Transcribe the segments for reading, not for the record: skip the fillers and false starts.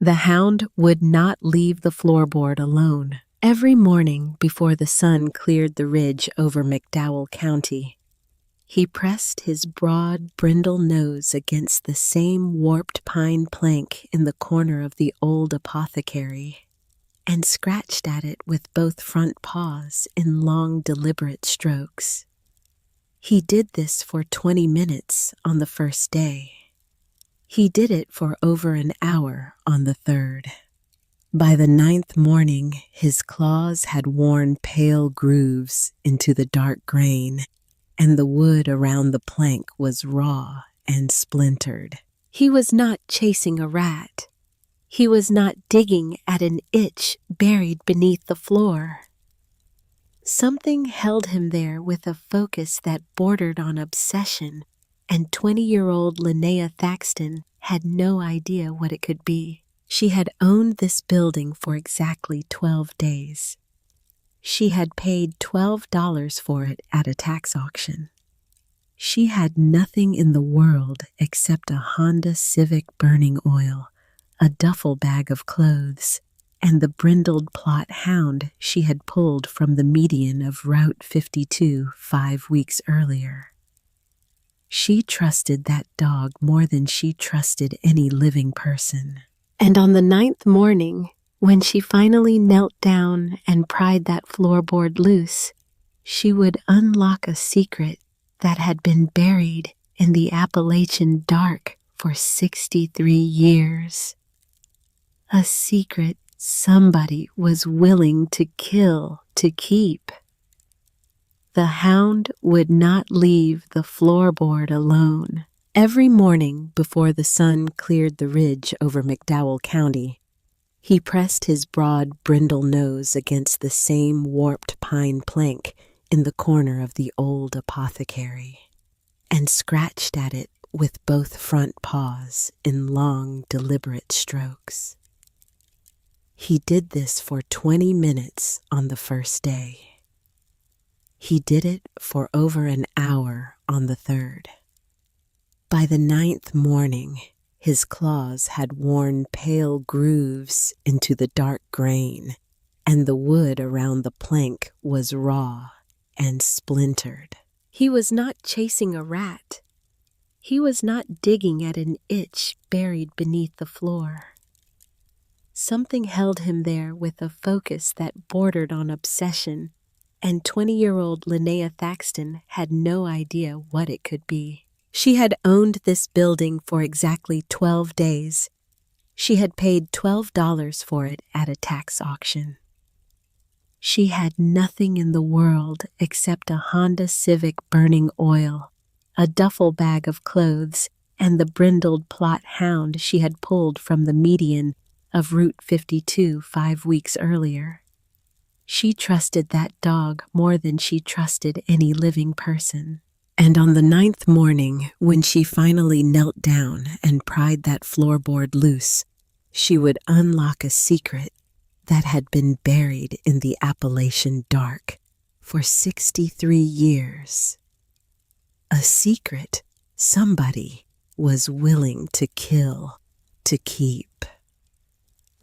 The hound would not leave the floorboard alone. Every morning before the sun cleared the ridge over McDowell County, he pressed his broad, brindle nose against the same warped pine plank in the corner of the old apothecary and scratched at it with both front paws in long, deliberate strokes. He did this for 20 minutes on the first day. He did it for over an hour on the third. By the 9th morning, his claws had worn pale grooves into the dark grain, and the wood around the plank was raw and splintered. He was not chasing a rat. He was not digging at an itch buried beneath the floor. Something held him there with a focus that bordered on obsession, and 20-year-old Linnea Thaxton had no idea what it could be. She had owned this building for exactly 12 days. She had paid $12 for it at a tax auction. She had nothing in the world except a Honda Civic burning oil, a duffel bag of clothes, and the brindled Plott hound she had pulled from the median of Route 52 5 weeks earlier. She trusted that dog more than she trusted any living person. And on the 9th morning, when she finally knelt down and pried that floorboard loose, she would unlock a secret that had been buried in the Appalachian dark for 63 years. A secret somebody was willing to kill to keep. The hound would not leave the floorboard alone. Every morning before the sun cleared the ridge over McDowell County, he pressed his broad, brindle nose against the same warped pine plank in the corner of the old apothecary and scratched at it with both front paws in long, deliberate strokes. He did this for 20 minutes on the first day. He did it for over an hour on the third. By the 9th morning, his claws had worn pale grooves into the dark grain, and the wood around the plank was raw and splintered. He was not chasing a rat. He was not digging at an itch buried beneath the floor. Something held him there with a focus that bordered on obsession, and 20-year-old Linnea Thaxton had no idea what it could be. She had owned this building for exactly 12 days. She had paid $12 for it at a tax auction. She had nothing in the world except a Honda Civic burning oil, a duffel bag of clothes, and the brindled Plott hound she had pulled from the median of Route 52 5 weeks earlier. She trusted that dog more than she trusted any living person. And on the 9th morning, when she finally knelt down and pried that floorboard loose, she would unlock a secret that had been buried in the Appalachian dark for 63 years. A secret somebody was willing to kill to keep.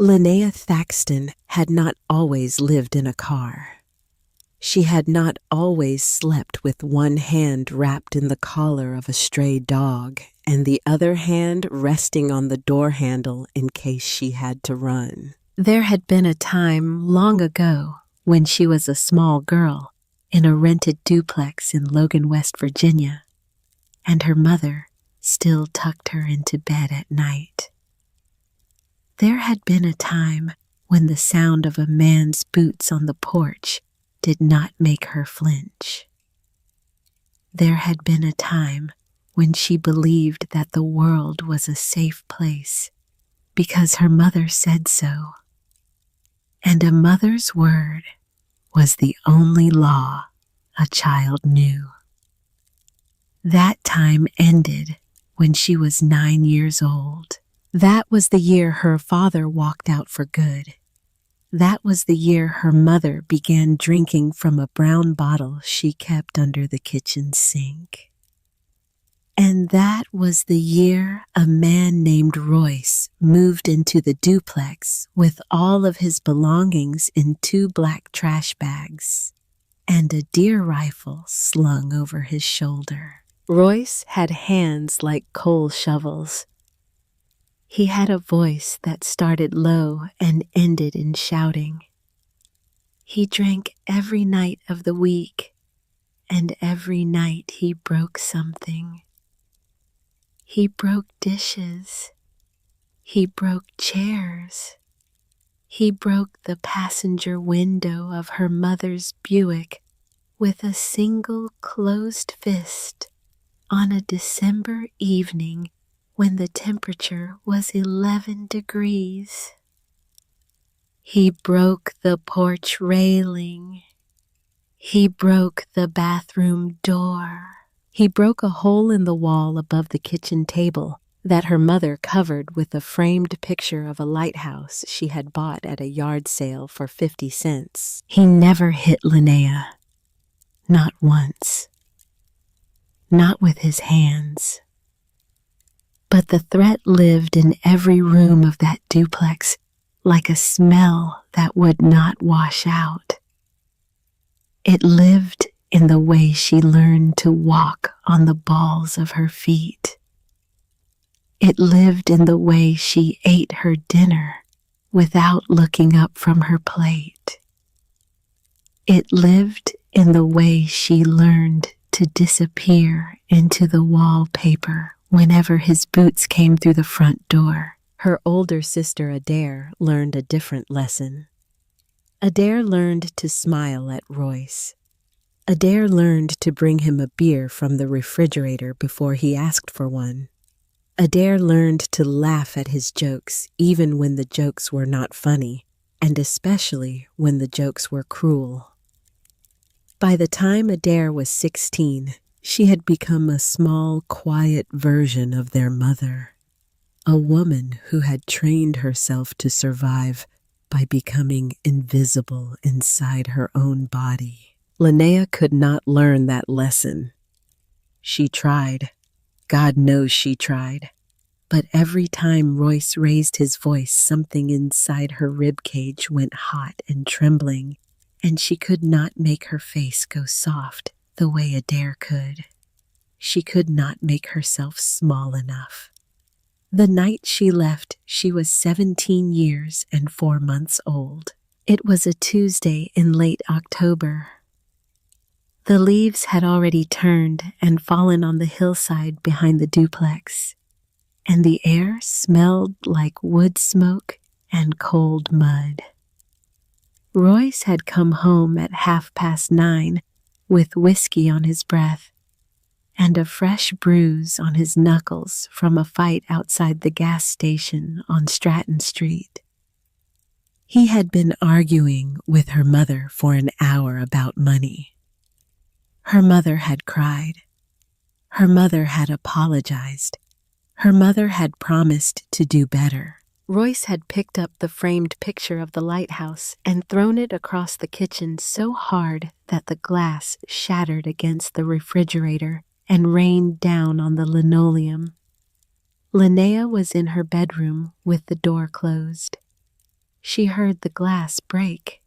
Linnea Thaxton had not always lived in a car. She had not always slept with one hand wrapped in the collar of a stray dog and the other hand resting on the door handle in case she had to run. There had been a time long ago when she was a small girl in a rented duplex in Logan, West Virginia, and her mother still tucked her into bed at night. There had been a time when the sound of a man's boots on the porch did not make her flinch. There had been a time when she believed that the world was a safe place because her mother said so, and a mother's word was the only law a child knew. That time ended when she was 9 years old. That was the year her father walked out for good. That was the year her mother began drinking from a brown bottle she kept under the kitchen sink. And that was the year a man named Royce moved into the duplex with all of his belongings in 2 black trash bags and a deer rifle slung over his shoulder. Royce had hands like coal shovels. He had a voice that started low and ended in shouting. He drank every night of the week, and every night he broke something. He broke dishes. He broke chairs. He broke the passenger window of her mother's Buick with a single closed fist on a December evening when the temperature was 11 degrees. He broke the porch railing. He broke the bathroom door. He broke a hole in the wall above the kitchen table that her mother covered with a framed picture of a lighthouse she had bought at a yard sale for 50 cents. He never hit Linnea. Not once. Not with his hands. But the threat lived in every room of that duplex like a smell that would not wash out. It lived in the way she learned to walk on the balls of her feet. It lived in the way she ate her dinner without looking up from her plate. It lived in the way she learned to disappear into the wallpaper whenever his boots came through the front door. Her older sister Adair learned a different lesson. Adair learned to smile at Royce. Adair learned to bring him a beer from the refrigerator before he asked for one. Adair learned to laugh at his jokes even when the jokes were not funny, and especially when the jokes were cruel. By the time Adair was 16, she had become a small, quiet version of their mother, a woman who had trained herself to survive by becoming invisible inside her own body. Linnea could not learn that lesson. She tried. God knows she tried. But every time Royce raised his voice, something inside her ribcage went hot and trembling, and she could not make her face go soft the way Adair could. She could not make herself small enough. The night she left, she was 17 years and 4 months old. It was a Tuesday in late October. The leaves had already turned and fallen on the hillside behind the duplex, and the air smelled like wood smoke and cold mud. Royce had come home at 9:30 with whiskey on his breath and a fresh bruise on his knuckles from a fight outside the gas station on Stratton Street. He had been arguing with her mother for an hour about money. Her mother had cried. Her mother had apologized. Her mother had promised to do better. Royce had picked up the framed picture of the lighthouse and thrown it across the kitchen so hard that the glass shattered against the refrigerator and rained down on the linoleum. Linnea was in her bedroom with the door closed. She heard the glass break.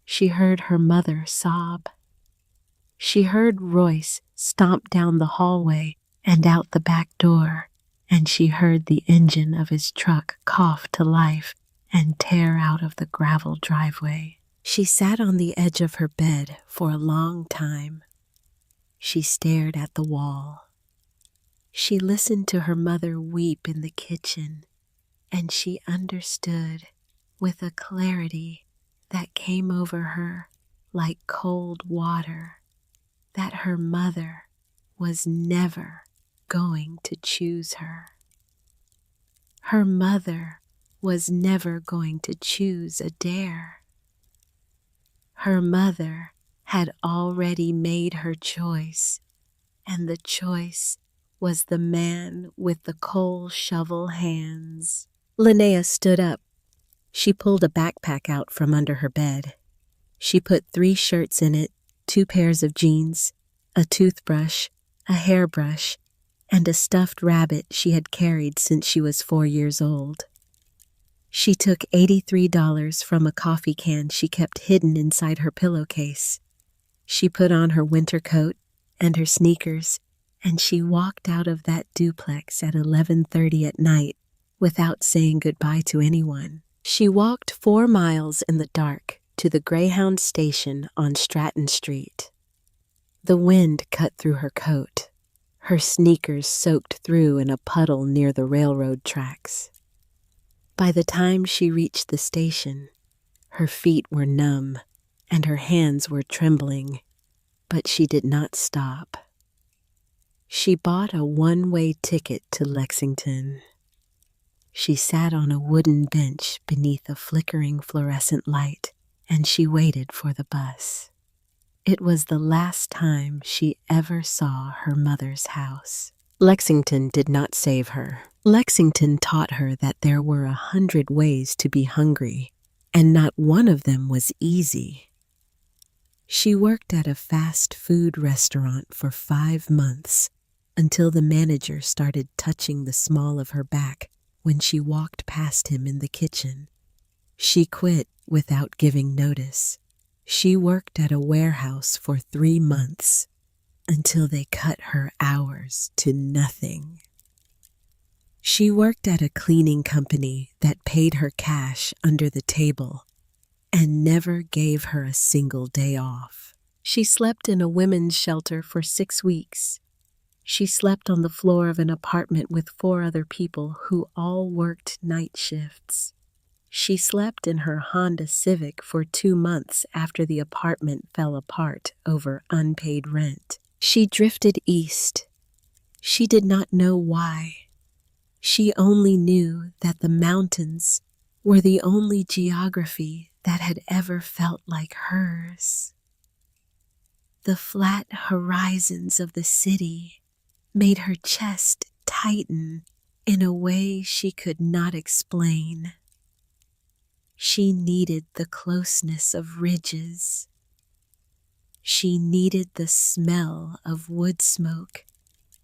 She heard her mother sob. She heard Royce stomp down the hallway and out the back door, and she heard the engine of his truck cough to life and tear out of the gravel driveway. She sat on the edge of her bed for a long time. She stared at the wall. She listened to her mother weep in the kitchen, and she understood with a clarity that came over her like cold water that her mother was never going to choose her. Her mother was never going to choose Adair. Her mother had already made her choice, and the choice was the man with the coal shovel hands. Linnea stood up. She pulled a backpack out from under her bed. She put 3 shirts in it, 2 pairs of jeans, a toothbrush, a hairbrush, and a stuffed rabbit she had carried since she was 4 years old. She took $83 from a coffee can she kept hidden inside her pillowcase. She put on her winter coat and her sneakers, and she walked out of that duplex at 11:30 at night without saying goodbye to anyone. She walked 4 miles in the dark to the Greyhound station on Stratton Street. The wind cut through her coat. Her sneakers soaked through in a puddle near the railroad tracks. By the time she reached the station, her feet were numb and her hands were trembling, but she did not stop. She bought a one-way ticket to Lexington. She sat on a wooden bench beneath a flickering fluorescent light, and she waited for the bus. It was the last time she ever saw her mother's house. Lexington did not save her. Lexington taught her that there were 100 ways to be hungry, and not one of them was easy. She worked at a fast food restaurant for 5 months until the manager started touching the small of her back when she walked past him in the kitchen. She quit without giving notice. She worked at a warehouse for 3 months until they cut her hours to nothing. She worked at a cleaning company that paid her cash under the table and never gave her a single day off. She slept in a women's shelter for 6 weeks. She slept on the floor of an apartment with 4 other people who all worked night shifts. She slept in her Honda Civic for 2 months after the apartment fell apart over unpaid rent. She drifted east. She did not know why. She only knew that the mountains were the only geography that had ever felt like hers. The flat horizons of the city made her chest tighten in a way she could not explain. She needed the closeness of ridges. She needed the smell of wood smoke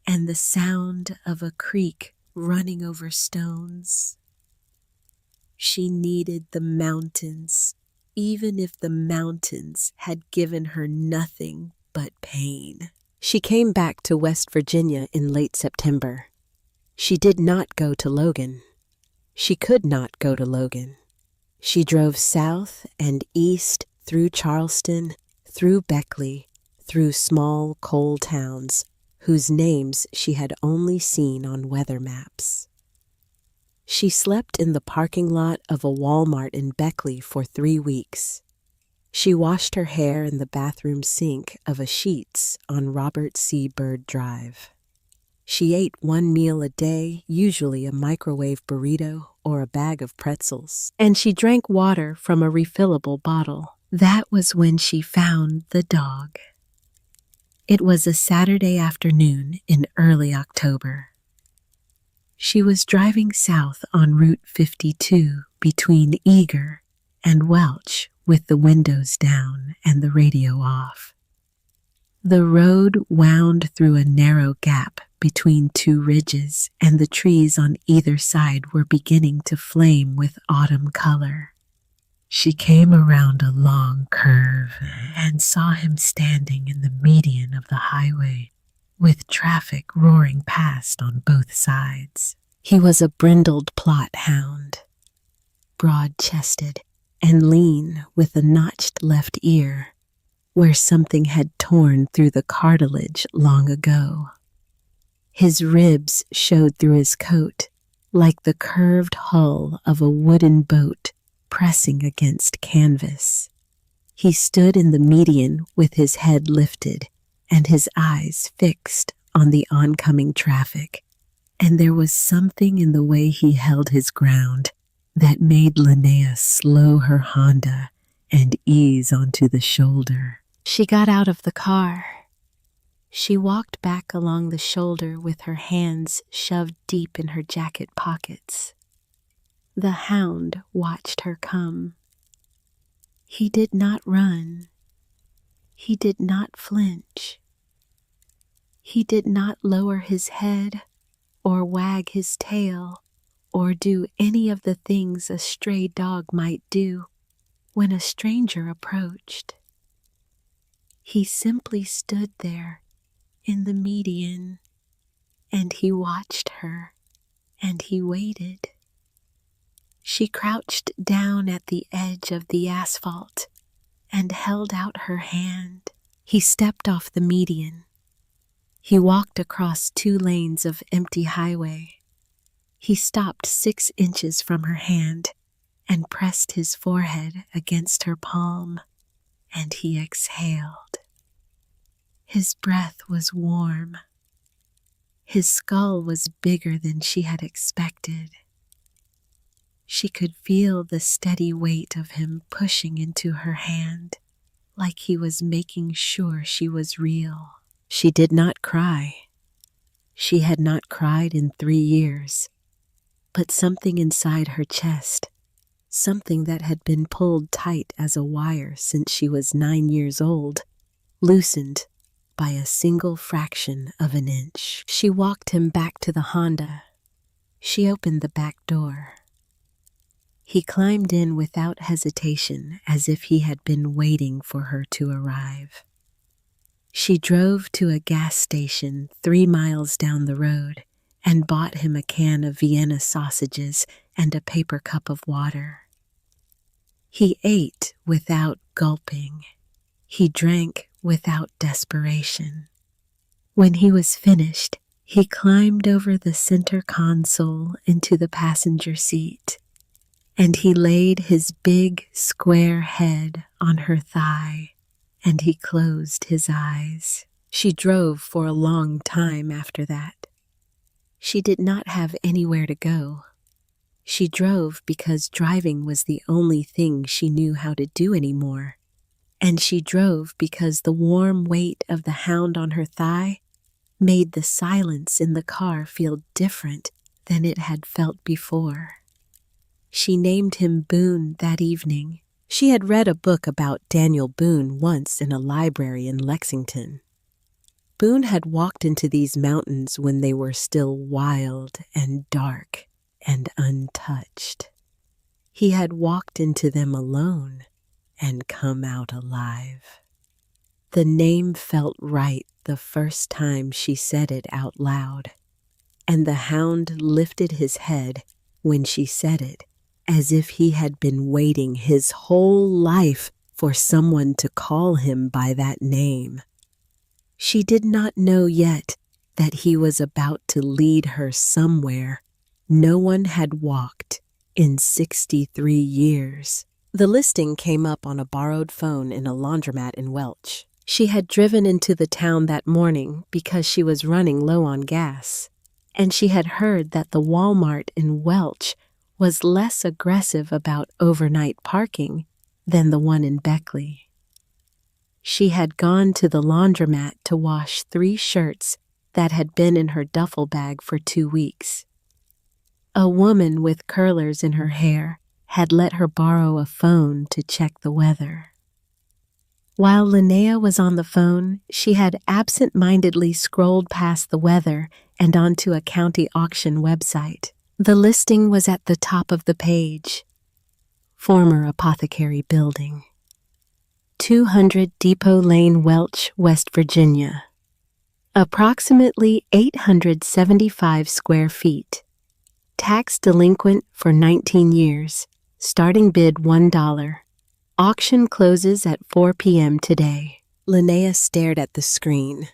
and the sound of a creek running over stones. She needed the mountains, even if the mountains had given her nothing but pain. She came back to West Virginia in late September. She did not go to Logan. She could not go to Logan. She drove south and east through Charleston, through Beckley, through small coal towns whose names she had only seen on weather maps. She slept in the parking lot of a Walmart in Beckley for 3 weeks. She washed her hair in the bathroom sink of a Sheetz on Robert C. Byrd Drive. She ate 1 meal a day, usually a microwave burrito or a bag of pretzels, and she drank water from a refillable bottle. That was when she found the dog. It was a Saturday afternoon in early October. She was driving south on Route 52 between Eager and Welch with the windows down and the radio off. The road wound through a narrow gap between 2 ridges, and the trees on either side were beginning to flame with autumn color. She came around a long curve and saw him standing in the median of the highway, with traffic roaring past on both sides. He was a brindled Plott hound, broad-chested and lean with a notched left ear, where something had torn through the cartilage long ago. His ribs showed through his coat like the curved hull of a wooden boat pressing against canvas. He stood in the median with his head lifted and his eyes fixed on the oncoming traffic, and there was something in the way he held his ground that made Linnea slow her Honda and ease onto the shoulder. She got out of the car. She walked back along the shoulder with her hands shoved deep in her jacket pockets. The hound watched her come. He did not run. He did not flinch. He did not lower his head or wag his tail or do any of the things a stray dog might do when a stranger approached. He simply stood there in the median, and he watched her, and he waited. She crouched down at the edge of the asphalt and held out her hand. He stepped off the median. He walked across 2 lanes of empty highway. He stopped 6 inches from her hand and pressed his forehead against her palm, and he exhaled. His breath was warm. His skull was bigger than she had expected. She could feel the steady weight of him pushing into her hand, like he was making sure she was real. She did not cry. She had not cried in 3 years, but something inside her chest, something that had been pulled tight as a wire since she was 9 years old, loosened by a single fraction of an inch. She walked him back to the Honda. She opened the back door. He climbed in without hesitation, as if he had been waiting for her to arrive. She drove to a gas station 3 miles down the road and bought him a can of Vienna sausages and a paper cup of water. He ate without gulping. He drank without desperation. When he was finished, he climbed over the center console into the passenger seat, and he laid his big, square head on her thigh, and he closed his eyes. She drove for a long time after that. She did not have anywhere to go. She drove because driving was the only thing she knew how to do anymore. And she drove because the warm weight of the hound on her thigh made the silence in the car feel different than it had felt before. She named him Boone that evening. She had read a book about Daniel Boone once in a library in Lexington. Boone had walked into these mountains when they were still wild and dark and untouched. He had walked into them alone and come out alive. The name felt right the first time she said it out loud, and the hound lifted his head when she said it, as if he had been waiting his whole life for someone to call him by that name. She did not know yet that he was about to lead her somewhere no one had walked in 63 years. The listing came up on a borrowed phone in a laundromat in Welch. She had driven into the town that morning because she was running low on gas, and she had heard that the Walmart in Welch was less aggressive about overnight parking than the one in Beckley. She had gone to the laundromat to wash 3 shirts that had been in her duffel bag for 2 weeks. A woman with curlers in her hair had let her borrow a phone to check the weather. While Linnea was on the phone, she had absent-mindedly scrolled past the weather and onto a county auction website. The listing was at the top of the page. Former apothecary building. 200 Depot Lane, Welch, West Virginia. Approximately 875 square feet. Tax delinquent for 19 years. Starting bid $1. Auction closes at 4 p.m. today. Linnea stared at the screen.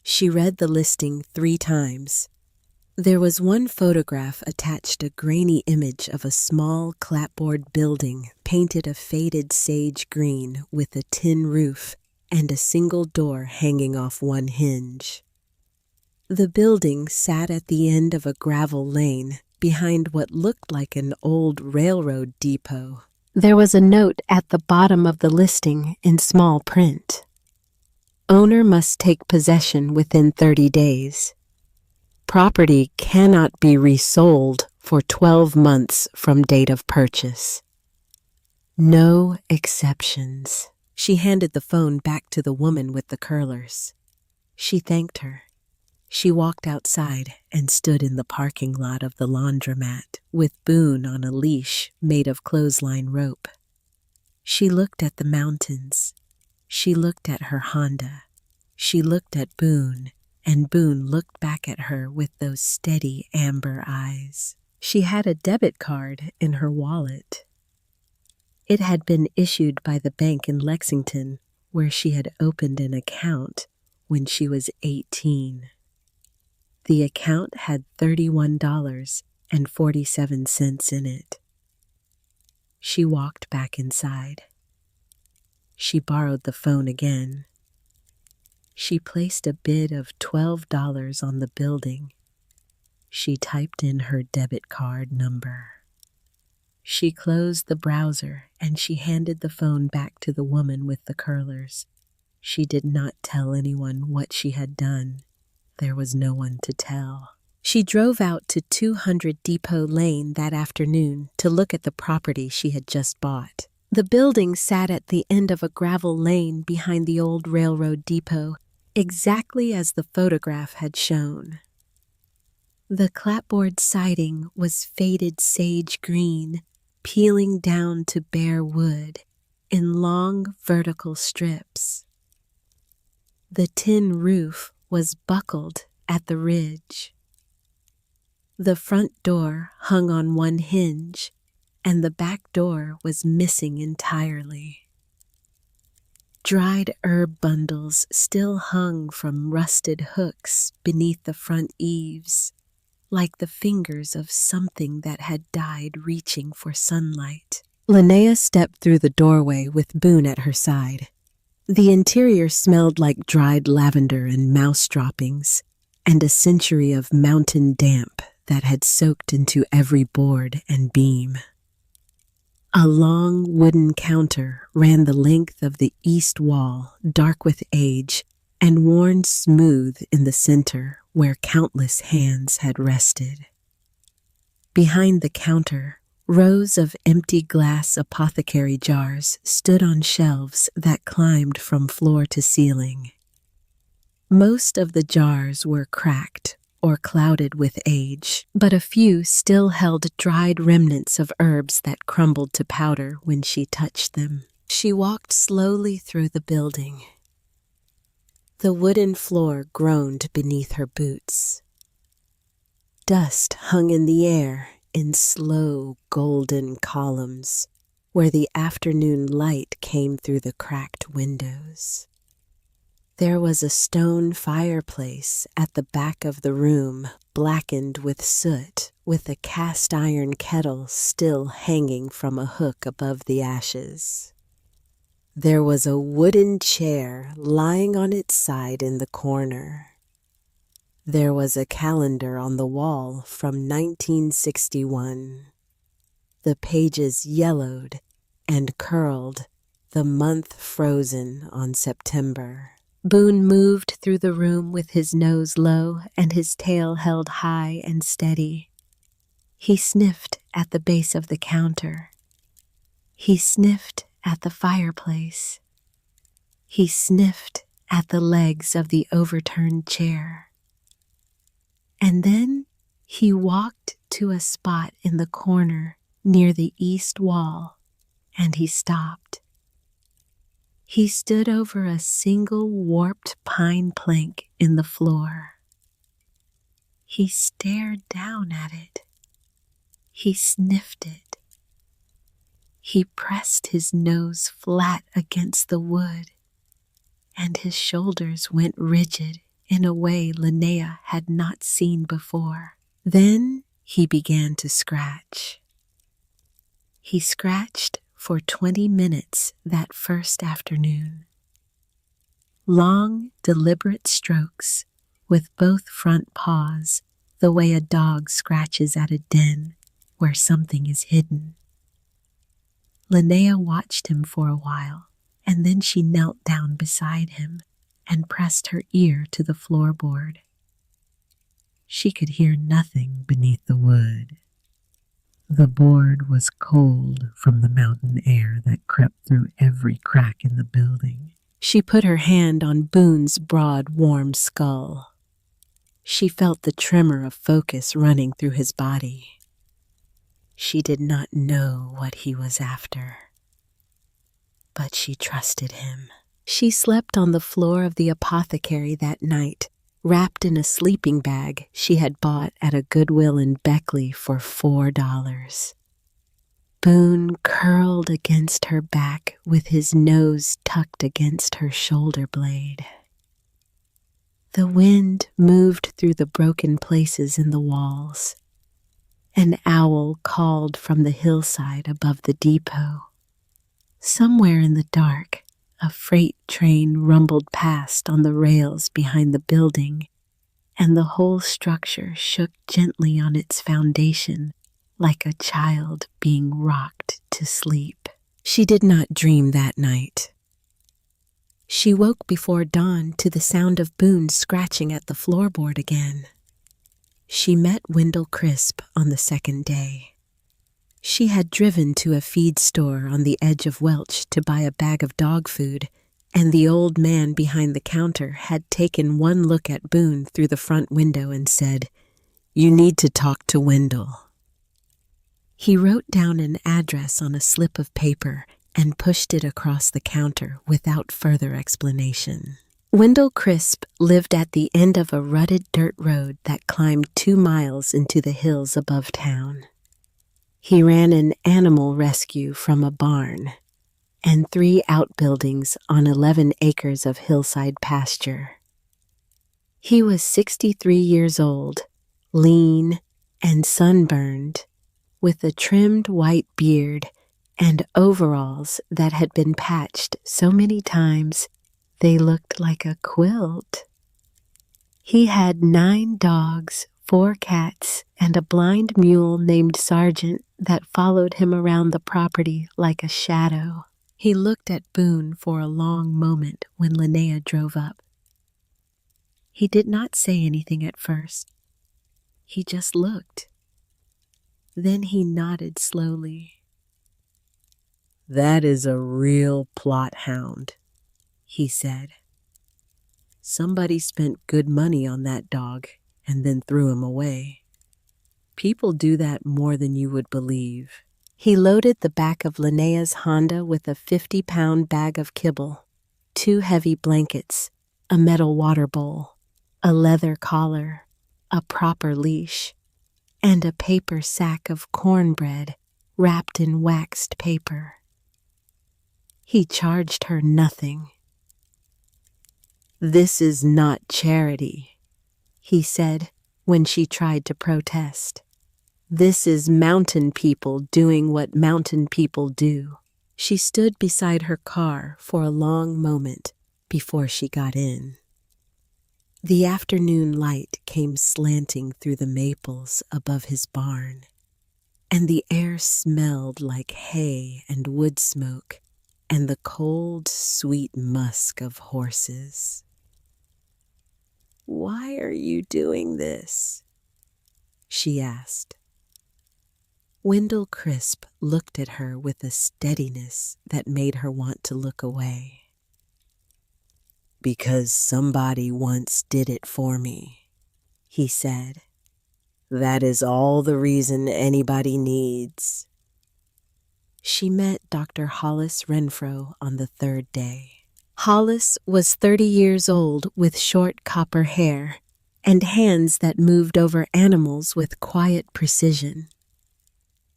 She read the listing 3 times. There was one photograph attached, a grainy image of a small clapboard building painted a faded sage green with a tin roof and a single door hanging off one hinge. The building sat at the end of a gravel lane behind what looked like an old railroad depot. There was a note at the bottom of the listing in small print. Owner must take possession within 30 days. Property cannot be resold for 12 months from date of purchase. No exceptions. She handed the phone back to the woman with the curlers. She thanked her. She walked outside and stood in the parking lot of the laundromat with Boone on a leash made of clothesline rope. She looked at the mountains. She looked at her Honda. She looked at Boone, and Boone looked back at her with those steady amber eyes. She had a debit card in her wallet. It had been issued by the bank in Lexington, where she had opened an account when she was 18. The account had $31.47 in it. She walked back inside. She borrowed the phone again. She placed a bid of $12 on the building. She typed in her debit card number. She closed the browser and she handed the phone back to the woman with the curlers. She did not tell anyone what she had done. There was no one to tell. She drove out to 200 Depot Lane that afternoon to look at the property she had just bought. The building sat at the end of a gravel lane behind the old railroad depot, exactly as the photograph had shown. The clapboard siding was faded sage green, peeling down to bare wood in long vertical strips. The tin roof was buckled at the ridge. The front door hung on one hinge, and the back door was missing entirely. Dried herb bundles still hung from rusted hooks beneath the front eaves, like the fingers of something that had died reaching for sunlight. Linnea stepped through the doorway with Boone at her side. The interior smelled like dried lavender and mouse droppings, and a century of mountain damp that had soaked into every board and beam. A long wooden counter ran the length of the east wall, dark with age, and worn smooth in the center where countless hands had rested. Behind the counter, rows of empty glass apothecary jars stood on shelves that climbed from floor to ceiling. Most of the jars were cracked or clouded with age, but a few still held dried remnants of herbs that crumbled to powder when she touched them. She walked slowly through the building. The wooden floor groaned beneath her boots. Dust hung in the air in slow golden columns where the afternoon light came through the cracked windows. There was a stone fireplace at the back of the room, blackened with soot, with a cast iron kettle still hanging from a hook above the ashes. There was a wooden chair lying on its side in the corner. There was a calendar on the wall from 1961. The pages yellowed and curled, the month frozen on September. Boone moved through the room with his nose low and his tail held high and steady. He sniffed at the base of the counter. He sniffed at the fireplace. He sniffed at the legs of the overturned chair. And then he walked to a spot in the corner near the east wall, and he stopped. He stood over a single warped pine plank in the floor. He stared down at it. He sniffed it. He pressed his nose flat against the wood, and his shoulders went rigid in a way Linnea had not seen before. Then he began to scratch. He scratched for 20 minutes that first afternoon. Long, deliberate strokes with both front paws, the way a dog scratches at a den where something is hidden. Linnea watched him for a while, and then she knelt down beside him and pressed her ear to the floorboard. She could hear nothing beneath the wood. The board was cold from the mountain air that crept through every crack in the building. She put her hand on Boone's broad, warm skull. She felt the tremor of focus running through his body. She did not know what he was after, but she trusted him. She slept on the floor of the apothecary that night, wrapped in a sleeping bag she had bought at a Goodwill in Beckley for $4. Boone curled against her back with his nose tucked against her shoulder blade. The wind moved through the broken places in the walls. An owl called from the hillside above the depot. Somewhere in the dark, a freight train rumbled past on the rails behind the building, and the whole structure shook gently on its foundation like a child being rocked to sleep. She did not dream that night. She woke before dawn to the sound of Boone scratching at the floorboard again. She met Wendell Crisp on the second day. She had driven to a feed store on the edge of Welch to buy a bag of dog food, and the old man behind the counter had taken one look at Boone through the front window and said, "You need to talk to Wendell." He wrote down an address on a slip of paper and pushed it across the counter without further explanation. Wendell Crisp lived at the end of a rutted dirt road that climbed 2 miles into the hills above town. He ran an animal rescue from a barn and 3 outbuildings on 11 acres of hillside pasture. He was 63 years old, lean and sunburned, with a trimmed white beard and overalls that had been patched so many times they looked like a quilt. He had 9 dogs, 4 cats, and a blind mule named Sergeant that followed him around the property like a shadow. He looked at Boone for a long moment when Linnea drove up. He did not say anything at first. He just looked. Then he nodded slowly. "That is a real plot hound," he said. "Somebody spent good money on that dog and then threw him away. People do that more than you would believe." He loaded the back of Linnea's Honda with a 50-pound bag of kibble, 2 heavy blankets, a metal water bowl, a leather collar, a proper leash, and a paper sack of cornbread wrapped in waxed paper. He charged her nothing. "This is not charity," he said when she tried to protest. "This is mountain people doing what mountain people do." She stood beside her car for a long moment before she got in. The afternoon light came slanting through the maples above his barn, and the air smelled like hay and wood smoke and the cold, sweet musk of horses. "Why are you doing this?" she asked. Wendell Crisp looked at her with a steadiness that made her want to look away. "Because somebody once did it for me," he said. "That is all the reason anybody needs." She met Dr. Hollis Renfro on the 3rd day. Hollis was 30 years old with short copper hair and hands that moved over animals with quiet precision.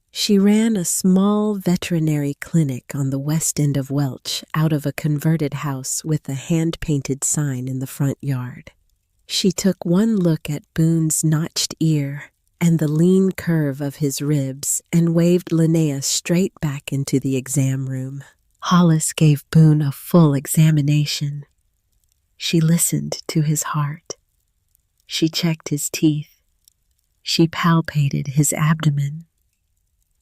She ran a small veterinary clinic on the west end of Welch out of a converted house with a hand-painted sign in the front yard. She took one look at Boone's notched ear and the lean curve of his ribs and waved Linnea straight back into the exam room. Hollis gave Boone a full examination. She listened to his heart. She checked his teeth. She palpated his abdomen.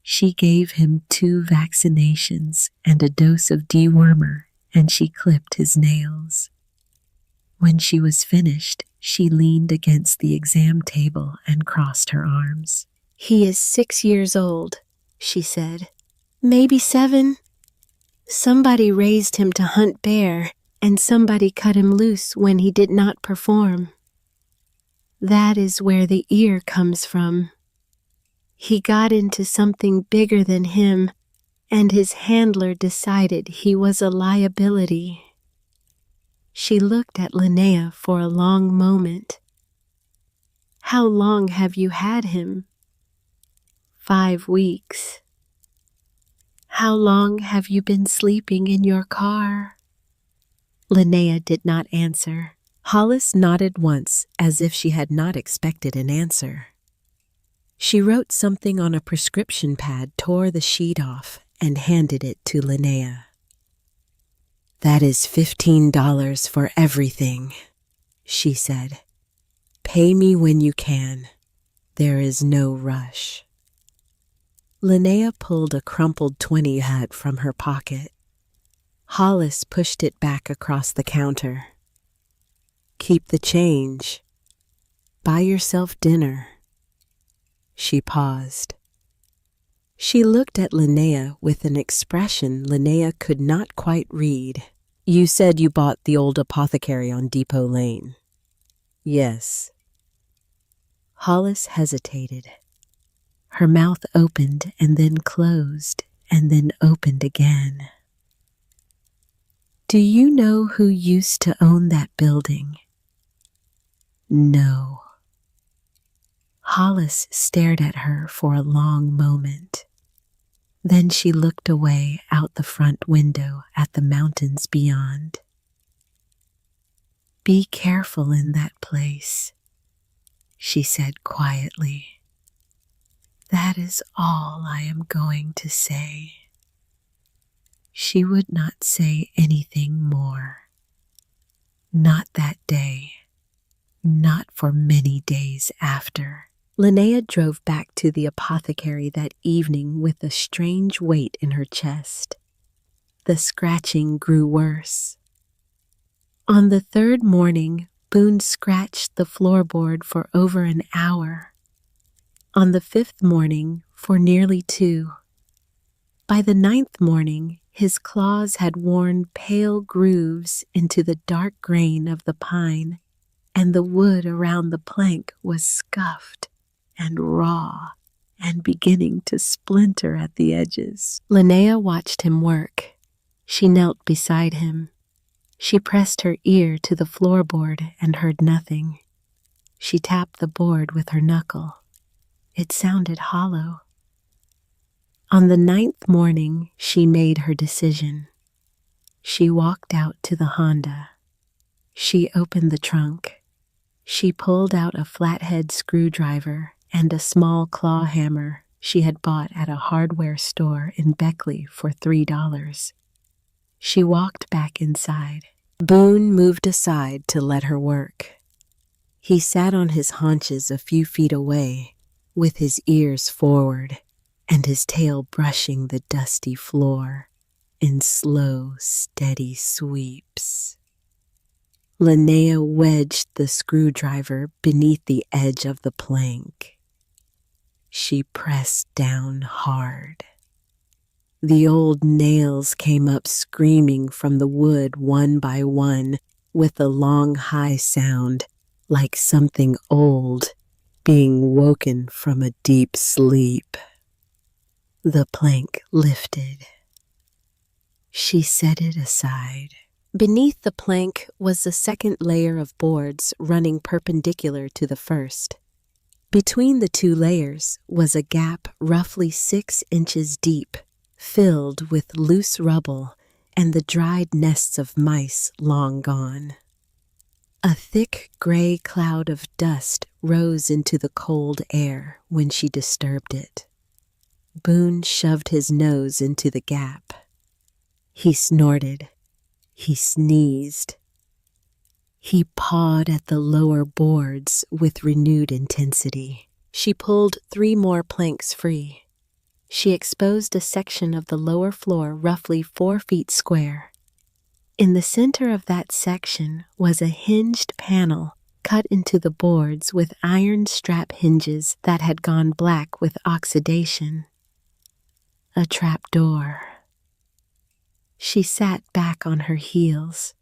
She gave him 2 vaccinations and a dose of dewormer, and she clipped his nails. When she was finished, she leaned against the exam table and crossed her arms. "He is 6 years old," she said. "Maybe 7. Somebody raised him to hunt bear, and somebody cut him loose when he did not perform." That is where the ear comes from. He got into something bigger than him, and his handler decided he was a liability. She looked at Linnea for a long moment. How long have you had him? 5 weeks. How long have you been sleeping in your car? Linnea did not answer. Hollis nodded once as if she had not expected an answer. She wrote something on a prescription pad, tore the sheet off, and handed it to Linnea. "That is $15 for everything," she said. "Pay me when you can. There is no rush." Linnea pulled a crumpled 20 hat from her pocket. Hollis pushed it back across the counter. "Keep the change. Buy yourself dinner." She paused. She looked at Linnea with an expression Linnea could not quite read. "You said you bought the old apothecary on Depot Lane." "Yes." Hollis hesitated. Her mouth opened and then closed and then opened again. "Do you know who used to own that building?" "No." Hollis stared at her for a long moment. Then she looked away out the front window at the mountains beyond. "Be careful in that place," she said quietly. "That is all I am going to say." She would not say anything more. Not that day. Not for many days after. Linnea drove back to the apothecary that evening with a strange weight in her chest. The scratching grew worse. On the 3rd morning, Boone scratched the floorboard for over an hour. On the 5th morning, for nearly 2. By the 9th morning, his claws had worn pale grooves into the dark grain of the pine, and the wood around the plank was scuffed and raw and beginning to splinter at the edges. Linnea watched him work. She knelt beside him. She pressed her ear to the floorboard and heard nothing. She tapped the board with her knuckle. It sounded hollow. On the 9th morning, she made her decision. She walked out to the Honda. She opened the trunk. She pulled out a flathead screwdriver and a small claw hammer she had bought at a hardware store in Beckley for $3. She walked back inside. Boone moved aside to let her work. He sat on his haunches a few feet away, with his ears forward and his tail brushing the dusty floor in slow, steady sweeps. Linnea wedged the screwdriver beneath the edge of the plank. She pressed down hard. The old nails came up screaming from the wood one by one with a long, high sound, like something old being woken from a deep sleep. The plank lifted. She set it aside. Beneath the plank was a second layer of boards running perpendicular to the first. Between the 2 layers was a gap roughly 6 inches deep, filled with loose rubble and the dried nests of mice long gone. A thick gray cloud of dust rose into the cold air when she disturbed it. Boone shoved his nose into the gap. He snorted. He sneezed. He pawed at the lower boards with renewed intensity. She pulled 3 more planks free. She exposed a section of the lower floor roughly 4 feet square. In the center of that section was a hinged panel cut into the boards with iron strap hinges that had gone black with oxidation. A trap door. She sat back on her heels.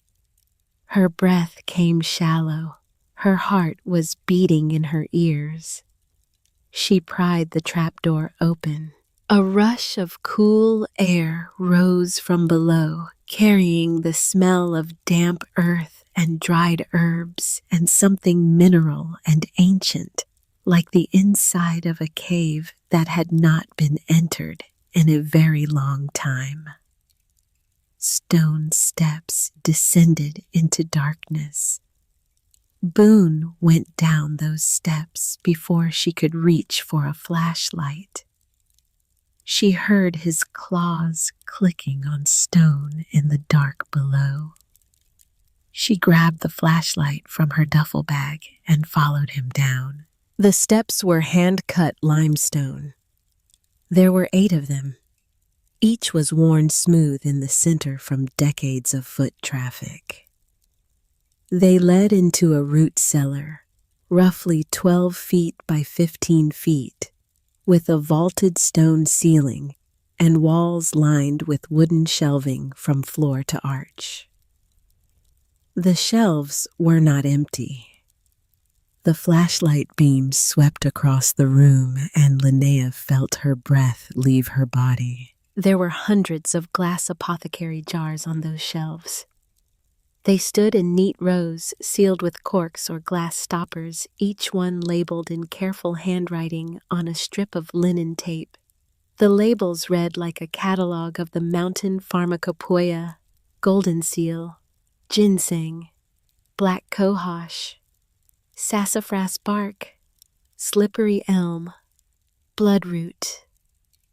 Her breath came shallow, Her heart was beating in her ears. She pried the trapdoor open. A rush of cool air rose from below, carrying the smell of damp earth and dried herbs and something mineral and ancient, like the inside of a cave that had not been entered in a very long time. Stone steps descended into darkness. Boone went down those steps before she could reach for a flashlight. She heard his claws clicking on stone in the dark below. She grabbed the flashlight from her duffel bag and followed him down. The steps were hand-cut limestone. There were 8 of them. Each was worn smooth in the center from decades of foot traffic. They led into a root cellar, roughly 12 feet by 15 feet, with a vaulted stone ceiling and walls lined with wooden shelving from floor to arch. The shelves were not empty. The flashlight beams swept across the room, and Linnea felt her breath leave her body. There were hundreds of glass apothecary jars on those shelves. They stood in neat rows, sealed with corks or glass stoppers, each one labeled in careful handwriting on a strip of linen tape. The labels read like a catalog of the mountain pharmacopoeia: golden seal, ginseng, black cohosh, sassafras bark, slippery elm, bloodroot,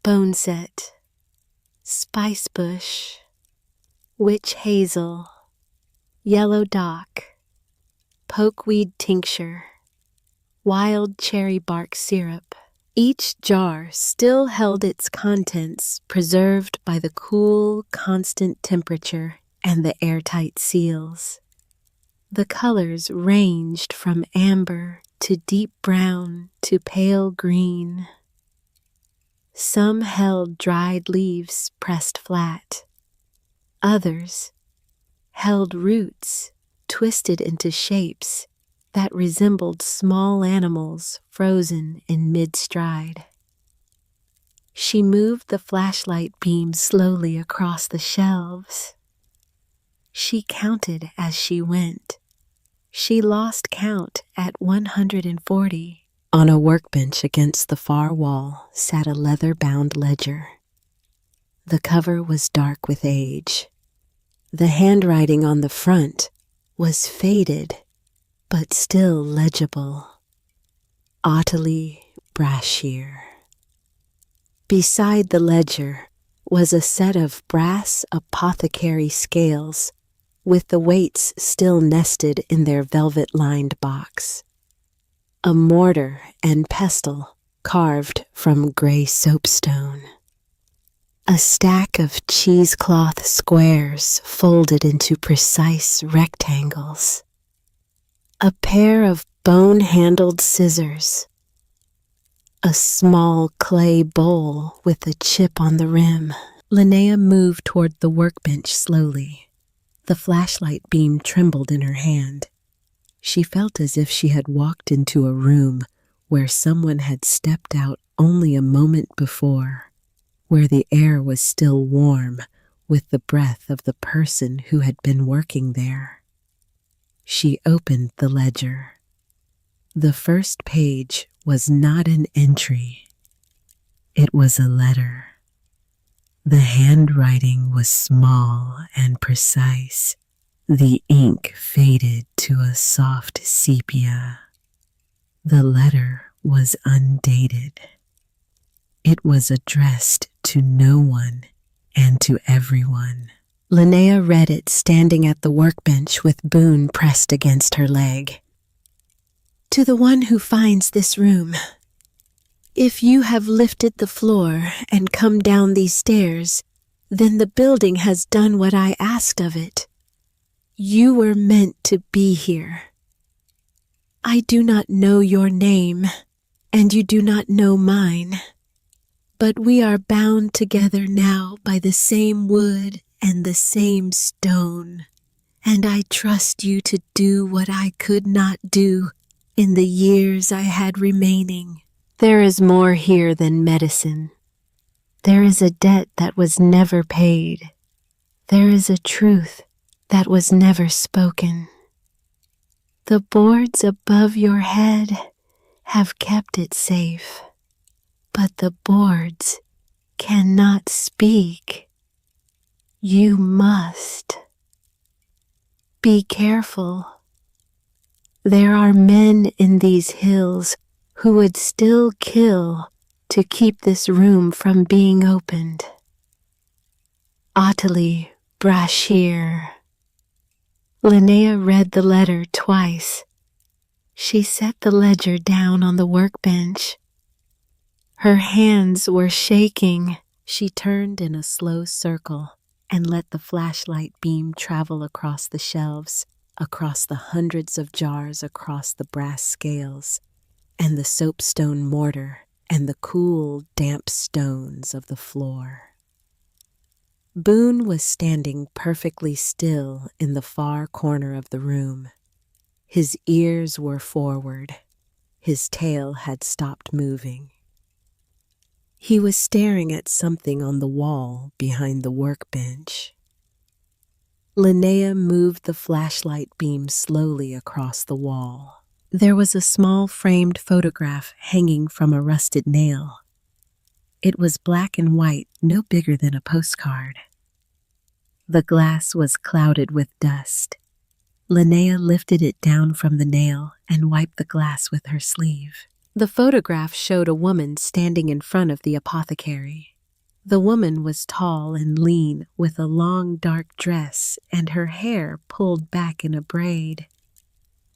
boneset, spice bush, witch hazel, yellow dock, pokeweed tincture, wild cherry bark syrup. Each jar still held its contents, preserved by the cool, constant temperature and the airtight seals. The colors ranged from amber to deep brown to pale green. Some held dried leaves pressed flat. Others held roots twisted into shapes that resembled small animals frozen in mid-stride. She moved the flashlight beam slowly across the shelves. She counted as she went. She lost count at 140. On a workbench against the far wall sat a leather-bound ledger. The cover was dark with age. The handwriting on the front was faded, but still legible. Ottilie Brashear. Beside the ledger was a set of brass apothecary scales, with the weights still nested in their velvet-lined box. A mortar and pestle carved from gray soapstone. A stack of cheesecloth squares folded into precise rectangles. A pair of bone-handled scissors. A small clay bowl with a chip on the rim. Linnea moved toward the workbench slowly. The flashlight beam trembled in her hand. She felt as if she had walked into a room where someone had stepped out only a moment before, where the air was still warm with the breath of the person who had been working there. She opened the ledger. The first page was not an entry. It was a letter. The handwriting was small and precise. The ink faded to a soft sepia. The letter was undated. It was addressed to no one and to everyone. Linnea read it standing at the workbench with Boone pressed against her leg. To the one who finds this room, if you have lifted the floor and come down these stairs, then the building has done what I asked of it. You were meant to be here. I do not know your name, and you do not know mine, but we are bound together now by the same wood and the same stone, and I trust you to do what I could not do in the years I had remaining. There is more here than medicine. There is a debt that was never paid. There is a truth that was never spoken. The boards above your head have kept it safe, but the boards cannot speak. You must. Be careful. There are men in these hills who would still kill to keep this room from being opened. Ottilie Brashear. Linnea read the letter twice. She set the ledger down on the workbench. Her hands were shaking. She turned in a slow circle and let the flashlight beam travel across the shelves, across the hundreds of jars, across the brass scales, and the soapstone mortar, and the cool, damp stones of the floor. Boone was standing perfectly still in the far corner of the room. His ears were forward. His tail had stopped moving. He was staring at something on the wall behind the workbench. Linnea moved the flashlight beam slowly across the wall. There was a small framed photograph hanging from a rusted nail. It was black and white, no bigger than a postcard. The glass was clouded with dust. Linnea lifted it down from the nail and wiped the glass with her sleeve. The photograph showed a woman standing in front of the apothecary. The woman was tall and lean, with a long dark dress and her hair pulled back in a braid.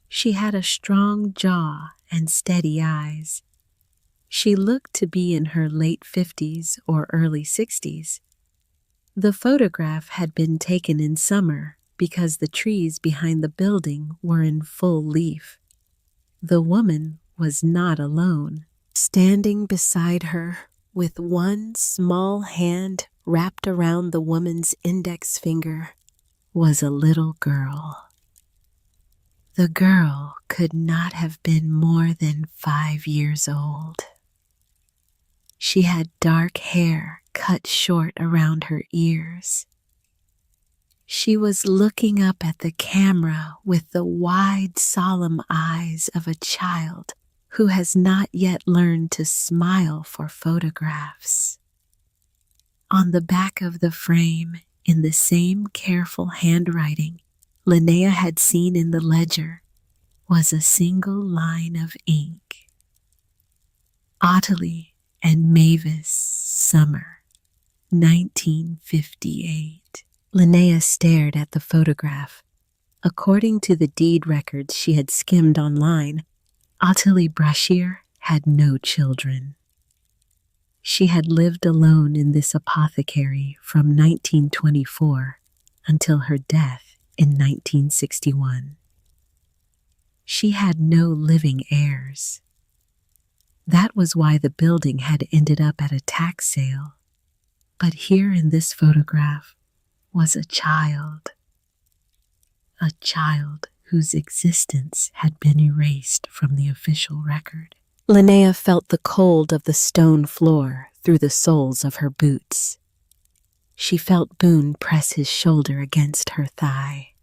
She had a strong jaw and steady eyes. She looked to be in her late 50s or early 60s. The photograph had been taken in summer because the trees behind the building were in full leaf. The woman was not alone. Standing beside her, with one small hand wrapped around the woman's index finger, was a little girl. The girl could not have been more than 5 years old. She had dark hair cut short around her ears. She was looking up at the camera with the wide, solemn eyes of a child who has not yet learned to smile for photographs. On the back of the frame, in the same careful handwriting Linnea had seen in the ledger, was a single line of ink. Ottilie and Mavis Summer, 1958. Linnea stared at the photograph. According to the deed records she had skimmed online, Ottilie Brashear had no children. She had lived alone in this apothecary from 1924 until her death in 1961. She had no living heirs. That was why the building had ended up at a tax sale. But here in this photograph was a child whose existence had been erased from the official record. Linnea felt the cold of the stone floor through the soles of her boots. She felt Boone press his shoulder against her thigh.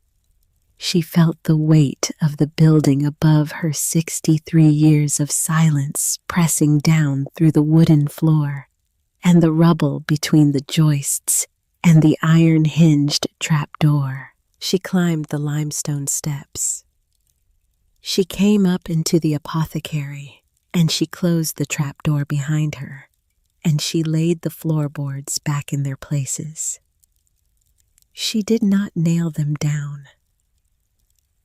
She felt the weight of the building above her 63 years of silence pressing down through the wooden floor, and the rubble between the joists and the iron-hinged trapdoor. She climbed the limestone steps. She came up into the apothecary, and she closed the trapdoor behind her, and she laid the floorboards back in their places. She did not nail them down.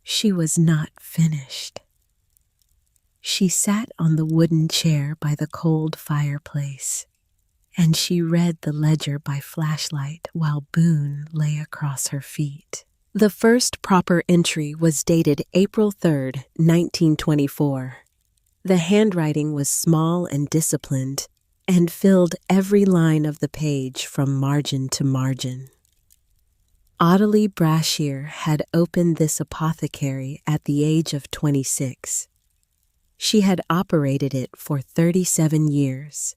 She was not finished. She sat on the wooden chair by the cold fireplace, and she read the ledger by flashlight while Boone lay across her feet. The first proper entry was dated April 3rd, 1924. The handwriting was small and disciplined and filled every line of the page from margin to margin. Ottilie Brashear had opened this apothecary at the age of 26. She had operated it for 37 years.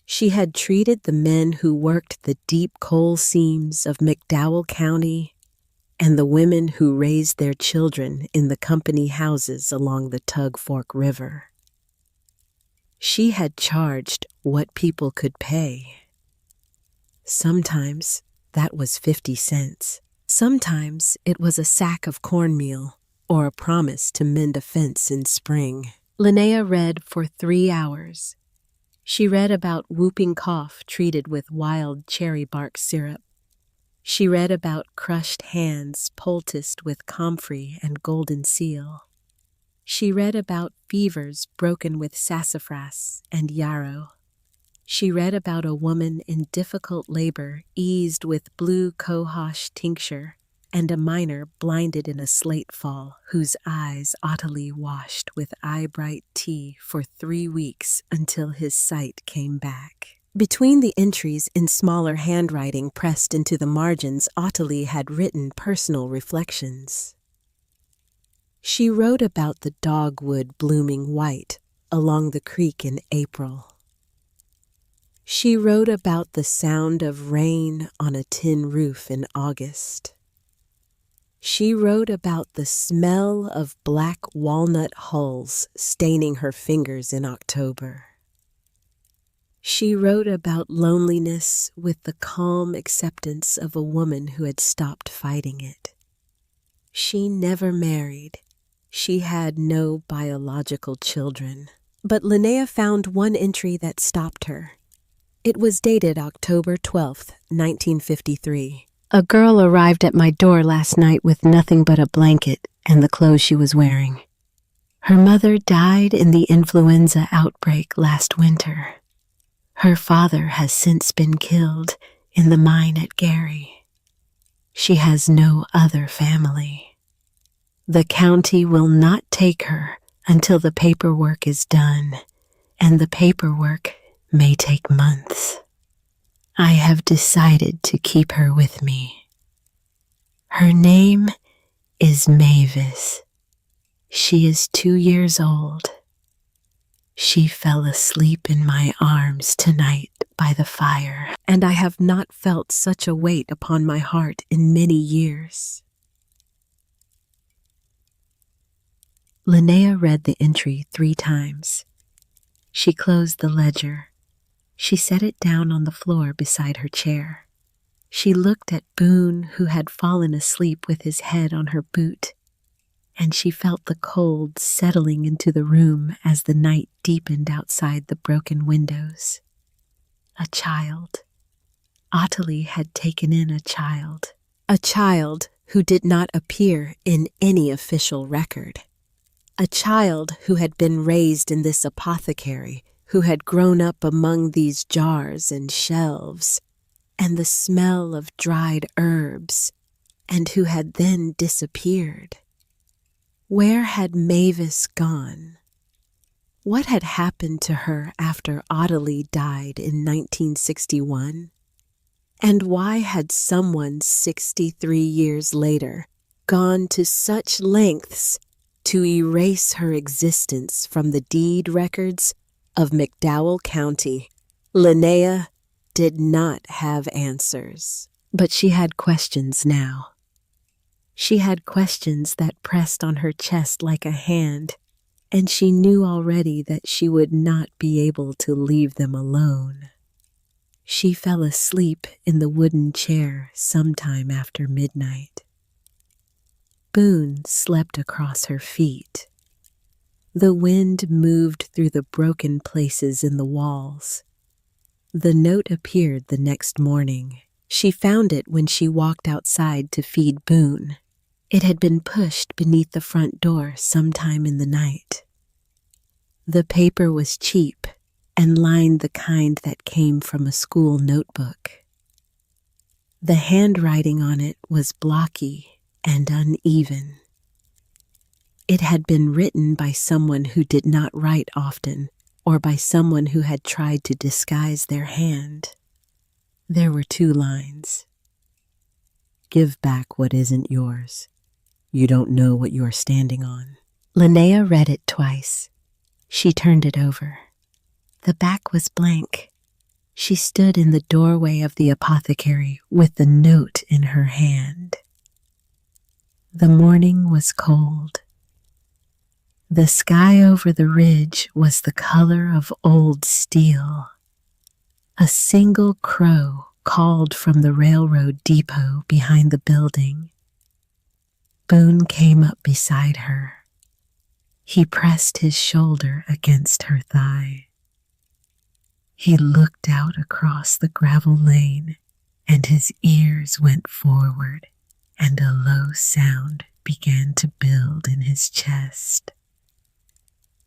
She had treated the men who worked the deep coal seams of McDowell County and the women who raised their children in the company houses along the Tug Fork River. She had charged what people could pay. Sometimes that was 50 cents. Sometimes it was a sack of cornmeal or a promise to mend a fence in spring. Linnea read for 3 hours. She read about whooping cough treated with wild cherry bark syrup. She read about crushed hands poulticed with comfrey and golden seal. She read about fevers broken with sassafras and yarrow. She read about a woman in difficult labor eased with blue cohosh tincture and a miner blinded in a slate fall whose eyes Ottilie washed with eye-bright tea for 3 weeks until his sight came back. Between the entries in smaller handwriting pressed into the margins, Ottilie had written personal reflections. She wrote about the dogwood blooming white along the creek in April. She wrote about the sound of rain on a tin roof in August. She wrote about the smell of black walnut hulls staining her fingers in October. She wrote about loneliness with the calm acceptance of a woman who had stopped fighting it. She never married. She had no biological children. But Linnea found one entry that stopped her. It was dated October 12th, 1953. A girl arrived at my door last night with nothing but a blanket and the clothes she was wearing. Her mother died in the influenza outbreak last winter. Her father has since been killed in the mine at Gary. She has no other family. The county will not take her until the paperwork is done, and the paperwork may take months. I have decided to keep her with me. Her name is Mavis. She is 2 years old. She fell asleep in my arms tonight by the fire, and I have not felt such a weight upon my heart in many years. Linnea read the entry 3 times. She closed the ledger. She set it down on the floor beside her chair. She looked at Boone, who had fallen asleep with his head on her boot, and she felt the cold settling into the room as the night deepened outside the broken windows. A child. Ottilie had taken in a child who did not appear in any official record. A child who had been raised in this apothecary, who had grown up among these jars and shelves, and the smell of dried herbs, and who had then disappeared. Where had Mavis gone? What had happened to her after Ottilie died in 1961? And why had someone 63 years later gone to such lengths to erase her existence from the deed records of McDowell County? Linnea did not have answers, but she had questions now. She had questions that pressed on her chest like a hand, and she knew already that she would not be able to leave them alone. She fell asleep in the wooden chair sometime after midnight. Boone slept across her feet. The wind moved through the broken places in the walls. The note appeared the next morning. She found it when she walked outside to feed Boone. It had been pushed beneath the front door sometime in the night. The paper was cheap and lined the kind that came from a school notebook. The handwriting on it was blocky and uneven. It had been written by someone who did not write often, or by someone who had tried to disguise their hand. There were 2 lines. give back what isn't yours. You don't know what you are standing on." Linnea read it twice. She turned it over. The back was blank. She stood in the doorway of the apothecary with the note in her hand. The morning was cold. The sky over the ridge was the color of old steel. A single crow called from the railroad depot behind the building. Boone came up beside her. He pressed his shoulder against her thigh. He looked out across the gravel lane, and his ears went forward, and a low sound began to build in his chest.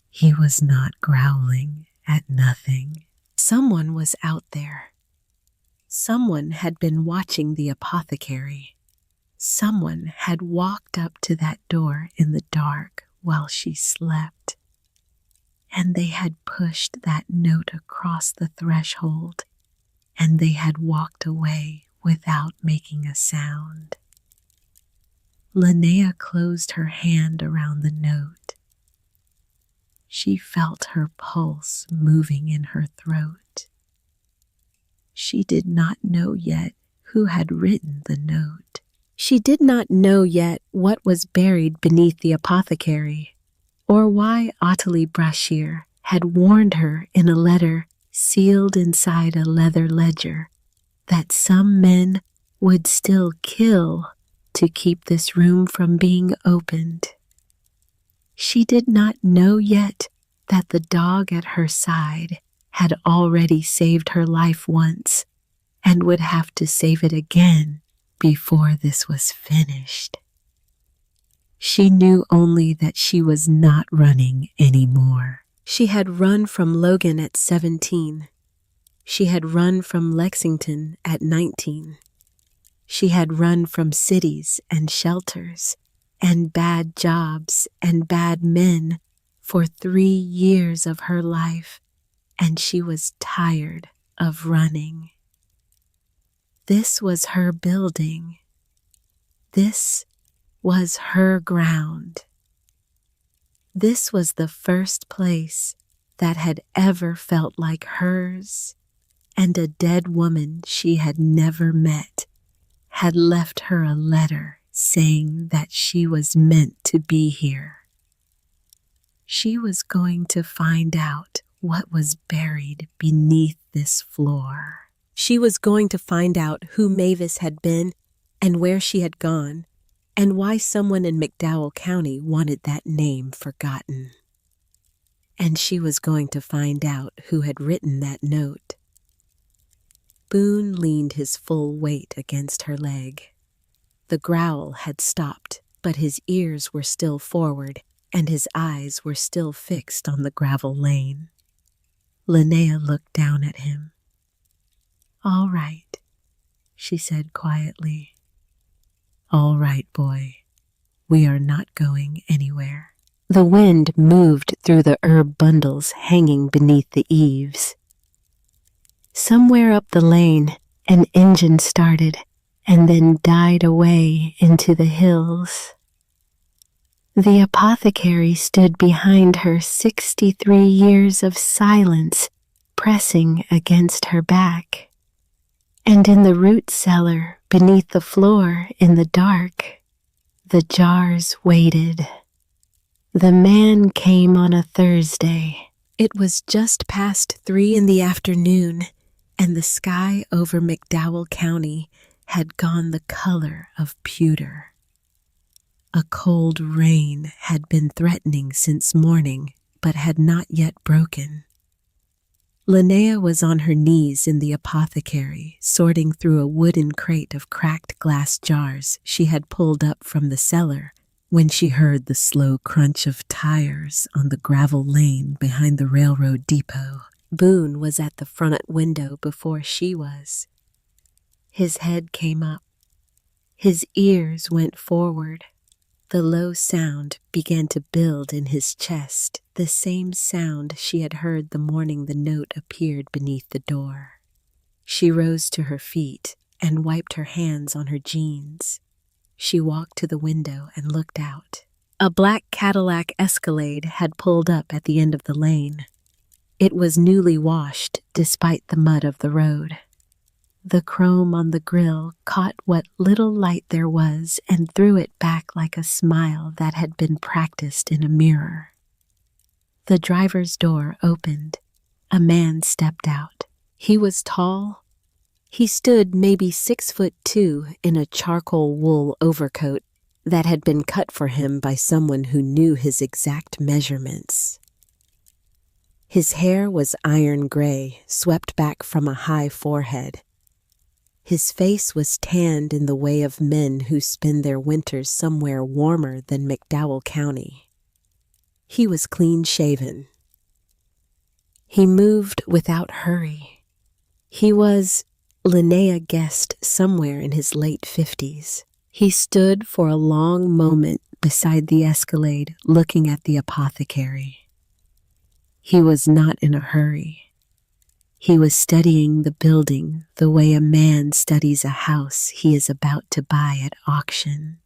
He was not growling at nothing. Someone was out there. Someone had been watching the apothecary. Someone had walked up to that door in the dark while she slept, and they had pushed that note across the threshold, and they had walked away without making a sound. Linnea closed her hand around the note. She felt her pulse moving in her throat. She did not know yet who had written the note. She did not know yet what was buried beneath the apothecary, or why Ottilie Brashear had warned her in a letter sealed inside a leather ledger that some men would still kill to keep this room from being opened. She did not know yet that the dog at her side had already saved her life once and would have to save it again before this was finished. She knew only that she was not running anymore. She had run from Logan at 17. She had run from Lexington at 19. She had run from cities and shelters and bad jobs and bad men for 3 years of her life, and she was tired of running. This was her building. This was her ground. This was the first place that had ever felt like hers, and a dead woman she had never met had left her a letter saying that she was meant to be here. She was going to find out what was buried beneath this floor. She was going to find out who Mavis had been and where she had gone, and why someone in McDowell County wanted that name forgotten. And she was going to find out who had written that note. Boone leaned his full weight against her leg. The growl had stopped, but his ears were still forward, and his eyes were still fixed on the gravel lane. Linnea looked down at him. "All right," she said quietly. "All right, boy. We are not going anywhere." The wind moved through the herb bundles hanging beneath the eaves. Somewhere up the lane, an engine started and then died away into the hills. The apothecary stood behind her 63 years of silence pressing against her back. And in the root cellar, beneath the floor in the dark, the jars waited. The man came on a Thursday. It was just past 3 in the afternoon, and the sky over McDowell County had gone the color of pewter. A cold rain had been threatening since morning, but had not yet broken. Linnea was on her knees in the apothecary, sorting through a wooden crate of cracked glass jars she had pulled up from the cellar when she heard the slow crunch of tires on the gravel lane behind the railroad depot. Boone was at the front window before she was. His head came up. His ears went forward. The low sound began to build in his chest, the same sound she had heard the morning the note appeared beneath the door. She rose to her feet, and wiped her hands on her jeans. She walked to the window and looked out. A black Cadillac Escalade had pulled up at the end of the lane. It was newly washed despite the mud of the road. The chrome on the grille caught what little light there was and threw it back like a smile that had been practiced in a mirror. The driver's door opened. A man stepped out. He was tall. He stood maybe 6'2" in a charcoal wool overcoat that had been cut for him by someone who knew his exact measurements. His hair was iron gray, swept back from a high forehead. His face was tanned in the way of men who spend their winters somewhere warmer than McDowell County. He was clean-shaven. He moved without hurry. He was, Linnea guessed, somewhere in his late 50s. He stood for a long moment beside the Escalade, looking at the apothecary. He was not in a hurry. He was studying the building the way a man studies a house he is about to buy at auction.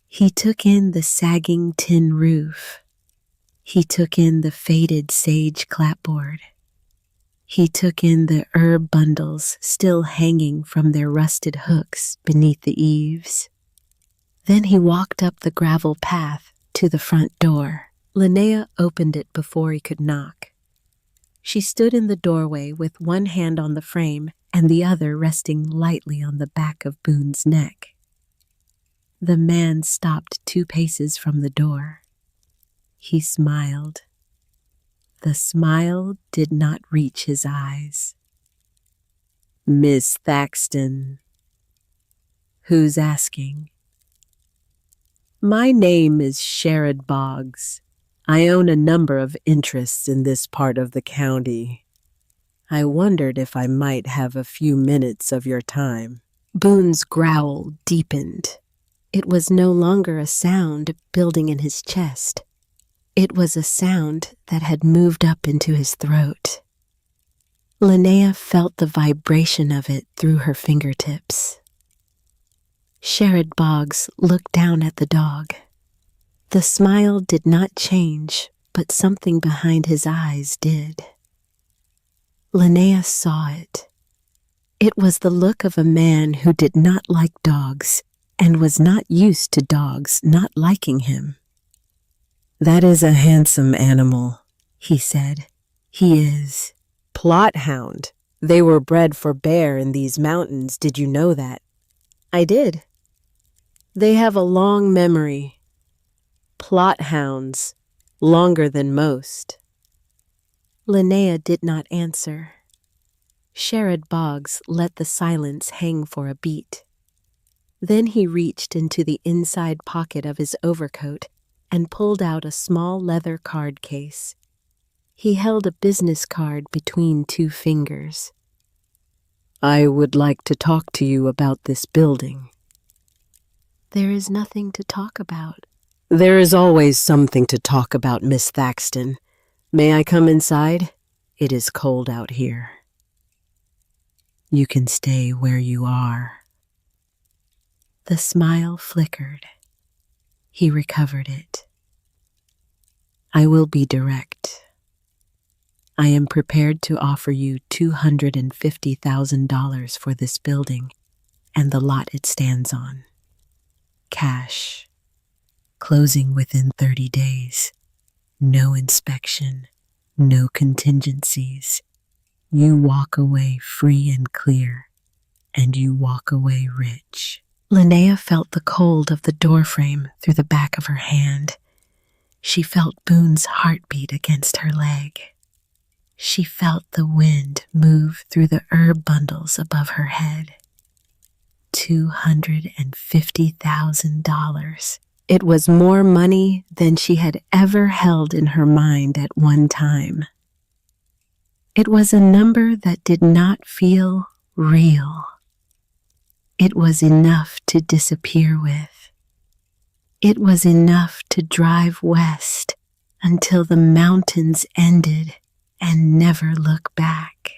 He took in the sagging tin roof. He took in the faded sage clapboard. He took in the herb bundles still hanging from their rusted hooks beneath the eaves. Then he walked up the gravel path to the front door. Linnea opened it before he could knock. She stood in the doorway with one hand on the frame and the other resting lightly on the back of Boone's neck. The man stopped 2 paces from the door. He smiled. The smile did not reach his eyes. "Miss Thaxton." "Who's asking?" "My name is Sherrod Boggs. I own a number of interests in this part of the county. I wondered if I might have a few minutes of your time." Boone's growl deepened. It was no longer a sound building in his chest. It was a sound that had moved up into his throat. Linnea felt the vibration of it through her fingertips. Sherrod Boggs looked down at the dog. The smile did not change, but something behind his eyes did. Linnea saw it. It was the look of a man who did not like dogs and was not used to dogs not liking him. "That is a handsome animal," he said. "He is." "Plot hound. They were bred for bear in these mountains. Did you know that?" "I did." "They have a long memory. Plot hounds, longer than most." Linnea did not answer. Sherrod Boggs let the silence hang for a beat. Then he reached into the inside pocket of his overcoat and pulled out a small leather card case. He held a business card between 2 fingers. "I would like to talk to you about this building." "There is nothing to talk about." "There is always something to talk about, Miss Thaxton. May I come inside? It is cold out here." "You can stay where you are." The smile flickered. He recovered it. "I will be direct. I am prepared to offer you $250,000 for this building and the lot it stands on. Cash. Closing within 30 days. No inspection. No contingencies. You walk away free and clear, and you walk away rich." Linnea felt the cold of the doorframe through the back of her hand. She felt Boone's heartbeat against her leg. She felt the wind move through the herb bundles above her head. $250,000. It was more money than she had ever held in her mind at one time. It was a number that did not feel real. It was enough to disappear with. It was enough to drive west until the mountains ended and never look back.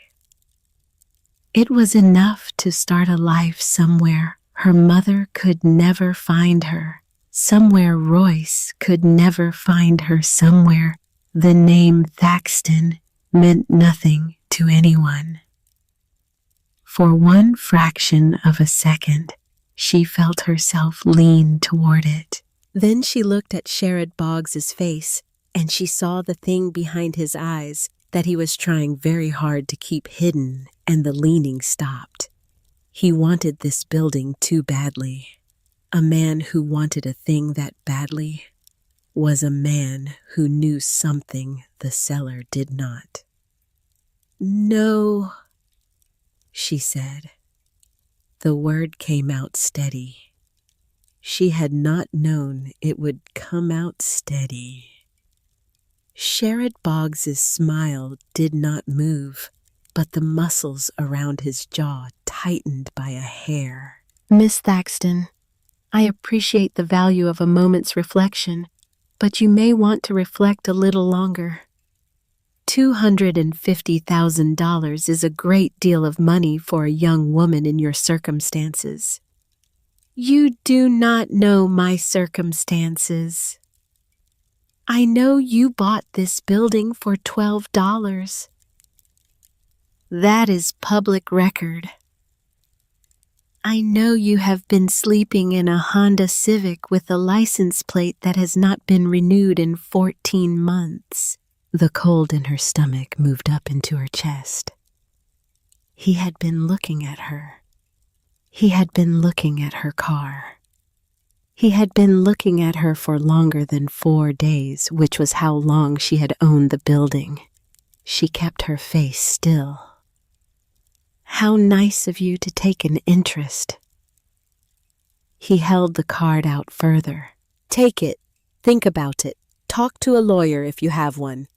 It was enough to start a life somewhere her mother could never find her, somewhere Royce could never find her, somewhere the name Thaxton meant nothing to anyone. For one fraction of a second, she felt herself lean toward it. Then she looked at Sherrod Boggs's face, and she saw the thing behind his eyes that he was trying very hard to keep hidden, and the leaning stopped. He wanted this building too badly. A man who wanted a thing that badly was a man who knew something the seller did not. "No," she said. The word came out steady. She had not known it would come out steady. Sherrod Boggs's smile did not move, but the muscles around his jaw tightened by a hair. "Miss Thaxton, I appreciate the value of a moment's reflection, but you may want to reflect a little longer. $250,000 is a great deal of money for a young woman in your circumstances." "You do not know my circumstances. I know you bought this building for $12. That is public record. I know you have been sleeping in a Honda Civic with a license plate that has not been renewed in 14 months. The cold in her stomach moved up into her chest. He had been looking at her. He had been looking at her car. He had been looking at her for longer than 4 days, which was how long she had owned the building. She kept her face still. "How nice of you to take an interest." He held the card out further. "Take it. Think about it. Talk to a lawyer if you have one.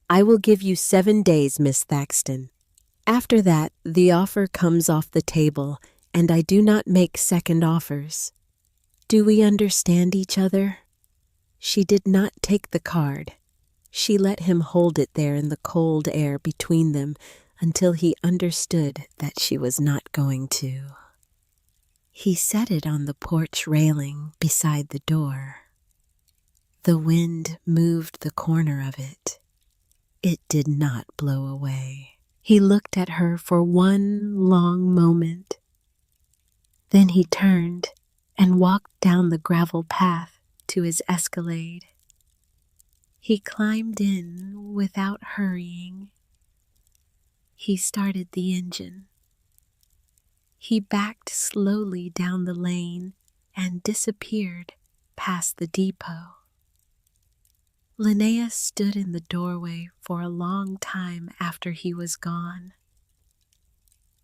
I will give you 7 days, Miss Thaxton. After that, the offer comes off the table, and I do not make second offers. Do we understand each other?" She did not take the card. She let him hold it there in the cold air between them until he understood that she was not going to. He set it on the porch railing beside the door. The wind moved the corner of it. It did not blow away. He looked at her for one long moment. Then he turned and walked down the gravel path to his Escalade. He climbed in without hurrying. He started the engine. He backed slowly down the lane and disappeared past the depot. Linnea stood in the doorway for a long time after he was gone.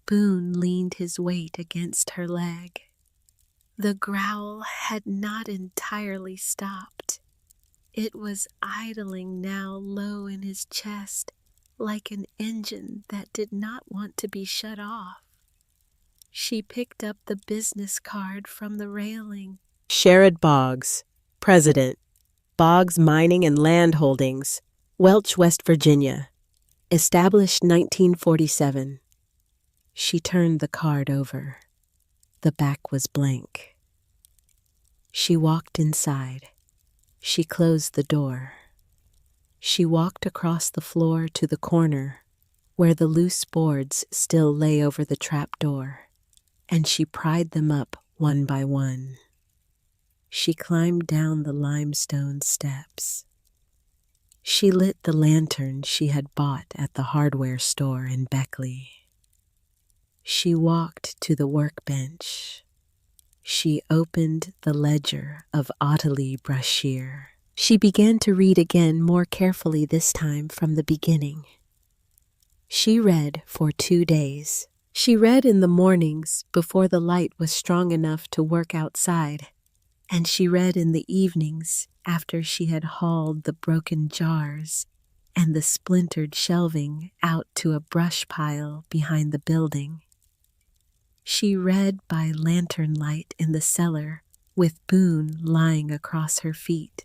Boone leaned his weight against her leg. The growl had not entirely stopped. It was idling now low in his chest, like an engine that did not want to be shut off. She picked up the business card from the railing. "Sherrod Boggs, President, Boggs Mining and Land Holdings, Welch, West Virginia. Established 1947. She turned the card over. The back was blank. She walked inside. She closed the door. She walked across the floor to the corner where the loose boards still lay over the trap door, and she pried them up one by one. She climbed down the limestone steps. She lit the lantern she had bought at the hardware store in Beckley. She walked to the workbench. She opened the ledger of Ottilie Brashear. She began to read again more carefully this time from the beginning. She read for 2 days. She read in the mornings before the light was strong enough to work outside, and she read in the evenings after she had hauled the broken jars and the splintered shelving out to a brush pile behind the building. She read by lantern light in the cellar with Boone lying across her feet.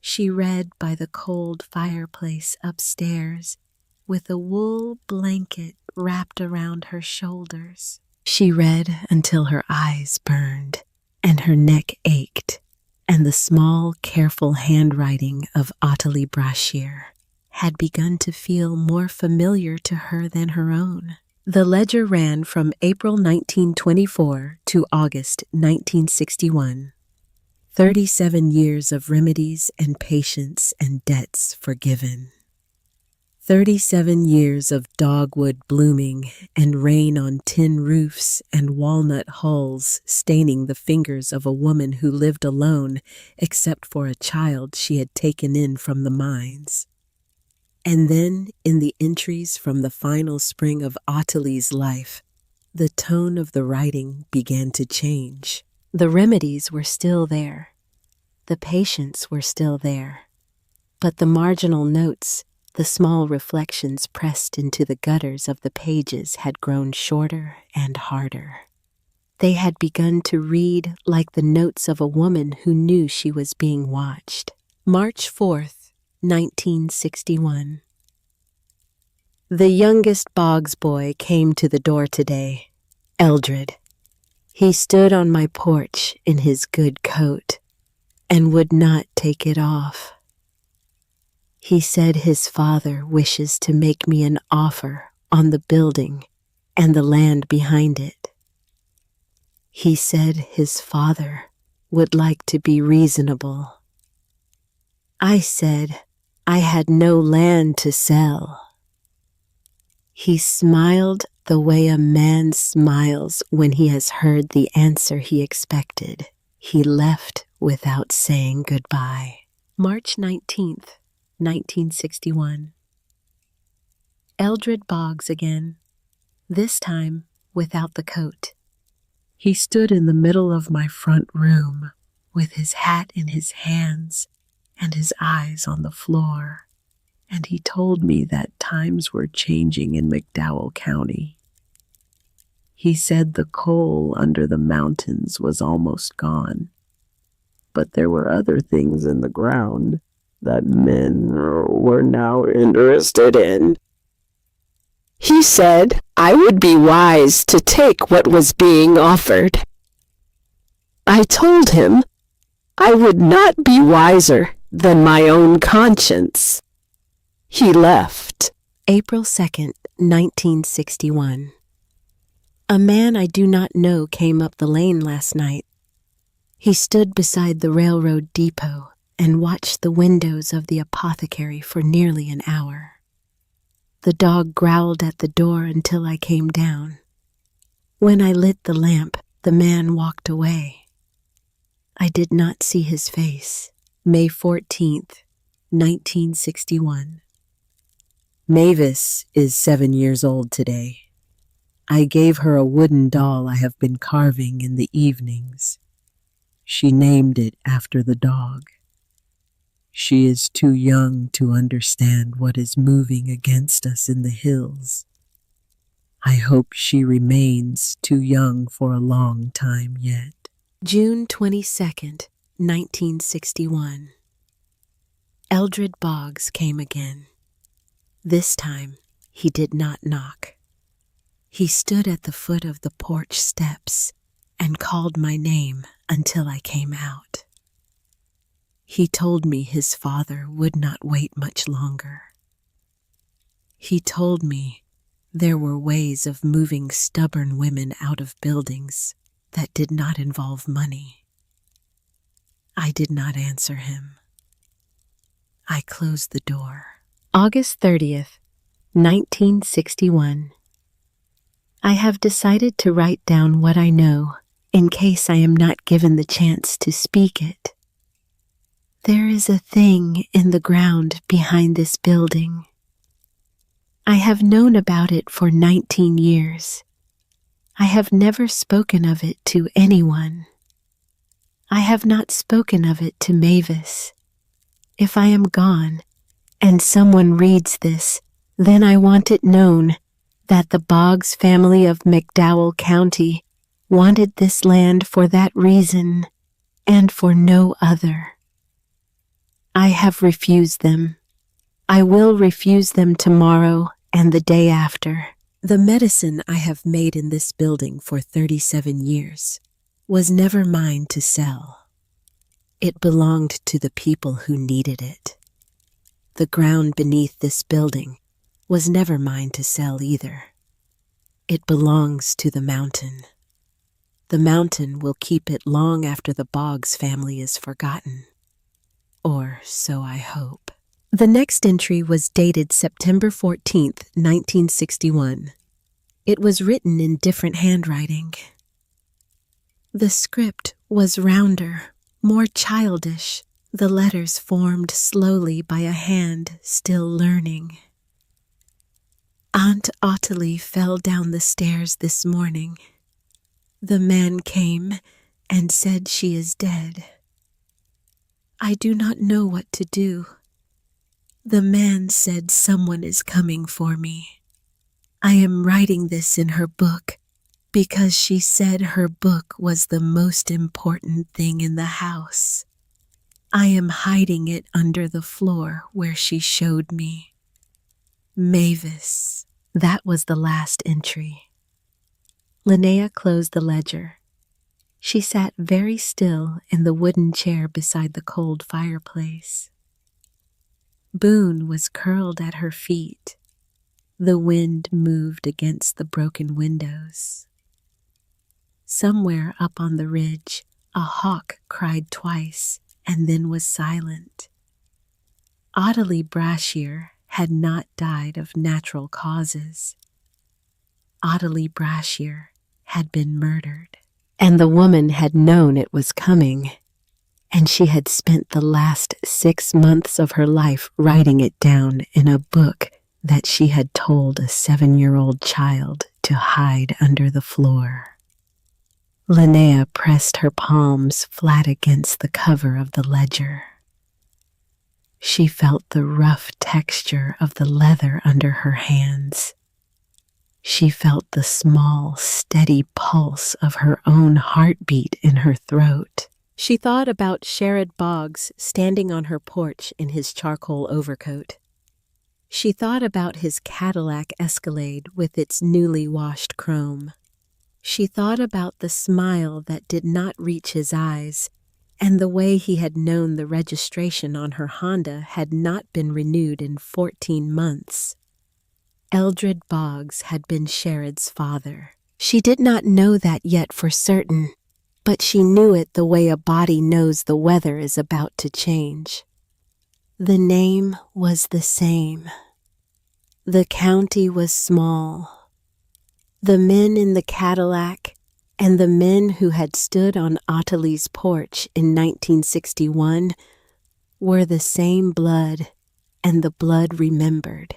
She read by the cold fireplace upstairs with a wool blanket wrapped around her shoulders. She read until her eyes burned and her neck ached, and the small, careful handwriting of Ottilie Brashear had begun to feel more familiar to her than her own. The ledger ran from April 1924 to August 1961. 37 years of remedies and patience and debts forgiven. 37 years of dogwood blooming and rain on tin roofs and walnut hulls staining the fingers of a woman who lived alone except for a child she had taken in from the mines. And then, in the entries from the final spring of Ottilie's life, the tone of the writing began to change. The remedies were still there. The patients were still there. But the marginal notes, the small reflections pressed into the gutters of the pages, had grown shorter and harder. They had begun to read like the notes of a woman who knew she was being watched. March 4th, 1961. The youngest Boggs boy came to the door today, Eldred. He stood on my porch in his good coat and would not take it off. He said his father wishes to make me an offer on the building and the land behind it. He said his father would like to be reasonable. I said I had no land to sell. He smiled the way a man smiles when he has heard the answer he expected. He left without saying goodbye. March 19th, 1961. Eldred Boggs again, this time without the coat. He stood in the middle of my front room with his hat in his hands and his eyes on the floor, and he told me that times were changing in McDowell County. He said the coal under the mountains was almost gone, but there were other things in the ground that men were now interested in. He said I would be wise to take what was being offered. I told him I would not be wiser than my own conscience. He left. April 2nd, 1961. A man I do not know came up the lane last night. He stood beside the railroad depot and watched the windows of the apothecary for nearly an hour. The dog growled at the door until I came down. When I lit the lamp, the man walked away. I did not see his face. May 14th, 1961. Mavis is 7 years old today. I gave her a wooden doll I have been carving in the evenings. She named it after the dog. She is too young to understand what is moving against us in the hills. I hope she remains too young for a long time yet. June 22nd, 1961. Eldred Boggs came again. This time, he did not knock. He stood at the foot of the porch steps and called my name until I came out. He told me his father would not wait much longer. He told me there were ways of moving stubborn women out of buildings that did not involve money. I did not answer him. I closed the door. August 30th, 1961. I have decided to write down what I know in case I am not given the chance to speak it. There is a thing in the ground behind this building. I have known about it for 19 years. I have never spoken of it to anyone. I have not spoken of it to Mavis. If I am gone, and someone reads this, then I want it known that the Boggs family of McDowell County wanted this land for that reason and for no other. I have refused them. I will refuse them tomorrow and the day after. The medicine I have made in this building for 37 years was never mine to sell. It belonged to the people who needed it. The ground beneath this building was never mine to sell either. It belongs to the mountain. The mountain will keep it long after the Boggs family is forgotten. Or so I hope. The next entry was dated September 14th, 1961. It was written in different handwriting. The script was rounder, more childish, the letters formed slowly by a hand still learning. Aunt Ottilie fell down the stairs this morning. The man came and said she is dead. I do not know what to do. The man said someone is coming for me. I am writing this in her book because she said her book was the most important thing in the house. I am hiding it under the floor where she showed me. Mavis. That was the last entry. Linnea closed the ledger. She sat very still in the wooden chair beside the cold fireplace. Boone was curled at her feet. The wind moved against the broken windows. Somewhere up on the ridge, a hawk cried twice and then was silent. Ottilie Brashear had not died of natural causes. Ottilie Brashear had been murdered, and the woman had known it was coming, and she had spent the last 6 months of her life writing it down in a book that she had told a 7-year-old child to hide under the floor. Linnea pressed her palms flat against the cover of the ledger. She felt the rough texture of the leather under her hands. She felt the small, steady pulse of her own heartbeat in her throat. She thought about Sherrod Boggs standing on her porch in his charcoal overcoat. She thought about his Cadillac Escalade with its newly washed chrome. She thought about the smile that did not reach his eyes, and the way he had known the registration on her Honda had not been renewed in 14 months. Eldred Boggs had been Sherrod's father. She did not know that yet for certain, but she knew it the way a body knows the weather is about to change. The name was the same. The county was small. The men in the Cadillac and the men who had stood on Ottilie's porch in 1961 were the same blood, and the blood remembered.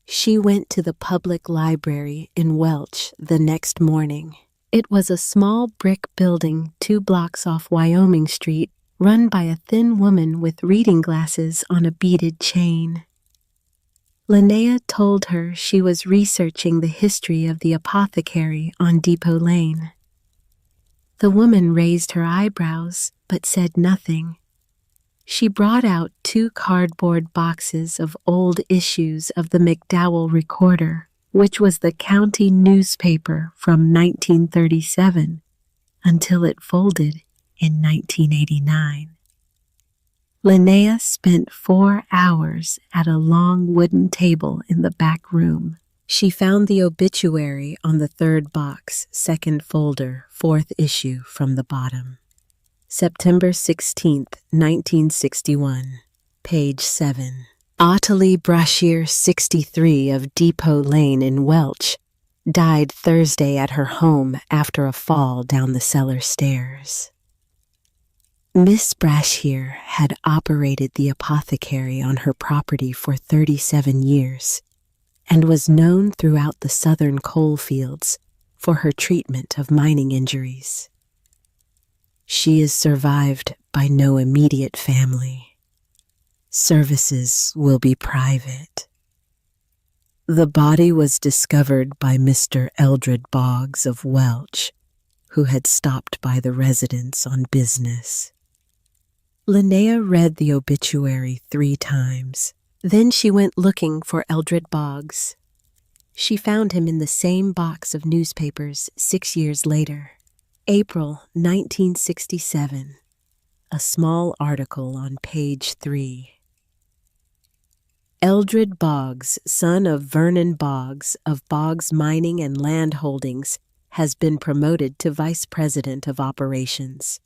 She went to the public library in Welch the next morning. It was a small brick building 2 blocks off Wyoming Street, run by a thin woman with reading glasses on a beaded chain. Linnea told her she was researching the history of the apothecary on Depot Lane. The woman raised her eyebrows, but said nothing. She brought out 2 cardboard boxes of old issues of the McDowell Recorder, which was the county newspaper from 1937 until it folded in 1989. Linnea spent 4 hours at a long wooden table in the back room. She found the obituary on the 3rd box, 2nd folder, 4th issue from the bottom. September 16th, 1961, page 7. Ottilie Brashear, 63, of Depot Lane in Welch, died Thursday at her home after a fall down the cellar stairs. Miss Brashear had operated the apothecary on her property for 37 years and was known throughout the southern coal fields for her treatment of mining injuries. She is survived by no immediate family. Services will be private. The body was discovered by Mr. Eldred Boggs of Welch, who had stopped by the residence on business. Linnea read the obituary 3 times. Then she went looking for Eldred Boggs. She found him in the same box of newspapers 6 years later. April 1967. A small article on page 3. Eldred Boggs, son of Vernon Boggs of Boggs Mining and Land Holdings, has been promoted to Vice President of Operations.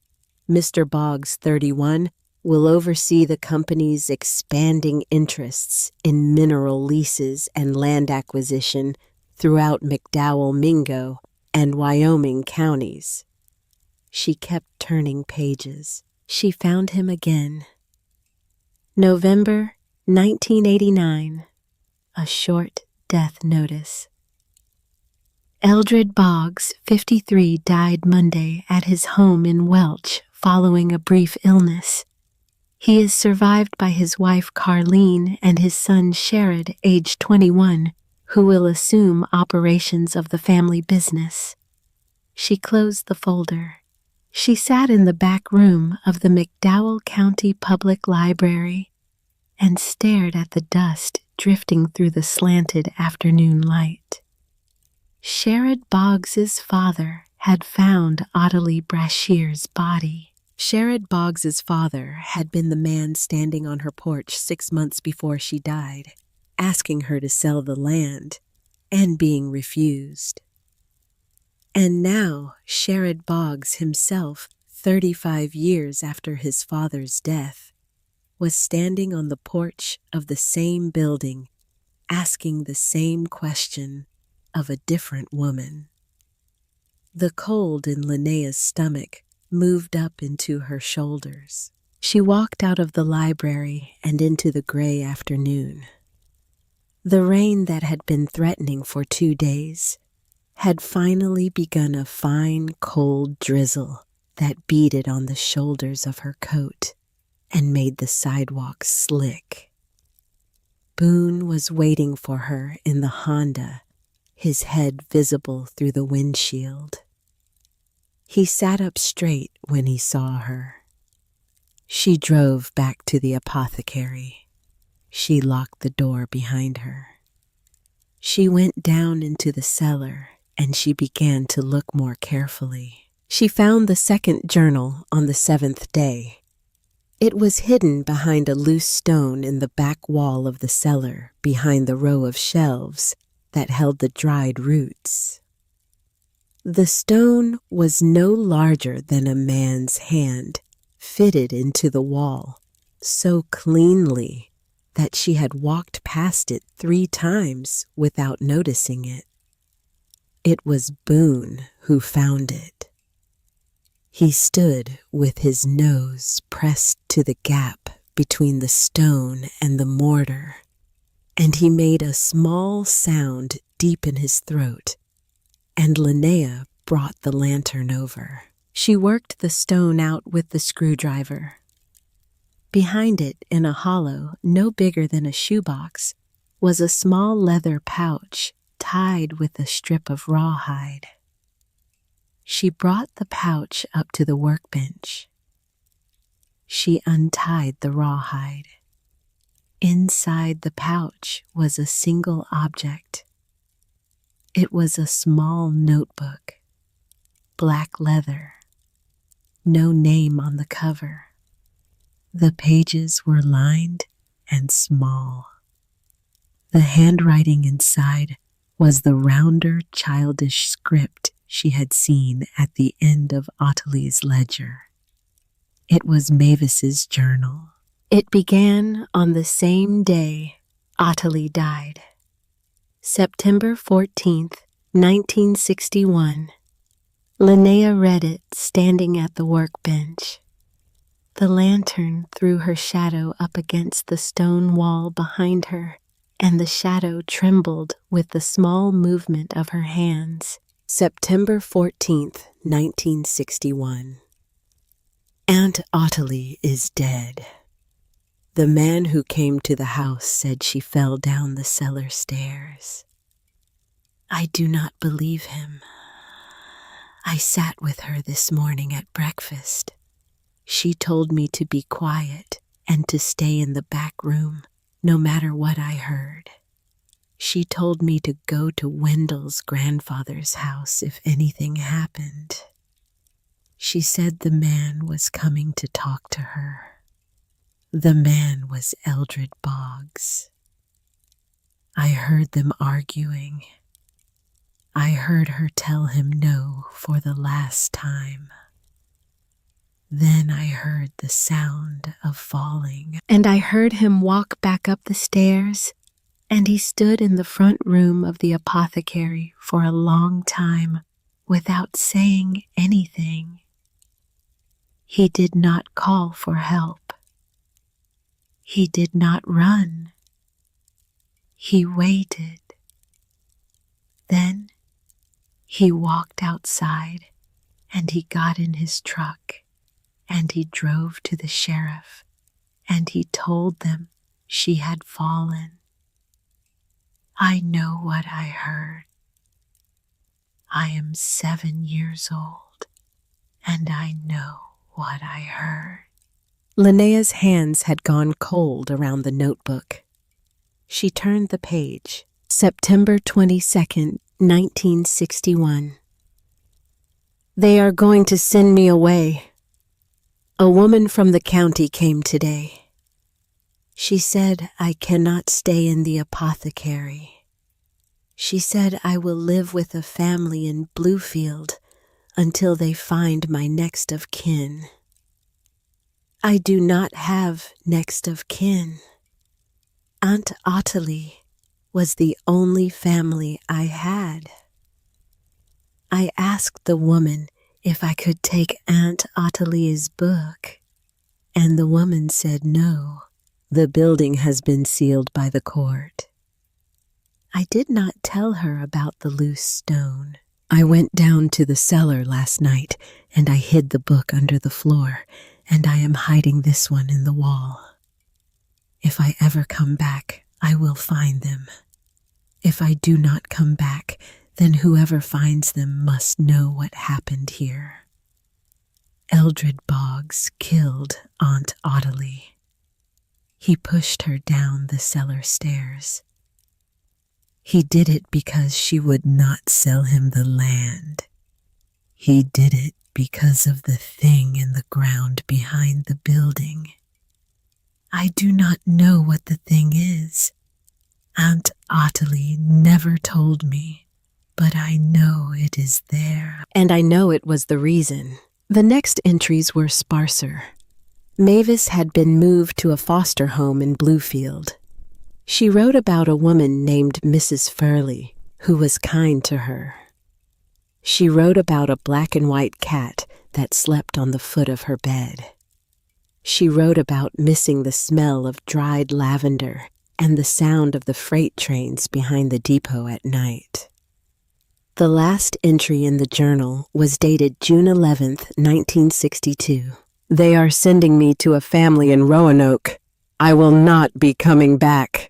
Mr. Boggs, 31, will oversee the company's expanding interests in mineral leases and land acquisition throughout McDowell, Mingo, and Wyoming counties. She kept turning pages. She found him again. November 1989. A short death notice. Eldred Boggs, 53, died Monday at his home in Welch following a brief illness. He is survived by his wife Carlene and his son Sherrod, age 21, who will assume operations of the family business. She closed the folder. She sat in the back room of the McDowell County Public Library and stared at the dust drifting through the slanted afternoon light. Sherrod Boggs's father had found Ottilie Brashear's body. Sherrod Boggs's father had been the man standing on her porch 6 months before she died, asking her to sell the land and being refused. And now Sherrod Boggs himself, 35 years after his father's death, was standing on the porch of the same building, asking the same question of a different woman. The cold in Linnea's stomach moved up into her shoulders. She walked out of the library and into the gray afternoon. The rain that had been threatening for 2 days had finally begun a fine, cold drizzle that beaded on the shoulders of her coat and made the sidewalk slick. Boone was waiting for her in the Honda, his head visible through the windshield. He sat up straight when he saw her. She drove back to the apothecary. She locked the door behind her. She went down into the cellar and she began to look more carefully. She found the second journal on the 7th day. It was hidden behind a loose stone in the back wall of the cellar, behind the row of shelves that held the dried roots. The stone was no larger than a man's hand, fitted into the wall so cleanly that she had walked past it 3 times without noticing it. It was Boone who found it. He stood with his nose pressed to the gap between the stone and the mortar, and he made a small sound deep in his throat, and Linnea brought the lantern over. She worked the stone out with the screwdriver. Behind it, in a hollow no bigger than a shoebox, was a small leather pouch tied with a strip of rawhide. She brought the pouch up to the workbench. She untied the rawhide. Inside the pouch was a single object. It was a small notebook, black leather, no name on the cover. The pages were lined and small. The handwriting inside was the rounder, childish script she had seen at the end of Ottilie's ledger. It was Mavis's journal. It began on the same day Ottilie died. September 14th, 1961. Linnea read it standing at the workbench. The lantern threw her shadow up against the stone wall behind her, and the shadow trembled with the small movement of her hands. September 14th, 1961. Aunt Ottilie is dead. The man who came to the house said she fell down the cellar stairs. I do not believe him. I sat with her this morning at breakfast. She told me to be quiet and to stay in the back room, no matter what I heard. She told me to go to Wendell's grandfather's house if anything happened. She said the man was coming to talk to her. The man was Eldred Boggs. I heard them arguing. I heard her tell him no for the last time. Then I heard the sound of falling, and I heard him walk back up the stairs, and he stood in the front room of the apothecary for a long time without saying anything. He did not call for help. He did not run. He waited. Then he walked outside, and he got in his truck, and he drove to the sheriff, and he told them she had fallen. I know what I heard. I am 7 years old, and I know what I heard. Linnea's hands had gone cold around the notebook. She turned the page. September 22nd, 1961. They are going to send me away. A woman from the county came today. She said I cannot stay in the apothecary. She said I will live with a family in Bluefield until they find my next of kin. I do not have next of kin. Aunt Ottilie was the only family I had. I asked the woman if I could take Aunt Ottilie's book, and the woman said no. The building has been sealed by the court. I did not tell her about the loose stone. I went down to the cellar last night, and I hid the book under the floor, and I am hiding this one in the wall. If I ever come back, I will find them. If I do not come back, then whoever finds them must know what happened here. Eldred Boggs killed Aunt Ottilie. He pushed her down the cellar stairs. He did it because she would not sell him the land. He did it because of the thing in the ground behind the building. I do not know what the thing is. Aunt Ottilie never told me, but I know it is there. And I know it was the reason. The next entries were sparser. Mavis had been moved to a foster home in Bluefield. She wrote about a woman named Mrs. Furley, who was kind to her. She wrote about a black and white cat that slept on the foot of her bed. She wrote about missing the smell of dried lavender and the sound of the freight trains behind the depot at night. The last entry in the journal was dated June 11th, 1962. They are sending me to a family in Roanoke. I will not be coming back.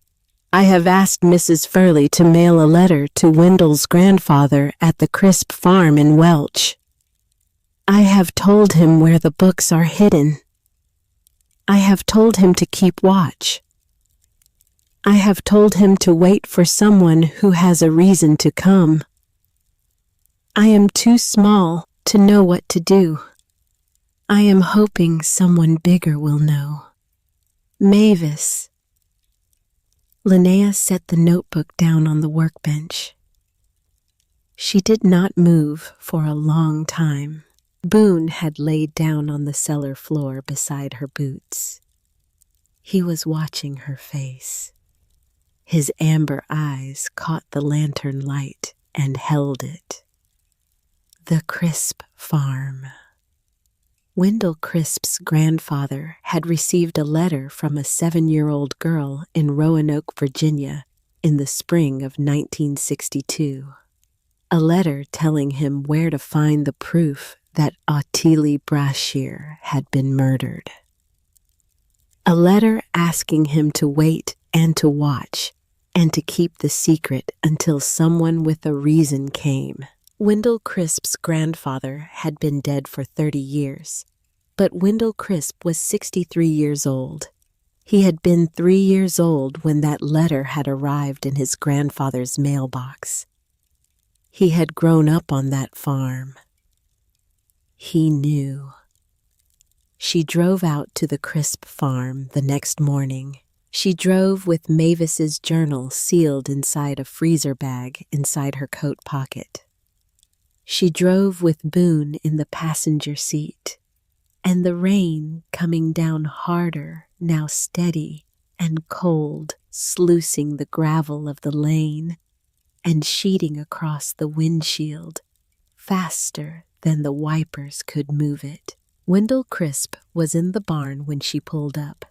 I have asked Mrs. Furley to mail a letter to Wendell's grandfather at the Crisp Farm in Welch. I have told him where the books are hidden. I have told him to keep watch. I have told him to wait for someone who has a reason to come. I am too small to know what to do. I am hoping someone bigger will know. Mavis. Linnea set the notebook down on the workbench. She did not move for a long time. Boone had laid down on the cellar floor beside her boots. He was watching her face. His amber eyes caught the lantern light and held it. The Crisp Farm. Wendell Crisp's grandfather had received a letter from a 7-year-old girl in Roanoke, Virginia, in the spring of 1962. A letter telling him where to find the proof that Ottilie Brashear had been murdered. A letter asking him to wait and to watch, and to keep the secret until someone with a reason came. Wendell Crisp's grandfather had been dead for 30 years, but Wendell Crisp was 63 years old. He had been 3 years old when that letter had arrived in his grandfather's mailbox. He had grown up on that farm. He knew. She drove out to the Crisp farm the next morning. She drove with Mavis's journal sealed inside a freezer bag inside her coat pocket. She drove with Boone in the passenger seat, and the rain coming down harder, now steady and cold, sluicing the gravel of the lane and sheeting across the windshield faster than the wipers could move it. Wendell Crisp was in the barn when she pulled up.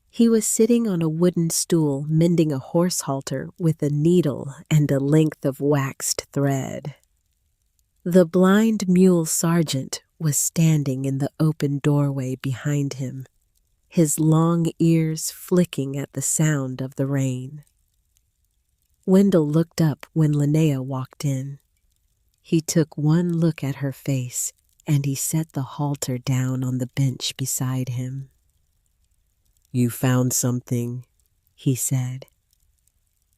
He was sitting on a wooden stool mending a horse halter with a needle and a length of waxed thread. The blind mule sergeant was standing in the open doorway behind him, his long ears flicking at the sound of the rain. Wendell looked up when Linnea walked in. He took one look at her face, and he set the halter down on the bench beside him. "You found something," he said.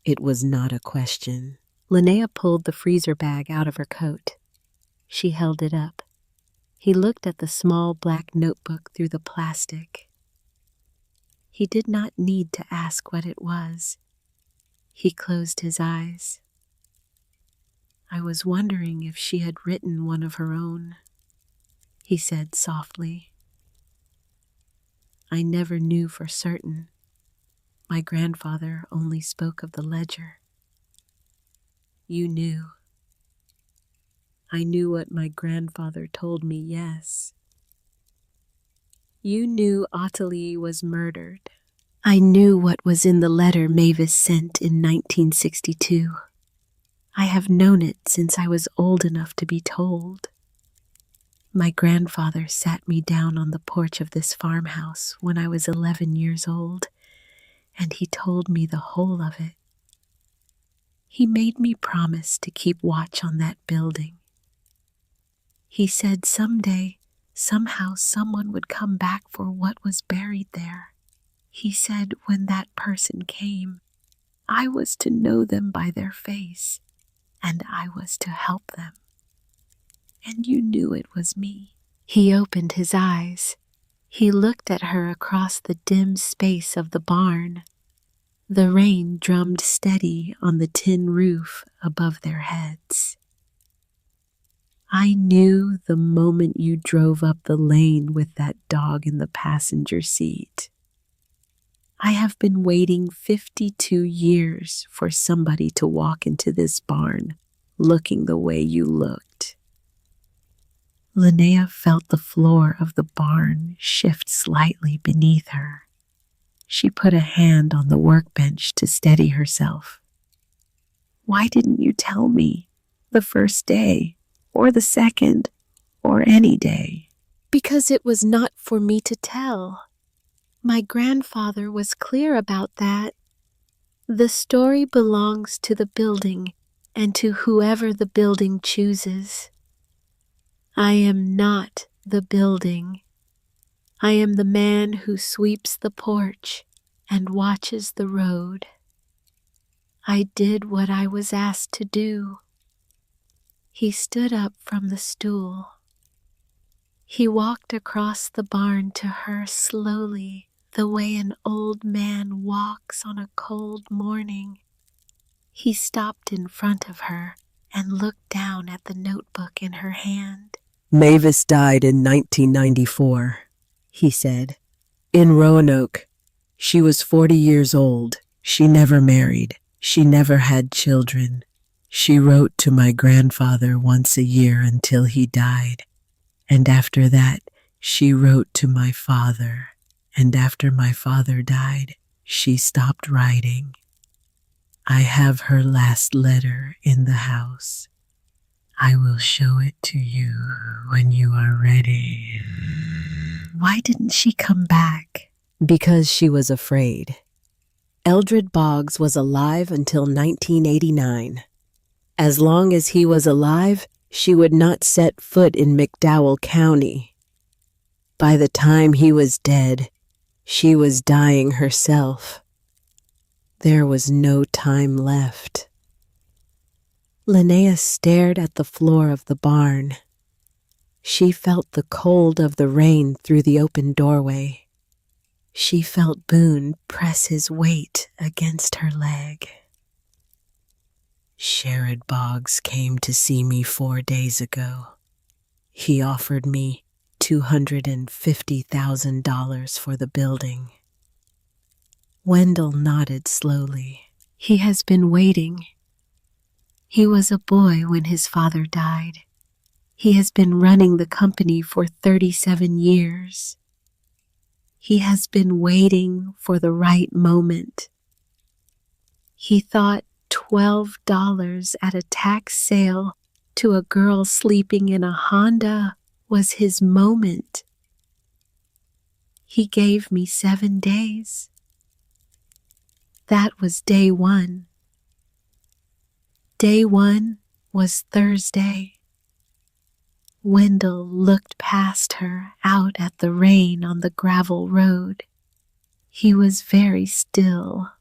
It was not a question. Linnea pulled the freezer bag out of her coat. She held it up. He looked at the small black notebook through the plastic. He did not need to ask what it was. He closed his eyes. "I was wondering if she had written one of her own," he said softly. "I never knew for certain. My grandfather only spoke of the ledger." "You knew." "I knew what my grandfather told me, yes." "You knew Ottilie was murdered." "I knew what was in the letter Mavis sent in 1962. I have known it since I was old enough to be told. My grandfather sat me down on the porch of this farmhouse when I was 11 years old, and he told me the whole of it. He made me promise to keep watch on that building. He said someday, somehow someone would come back for what was buried there. He said when that person came, I was to know them by their face, and I was to help them. And you knew it was me." He opened his eyes. He looked at her across the dim space of the barn. The rain drummed steady on the tin roof above their heads. "I knew the moment you drove up the lane with that dog in the passenger seat. I have been waiting 52 years for somebody to walk into this barn looking the way you looked." Linnea felt the floor of the barn shift slightly beneath her. She put a hand on the workbench to steady herself. "Why didn't you tell me the first day, or the second, or any day?" "Because it was not for me to tell. My grandfather was clear about that. The story belongs to the building and to whoever the building chooses. I am not the building. I am the man who sweeps the porch and watches the road. I did what I was asked to do." He stood up from the stool. He walked across the barn to her slowly, the way an old man walks on a cold morning. He stopped in front of her and looked down at the notebook in her hand. "Mavis died in 1994, he said. "In Roanoke. She was 40 years old. She never married. She never had children. She wrote to my grandfather once a year until he died. And after that, she wrote to my father. And after my father died, she stopped writing. I have her last letter in the house. I will show it to you when you are ready." "Why didn't she come back?" "Because she was afraid. Eldred Boggs was alive until 1989. As long as he was alive, she would not set foot in McDowell County. By the time he was dead, She was dying herself. There was no time left. Linnea stared at the floor of the barn. She felt the cold of the rain through the open doorway. She felt Boone press his weight against her leg. Sherrod Boggs came to see me 4 days ago. He offered me $250,000 for the building. Wendell nodded slowly. He has been waiting. He was a boy when his father died. He has been running the company for 37 years. He has been waiting for the right moment. He thought $12 at a tax sale to a girl sleeping in a Honda was his moment. He gave me 7 days. That was day 1. Day 1 was Thursday. Wendell looked past her out at the rain on the gravel road. He was very still.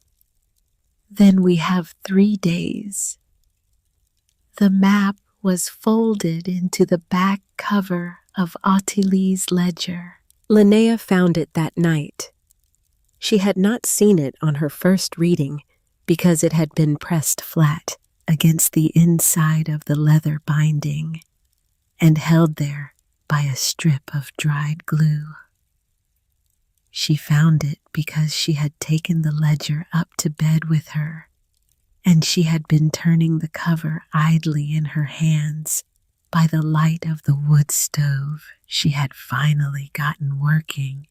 Then we have 3 days. The map was folded into the back cover of Ottilie's ledger. Linnea found it that night. She had not seen it on her first reading because it had been pressed flat against the inside of the leather binding and held there by a strip of dried glue. She found it because she had taken the ledger up to bed with her, and she had been turning the cover idly in her hands by the light of the wood stove she had finally gotten working,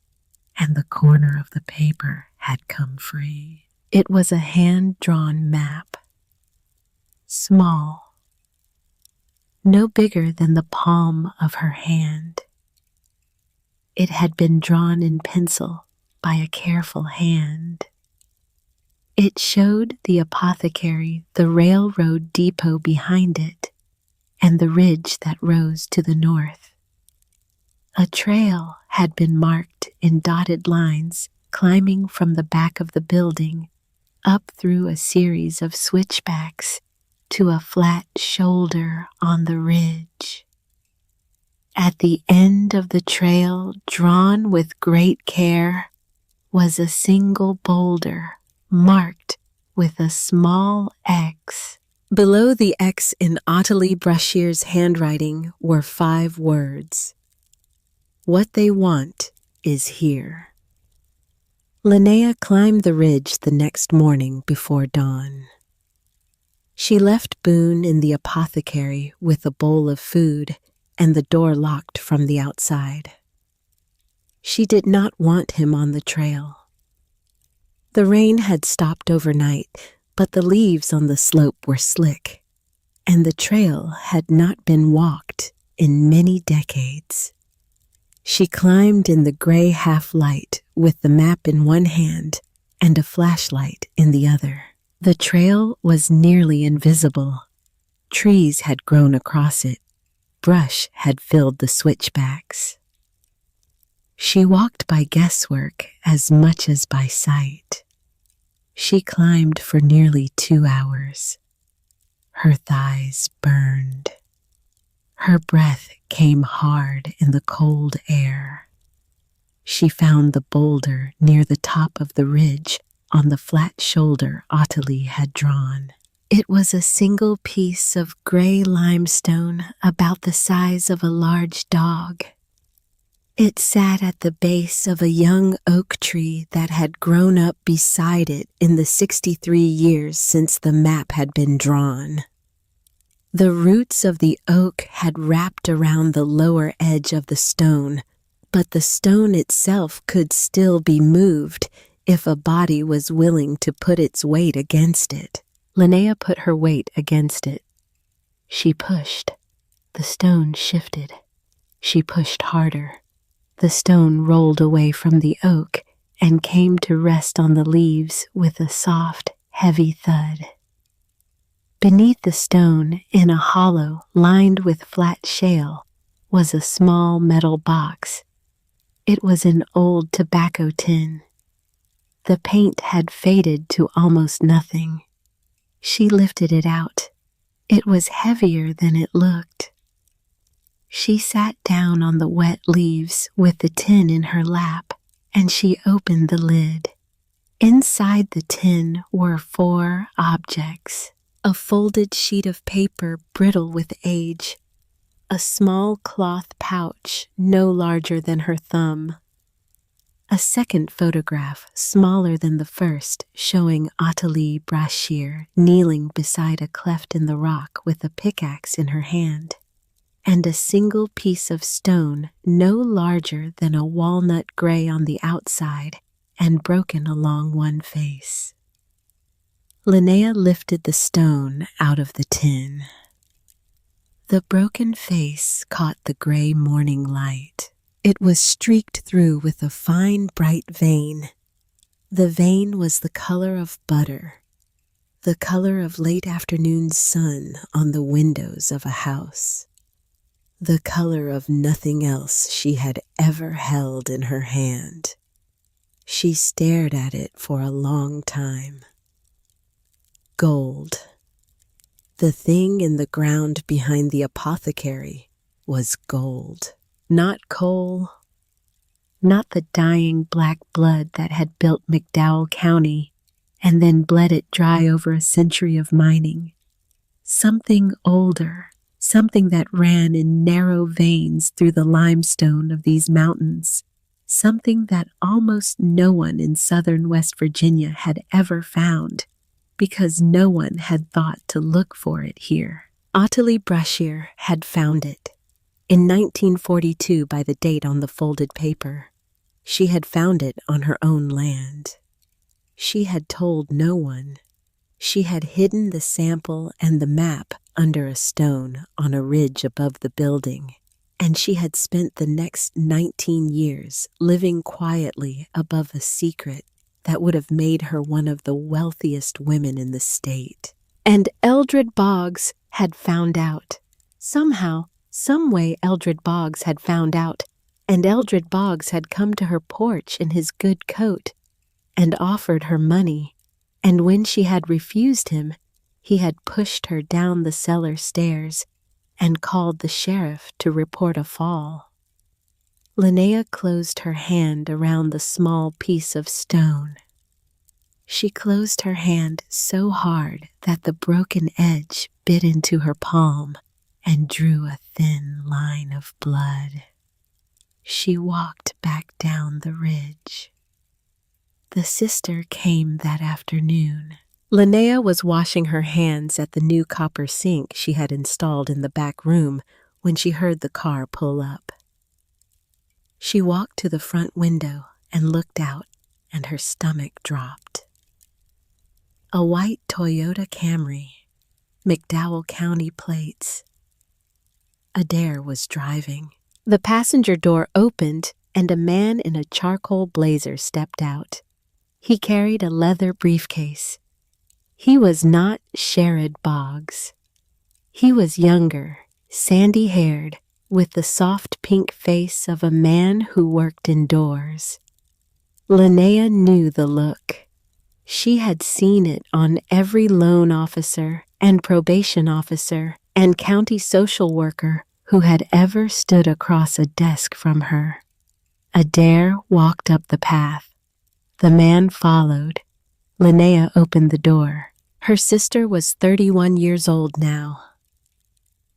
and the corner of the paper had come free. It was a hand-drawn map, small, no bigger than the palm of her hand. It had been drawn in pencil by a careful hand. It showed the apothecary, the railroad depot behind it, and the ridge that rose to the north. A trail had been marked in dotted lines climbing from the back of the building up through a series of switchbacks to a flat shoulder on the ridge. At the end of the trail, drawn with great care, was a single boulder marked with a small X. Below the X in Ottilie Brashear's handwriting were 5 words. What they want is here. Linnea climbed the ridge the next morning before dawn. She left Boone in the apothecary with a bowl of food and the door locked from the outside. She did not want him on the trail. The rain had stopped overnight, but the leaves on the slope were slick, and the trail had not been walked in many decades. She climbed in the gray half-light with the map in one hand and a flashlight in the other. The trail was nearly invisible. Trees had grown across it. Brush had filled the switchbacks. She walked by guesswork as much as by sight. She climbed for nearly 2 hours. Her thighs burned. Her breath came hard in the cold air. She found the boulder near the top of the ridge on the flat shoulder Ottilie had drawn. It was a single piece of gray limestone about the size of a large dog. It sat at the base of a young oak tree that had grown up beside it in the 63 years since the map had been drawn. The roots of the oak had wrapped around the lower edge of the stone, but the stone itself could still be moved if a body was willing to put its weight against it. Linnea put her weight against it. She pushed. The stone shifted. She pushed harder. The stone rolled away from the oak and came to rest on the leaves with a soft, heavy thud. Beneath the stone, in a hollow lined with flat shale, was a small metal box. It was an old tobacco tin. The paint had faded to almost nothing. She lifted it out. It was heavier than it looked. She sat down on the wet leaves with the tin in her lap, and she opened the lid. Inside the tin were 4 objects: a folded sheet of paper brittle with age, a small cloth pouch no larger than her thumb, a second photograph smaller than the first showing Athalie Brashear kneeling beside a cleft in the rock with a pickaxe in her hand, and a single piece of stone no larger than a walnut gray on the outside and broken along one face. Linnea lifted the stone out of the tin. The broken face caught the gray morning light. It was streaked through with a fine, bright vein. The vein was the color of butter, the color of late afternoon sun on the windows of a house, the color of nothing else she had ever held in her hand. She stared at it for a long time. Gold. The thing in the ground behind the apothecary was gold. Not coal, not the dying black blood that had built McDowell County and then bled it dry over a century of mining. Something older, something that ran in narrow veins through the limestone of these mountains, something that almost no one in southern West Virginia had ever found, because no one had thought to look for it here. Athalie Brashear had found it. In 1942, by the date on the folded paper, she had found it on her own land. She had told no one. She had hidden the sample and the map under a stone on a ridge above the building, and she had spent the next 19 years living quietly above a secret that would have made her one of the wealthiest women in the state. And Eldred Boggs had found out. Somehow, some way Eldred Boggs had found out, and Eldred Boggs had come to her porch in his good coat and offered her money, and when she had refused him, he had pushed her down the cellar stairs and called the sheriff to report a fall. Linnea closed her hand around the small piece of stone. She closed her hand so hard that the broken edge bit into her palm and drew a thin line of blood. She walked back down the ridge. The sister came that afternoon. Linnea was washing her hands at the new copper sink she had installed in the back room when she heard the car pull up. She walked to the front window and looked out, and her stomach dropped. A white Toyota Camry, McDowell County plates. Adair was driving. The passenger door opened, and a man in a charcoal blazer stepped out. He carried a leather briefcase. He was not Sherrod Boggs. He was younger, sandy-haired, with the soft pink face of a man who worked indoors. Linnea knew the look. She had seen it on every loan officer and probation officer and county social worker who had ever stood across a desk from her. Adair walked up the path. The man followed. Linnea opened the door. Her sister was 31 years old now.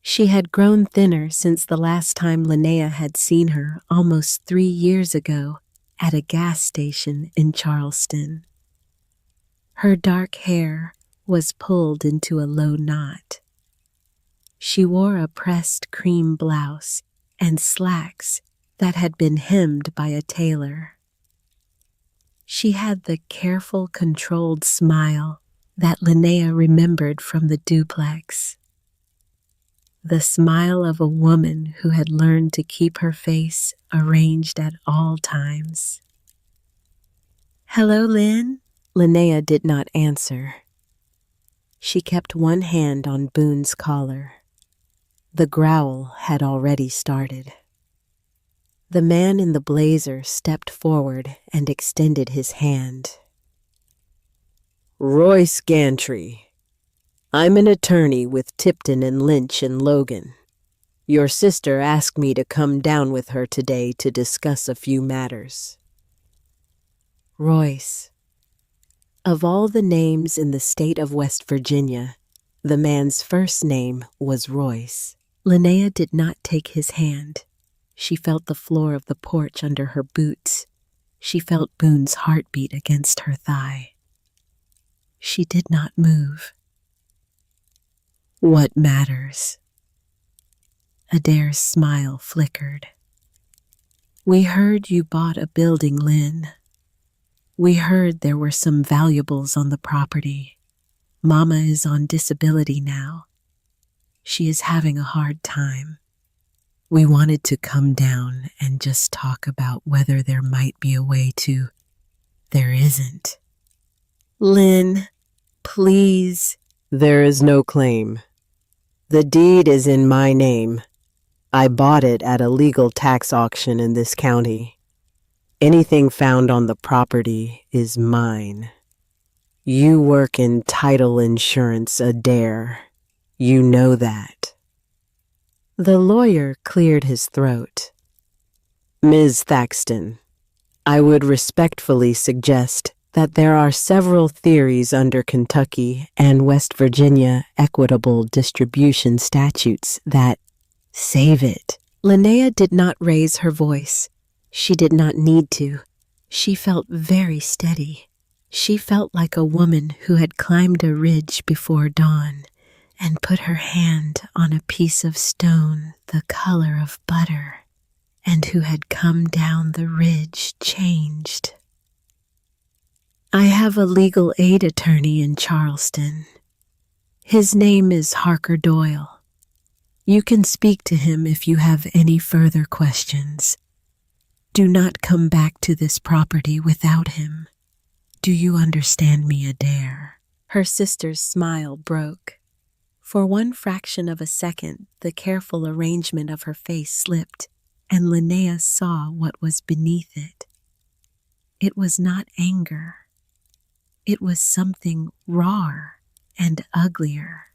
She had grown thinner since the last time Linnea had seen her almost 3 years ago at a gas station in Charleston. Her dark hair was pulled into a low knot. She wore a pressed cream blouse and slacks that had been hemmed by a tailor. She had the careful, controlled smile that Linnea remembered from the duplex. The smile of a woman who had learned to keep her face arranged at all times. "Hello, Lynn?" Linnea did not answer. She kept one hand on Boone's collar. The growl had already started. The man in the blazer stepped forward and extended his hand. Royce Gantry. I'm an attorney with Tipton and Lynch and Logan. Your sister asked me to come down with her today to discuss a few matters. Royce. Of all the names in the state of West Virginia, the man's first name was Royce. Linnea did not take his hand. She felt the floor of the porch under her boots. She felt Boone's heartbeat against her thigh. She did not move. What matters? Adair's smile flickered. We heard you bought a building, Lynn. We heard there were some valuables on the property. Mama is on disability now. She is having a hard time. We wanted to come down and just talk about whether there might be a way to... There isn't. Lynn, please. There is no claim. The deed is in my name. I bought it at a legal tax auction in this county. Anything found on the property is mine. You work in title insurance, Adair. You know that. The lawyer cleared his throat. Ms. Thaxton, I would respectfully suggest that there are several theories under Kentucky and West Virginia equitable distribution statutes that... Save it. Linnea did not raise her voice. She did not need to. She felt very steady. She felt like a woman who had climbed a ridge before dawn and put her hand on a piece of stone the color of butter, and who had come down the ridge changed. I have a legal aid attorney in Charleston. His name is Harker Doyle. You can speak to him if you have any further questions. Do not come back to this property without him. Do you understand me, Adair? Her sister's smile broke. For one fraction of a second, the careful arrangement of her face slipped, and Linnea saw what was beneath it. It was not anger. It was something rawer and uglier.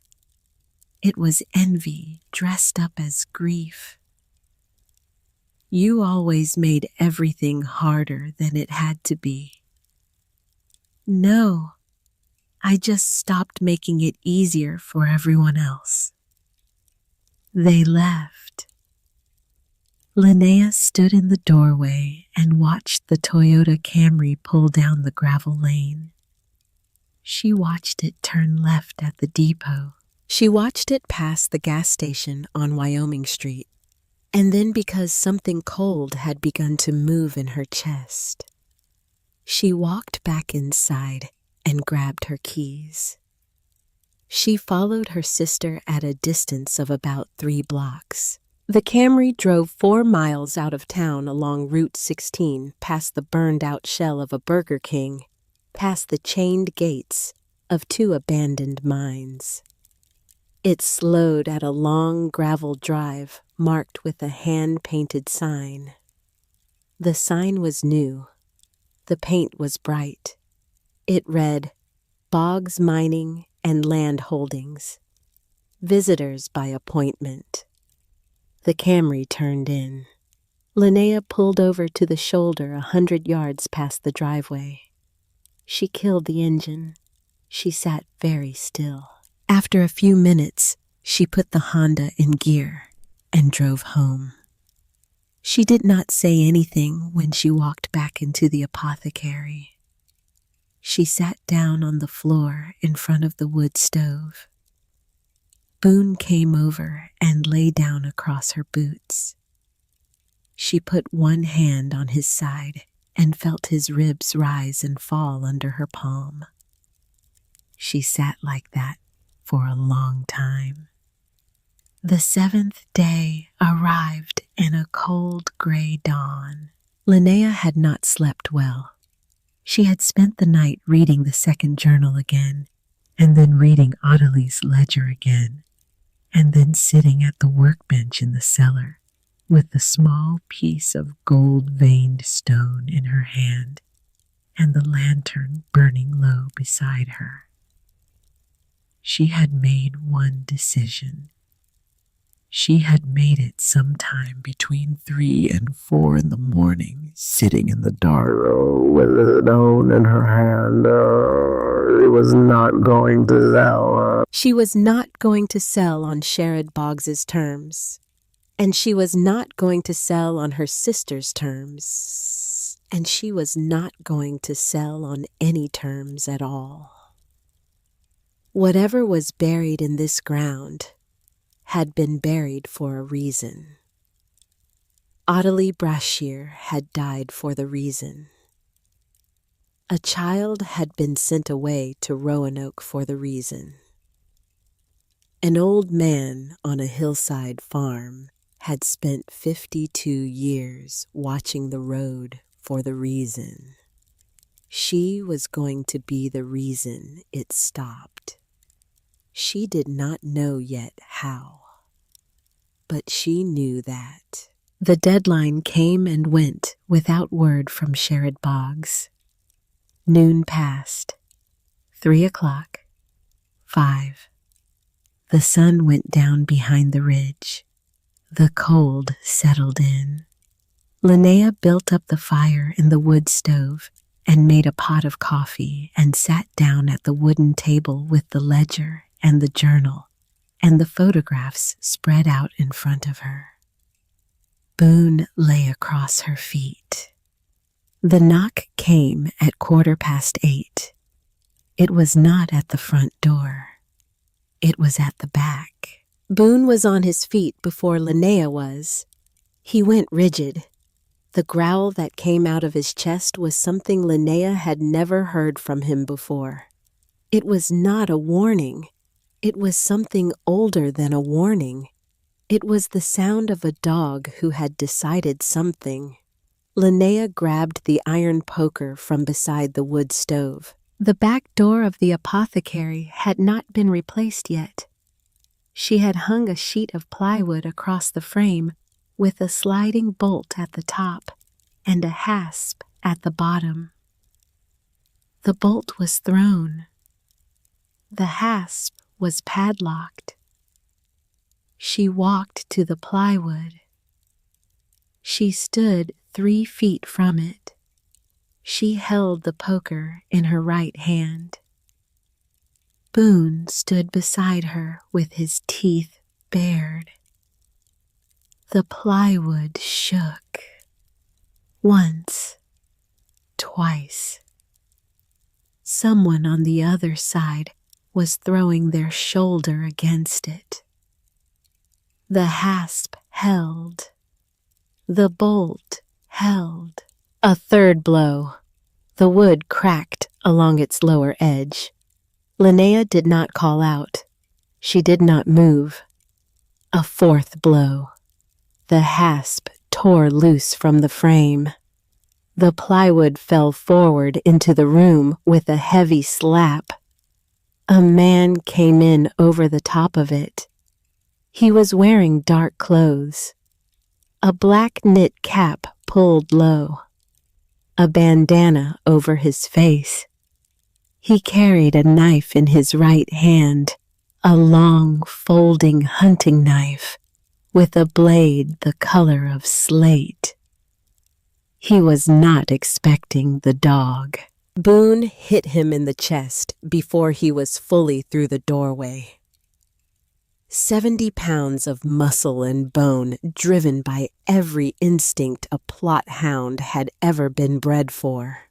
It was envy dressed up as grief. You always made everything harder than it had to be. No, I just stopped making it easier for everyone else. They left. Linnea stood in the doorway and watched the Toyota Camry pull down the gravel lane. She watched it turn left at the depot. She watched it pass the gas station on Wyoming Street, and then because something cold had begun to move in her chest, she walked back inside and grabbed her keys. She followed her sister at a distance of about 3 blocks. The Camry drove 4 miles out of town along Route 16, past the burned-out shell of a Burger King, past the chained gates of 2 abandoned mines. It slowed at a long gravel drive marked with a hand-painted sign. The sign was new. The paint was bright. It read, Boggs Mining and Land Holdings. Visitors by appointment. The Camry turned in. Linnea pulled over to the shoulder 100 yards past the driveway. She killed the engine. She sat very still. After a few minutes, she put the Honda in gear and drove home. She did not say anything when she walked back into the apothecary. She sat down on the floor in front of the wood stove. Boone came over and lay down across her boots. She put one hand on his side and felt his ribs rise and fall under her palm. She sat like that for a long time. The 7th day arrived in a cold gray dawn. Linnea had not slept well. She had spent the night reading the second journal again, and then reading Ottilie's ledger again, and then sitting at the workbench in the cellar, with a small piece of gold-veined stone in her hand and the lantern burning low beside her. She had made one decision. She had made it sometime between 3 and 4 in the morning, sitting in the dark With a stone in her hand, it was not going to sell. She was not going to sell on Sherrod Boggs's terms, and she was not going to sell on her sister's terms, and she was not going to sell on any terms at all. Whatever was buried in this ground had been buried for a reason. Ottilie Brashear had died for the reason. A child had been sent away to Roanoke for the reason. An old man on a hillside farm had spent 52 years watching the road for the reason. She was going to be the reason it stopped. She did not know yet how, but she knew that. The deadline came and went without word from Sherrod Boggs. Noon passed. 3 o'clock. 5. The sun went down behind the ridge. The cold settled in. Linnea built up the fire in the wood stove and made a pot of coffee and sat down at the wooden table with the ledger and the journal and the photographs spread out in front of her. Boone lay across her feet. The knock came at 8:15. It was not at the front door. It was at the back. Boone was on his feet before Linnea was. He went rigid. The growl that came out of his chest was something Linnea had never heard from him before. It was not a warning. It was something older than a warning. It was the sound of a dog who had decided something. Linnea grabbed the iron poker from beside the wood stove. The back door of the apothecary had not been replaced yet. She had hung a sheet of plywood across the frame with a sliding bolt at the top and a hasp at the bottom. The bolt was thrown. The hasp was padlocked. She walked to the plywood. She stood 3 feet from it. She held the poker in her right hand. Boone stood beside her with his teeth bared. The plywood shook. Once, twice. Someone on the other side was throwing their shoulder against it. The hasp held. The bolt held. A third blow. The wood cracked along its lower edge. Linnea did not call out. She did not move. A 4th blow. The hasp tore loose from the frame. The plywood fell forward into the room with a heavy slap. A man came in over the top of it. He was wearing dark clothes. A black knit cap pulled low. A bandana over his face. He carried a knife in his right hand, a long, folding hunting knife with a blade the color of slate. He was not expecting the dog. Boone hit him in the chest before he was fully through the doorway. 70 pounds of muscle and bone driven by every instinct a plot hound had ever been bred for.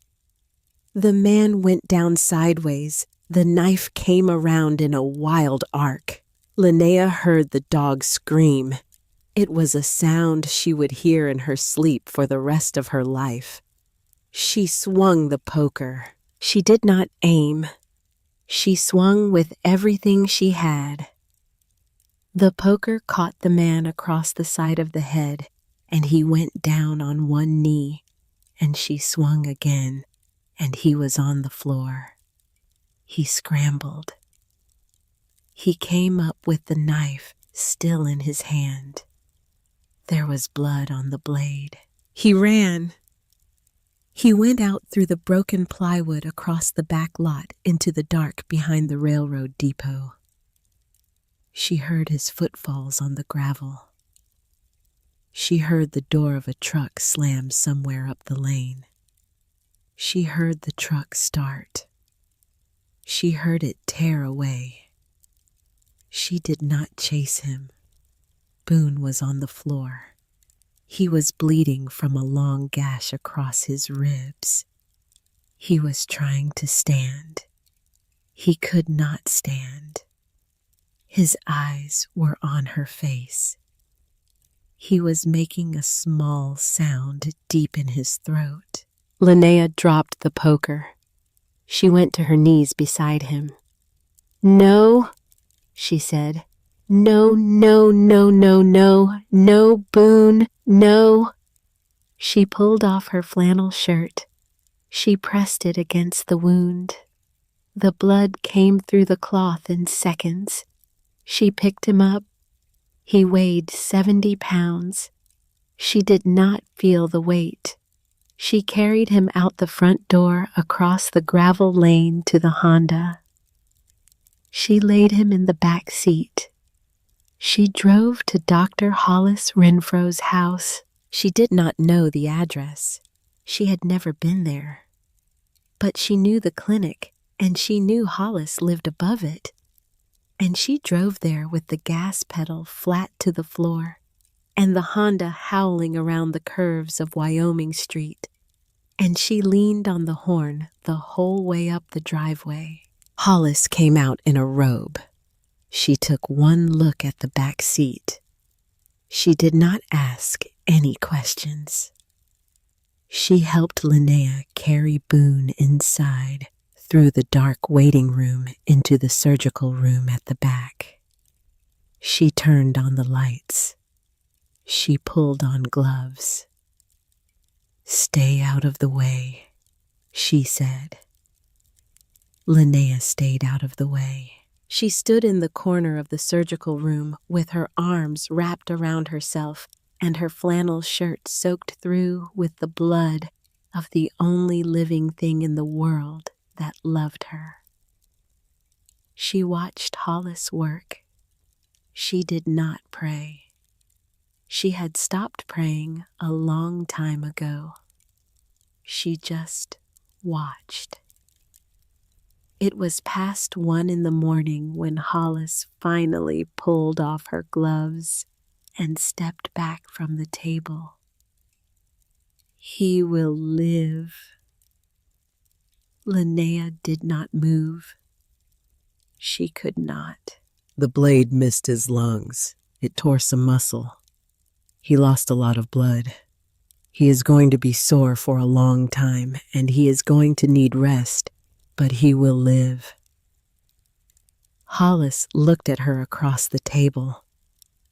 The man went down sideways. The knife came around in a wild arc. Linnea heard the dog scream. It was a sound she would hear in her sleep for the rest of her life. She swung the poker. She did not aim. She swung with everything she had. The poker caught the man across the side of the head, and he went down on one knee, and she swung again, and he was on the floor. He scrambled. He came up with the knife still in his hand. There was blood on the blade. He ran. He went out through the broken plywood across the back lot into the dark behind the railroad depot. She heard his footfalls on the gravel. She heard the door of a truck slam somewhere up the lane. She heard the truck start. She heard it tear away. She did not chase him. Boone was on the floor. He was bleeding from a long gash across his ribs. He was trying to stand. He could not stand. His eyes were on her face. He was making a small sound deep in his throat. Linnea dropped the poker. She went to her knees beside him. "No," she said. "No, no, no, no, no, no, Boone, no." She pulled off her flannel shirt. She pressed it against the wound. The blood came through the cloth in seconds. She picked him up. He weighed 70 pounds. She did not feel the weight. She carried him out the front door across the gravel lane to the Honda. She laid him in the back seat. She drove to Dr. Hollis Renfro's house. She did not know the address. She had never been there. But she knew the clinic, and she knew Hollis lived above it. And she drove there with the gas pedal flat to the floor, and the Honda howling around the curves of Wyoming Street. And she leaned on the horn the whole way up the driveway. Hollis came out in a robe. She took one look at the back seat. She did not ask any questions. She helped Linnea carry Boone inside through the dark waiting room into the surgical room at the back. She turned on the lights. She pulled on gloves. "Stay out of the way," she said. Linnea stayed out of the way. She stood in the corner of the surgical room with her arms wrapped around herself and her flannel shirt soaked through with the blood of the only living thing in the world that loved her. She watched Hollis work. She did not pray. She had stopped praying a long time ago. She just watched. It was past 1 in the morning when Hollis finally pulled off her gloves and stepped back from the table. "He will live." Linnea did not move. She could not. The blade missed his lungs. It tore some muscle. He lost a lot of blood. He is going to be sore for a long time, and he is going to need rest. But he will live. Hollis looked at her across the table.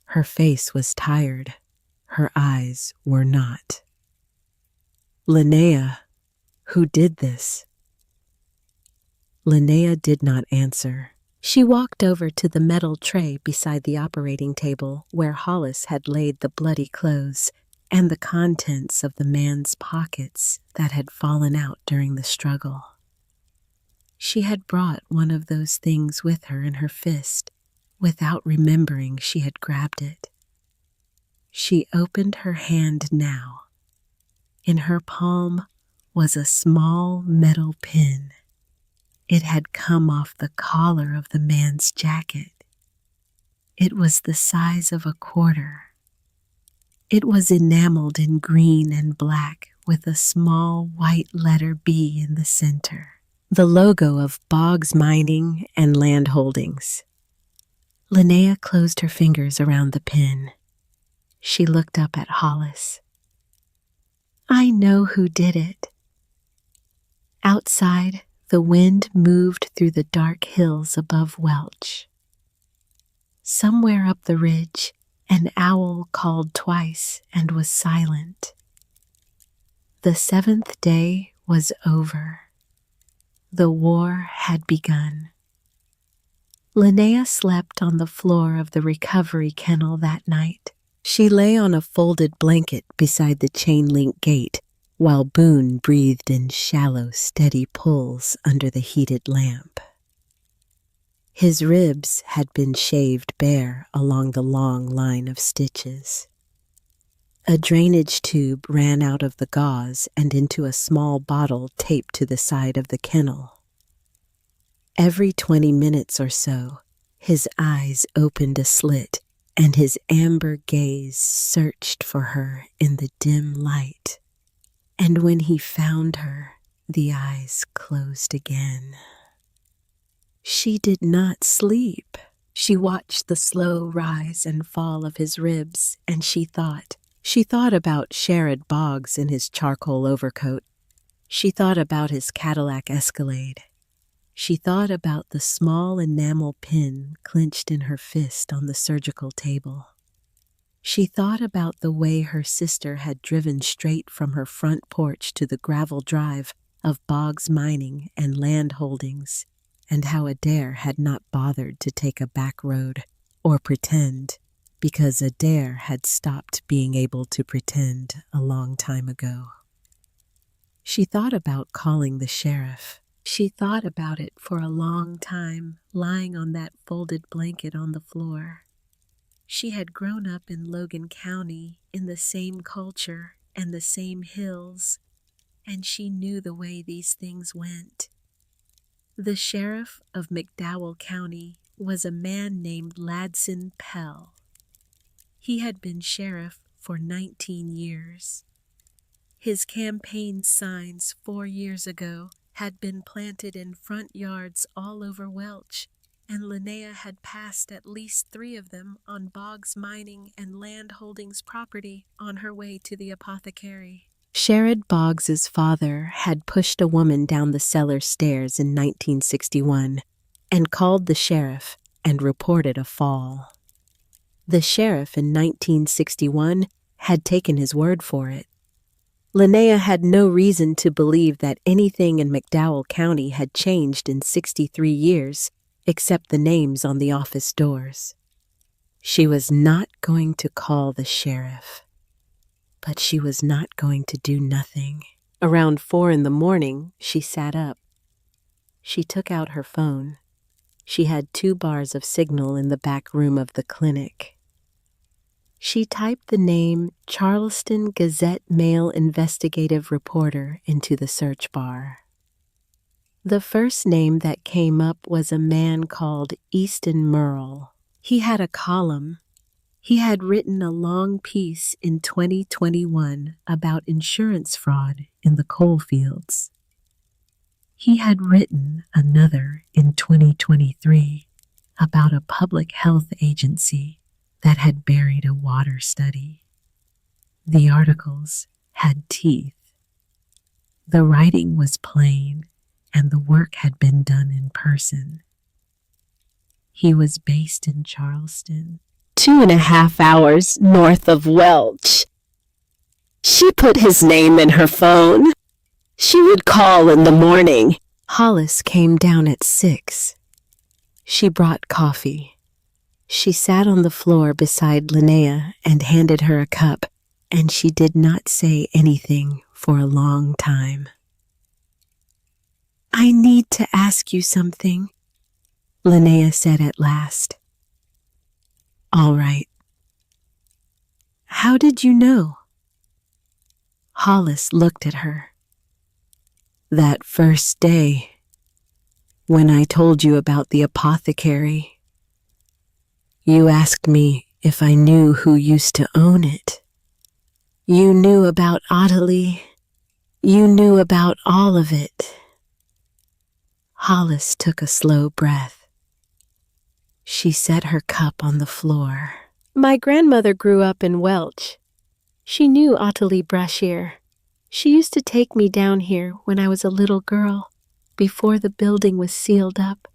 Her face was tired. Her eyes were not. "Linnea, who did this?" Linnea did not answer. She walked over to the metal tray beside the operating table where Hollis had laid the bloody clothes and the contents of the man's pockets that had fallen out during the struggle. She had brought one of those things with her in her fist without remembering she had grabbed it. She opened her hand now. In her palm was a small metal pin. It had come off the collar of the man's jacket. It was the size of a quarter. It was enameled in green and black with a small white letter B in the center. The logo of Boggs Mining and Land Holdings. Linnea closed her fingers around the pin. She looked up at Hollis. "I know who did it." Outside, the wind moved through the dark hills above Welch. Somewhere up the ridge, an owl called twice and was silent. The 7th day was over. The war had begun. Linnea slept on the floor of the recovery kennel that night. She lay on a folded blanket beside the chain-link gate while Boone breathed in shallow, steady pulls under the heated lamp. His ribs had been shaved bare along the long line of stitches. A drainage tube ran out of the gauze and into a small bottle taped to the side of the kennel. Every 20 minutes or so, his eyes opened a slit and his amber gaze searched for her in the dim light. And when he found her, the eyes closed again. She did not sleep. She watched the slow rise and fall of his ribs, and she thought about Sherrod Boggs in his charcoal overcoat. She thought about his Cadillac Escalade. She thought about the small enamel pin clenched in her fist on the surgical table. She thought about the way her sister had driven straight from her front porch to the gravel drive of Boggs Mining and Land Holdings, and how Adair had not bothered to take a back road or pretend, because Adair had stopped being able to pretend a long time ago. She thought about calling the sheriff. She thought about it for a long time, lying on that folded blanket on the floor. She had grown up in Logan County in the same culture and the same hills, and she knew the way these things went. The sheriff of McDowell County was a man named Ladson Pell. He had been sheriff for 19 years. His campaign signs 4 years ago had been planted in front yards all over Welch, and Linnea had passed at least 3 of them on Boggs Mining and Land Holdings property on her way to the apothecary. Sherrod Boggs's father had pushed a woman down the cellar stairs in 1961 and called the sheriff and reported a fall. The sheriff in 1961 had taken his word for it. Linnea had no reason to believe that anything in McDowell County had changed in 63 years, except the names on the office doors. She was not going to call the sheriff, but she was not going to do nothing. Around 4 a.m, she sat up. She took out her phone. She had 2 bars of signal in the back room of the clinic. She typed the name Charleston Gazette Mail Investigative Reporter into the search bar. The first name that came up was a man called Easton Merle. He had a column. He had written a long piece in 2021 about insurance fraud in the coal fields. He had written another in 2023 about a public health agency that had buried a water study. The articles had teeth. The writing was plain, and the work had been done in person. He was based in Charleston, 2.5 hours north of Welch. She put his name in her phone. She would call in the morning. Hollis came down at 6. She brought coffee. She sat on the floor beside Linnea and handed her a cup, and she did not say anything for a long time. "I need to ask you something," Linnea said at last. "All right." "How did you know?" Hollis looked at her. "That first day, when I told you about the apothecary, you asked me if I knew who used to own it. You knew about Ottilie. You knew about all of it." Hollis took a slow breath. She set her cup on the floor. "My grandmother grew up in Welch. She knew Ottilie Brashear. She used to take me down here when I was a little girl, before the building was sealed up,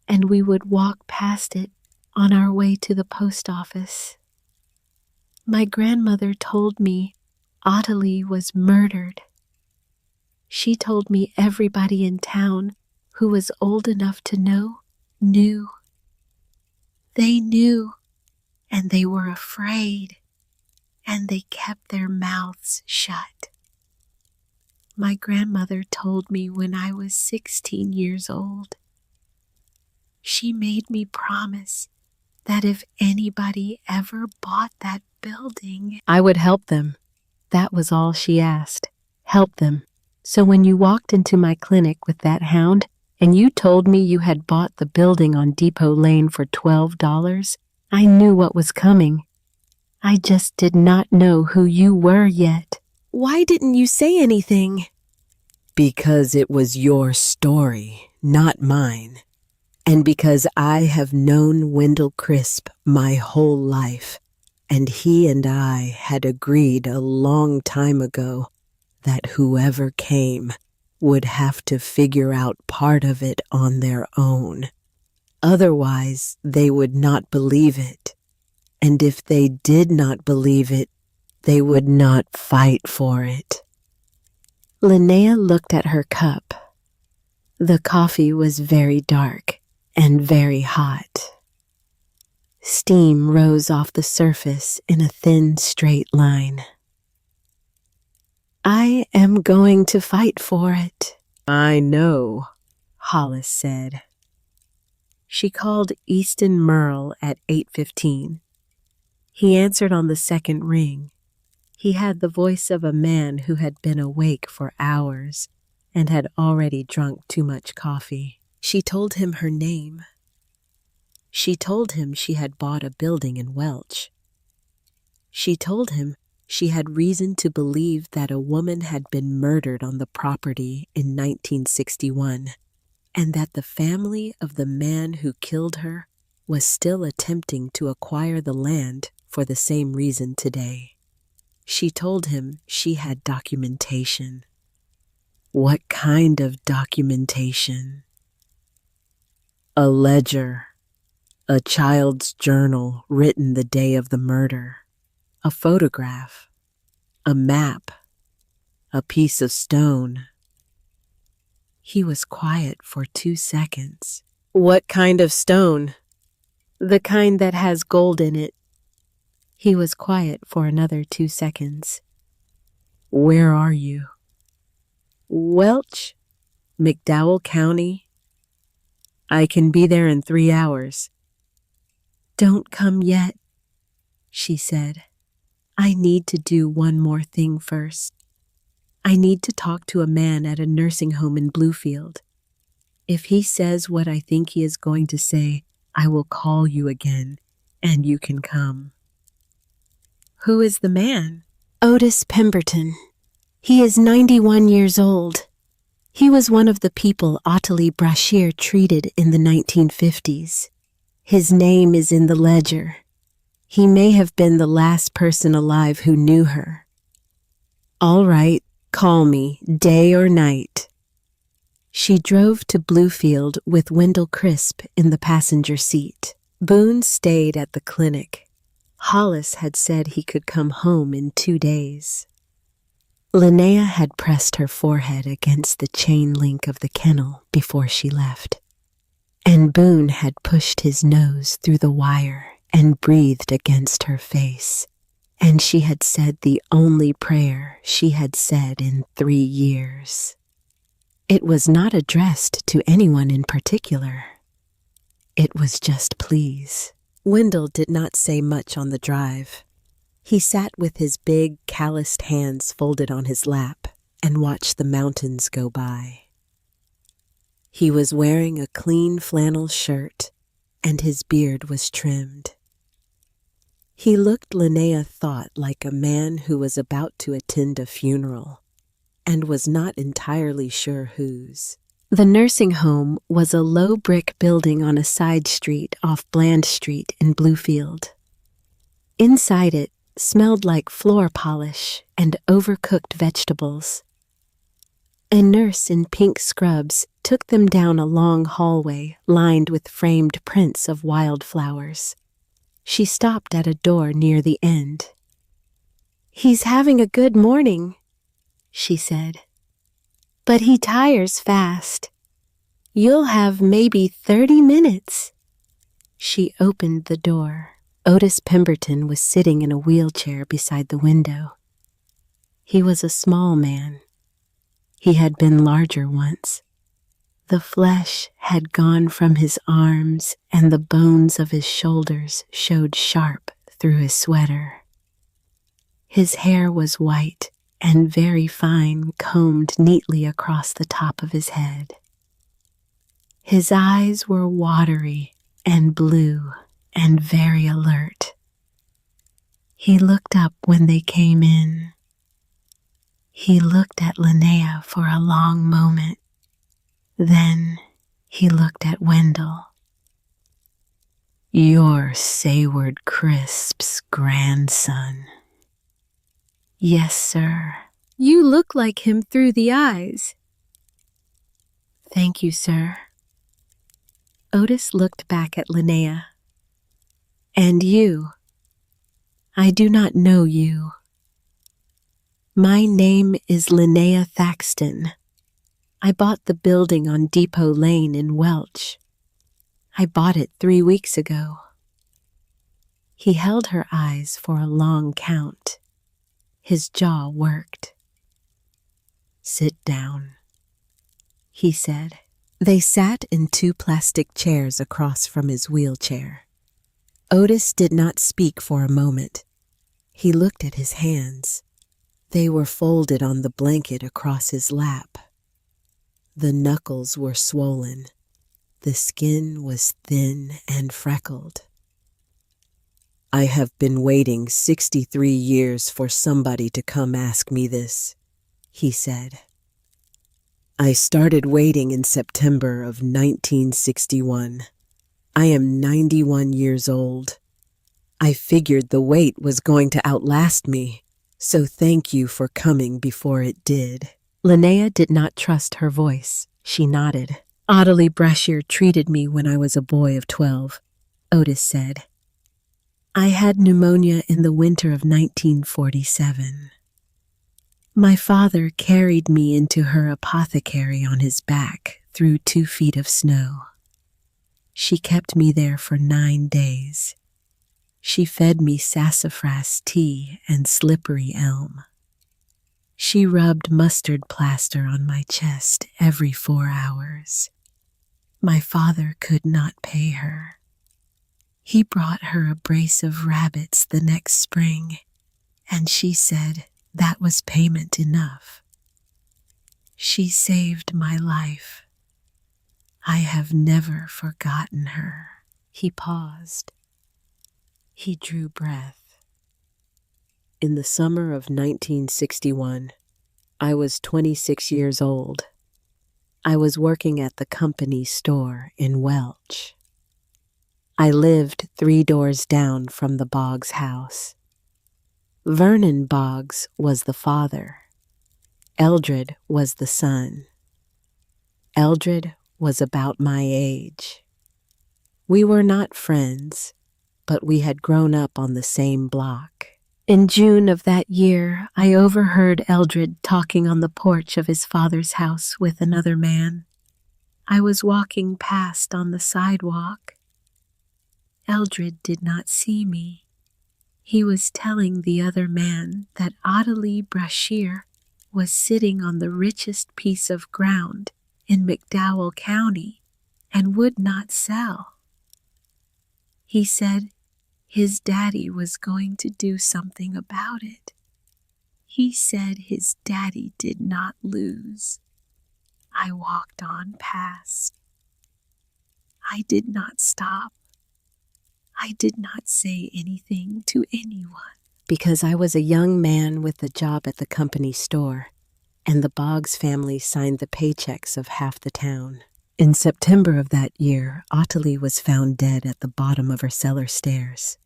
and we would walk past it on our way to the post office. My grandmother told me Ottilie was murdered. She told me everybody in town who was old enough to know knew. They knew, and they were afraid. and they kept their mouths shut. My grandmother told me when I was 16 years old. She made me promise that if anybody ever bought that building, I would help them. That was all she asked. Help them. So when you walked into my clinic with that hound and you told me you had bought the building on Depot Lane for $12, I knew what was coming. I just did not know who you were yet. Why didn't you say anything? Because it was your story, not mine. And because I have known Wendell Crisp my whole life, and he and I had agreed a long time ago that whoever came would have to figure out part of it on their own. Otherwise, they would not believe it. And if they did not believe it, they would not fight for it. Linnea looked at her cup. The coffee was very dark and very hot. Steam rose off the surface in a thin, straight line. I am going to fight for it. I know, Hollis said. She called Easton Merle at 8:15. He answered on the second ring. He had the voice of a man who had been awake for hours and had already drunk too much coffee. She told him her name. She told him she had bought a building in Welch. She told him she had reason to believe that a woman had been murdered on the property in 1961, and that the family of the man who killed her was still attempting to acquire the land for the same reason today. She told him she had documentation. What kind of documentation? A ledger, a child's journal written the day of the murder, a photograph, a map, a piece of stone. He was quiet for 2 seconds. What kind of stone? The kind that has gold in it. He was quiet for another 2 seconds. Where are you? Welch, McDowell County. I can be there in 3 hours. Don't come yet, she said. I need to do one more thing first. I need to talk to a man at a nursing home in Bluefield. If he says what I think he is going to say, I will call you again, and you can come. Who is the man? Otis Pemberton. He is 91 years old. He was one of the people Ottilie Brashear treated in the 1950s. His name is in the ledger. He may have been the last person alive who knew her. All right, call me, day or night. She drove to Bluefield with Wendell Crisp in the passenger seat. Boone stayed at the clinic. Hollis had said he could come home in 2 days. Linnea had pressed her forehead against the chain link of the kennel before she left, and Boone had pushed his nose through the wire and breathed against her face, and she had said the only prayer she had said in 3 years. It was not addressed to anyone in particular. It was just please. Wendell did not say much on the drive. He sat with his big, calloused hands folded on his lap and watched the mountains go by. He was wearing a clean flannel shirt, and his beard was trimmed. He looked, Linnea thought, like a man who was about to attend a funeral, and was not entirely sure whose. The nursing home was a low brick building on a side street off Bland Street in Bluefield. Inside it smelled like floor polish and overcooked vegetables. A nurse in pink scrubs took them down a long hallway lined with framed prints of wildflowers. She stopped at a door near the end. "He's having a good morning," she said. "But he tires fast. You'll have maybe 30 minutes. She opened the door. Otis Pemberton was sitting in a wheelchair beside the window. He was a small man. He had been larger once. The flesh had gone from his arms, and the bones of his shoulders showed sharp through his sweater. His hair was white and very fine, combed neatly across the top of his head. His eyes were watery and blue and very alert. He looked up when they came in. He looked at Linnea for a long moment. Then he looked at Wendell. "You're Sayward Crisp's grandson." "Yes, sir." "You look like him through the eyes." "Thank you, sir." Otis looked back at Linnea. "And you? I do not know you." "My name is Linnea Thaxton. I bought the building on Depot Lane in Welch. I bought it 3 weeks ago." He held her eyes for a long count. His jaw worked. "Sit down," he said. They sat in 2 plastic chairs across from his wheelchair. Otis did not speak for a moment. He looked at his hands. They were folded on the blanket across his lap. The knuckles were swollen. The skin was thin and freckled. "I have been waiting 63 years for somebody to come ask me this," he said. "I started waiting in September of 1961. I am 91 years old. I figured the wait was going to outlast me, so thank you for coming before it did." Linnea did not trust her voice. She nodded. "Ottilie Brashear treated me when I was a boy of 12, Otis said. "I had pneumonia in the winter of 1947. My father carried me into her apothecary on his back through 2 feet of snow. She kept me there for 9 days. She fed me sassafras tea and slippery elm. She rubbed mustard plaster on my chest every 4 hours. My father could not pay her. He brought her a brace of rabbits the next spring, and she said that was payment enough. She saved my life. I have never forgotten her." He paused. He drew breath. In the summer of 1961, I was 26 years old. I was working at the company store in Welch. I lived 3 doors down from the Boggs house. Vernon Boggs was the father. Eldred was the son. Eldred was about my age. We were not friends, but we had grown up on the same block. In June of that year, I overheard Eldred talking on the porch of his father's house with another man. I was walking past on the sidewalk. Eldred did not see me. He was telling the other man that Ottilie Brashear was sitting on the richest piece of ground in McDowell County and would not sell. He said his daddy was going to do something about it. He said his daddy did not lose. I walked on past. I did not stop. I did not say anything to anyone, because I was a young man with a job at the company store, and the Boggs family signed the paychecks of half the town. In September of that year, Ottilie was found dead at the bottom of her cellar stairs.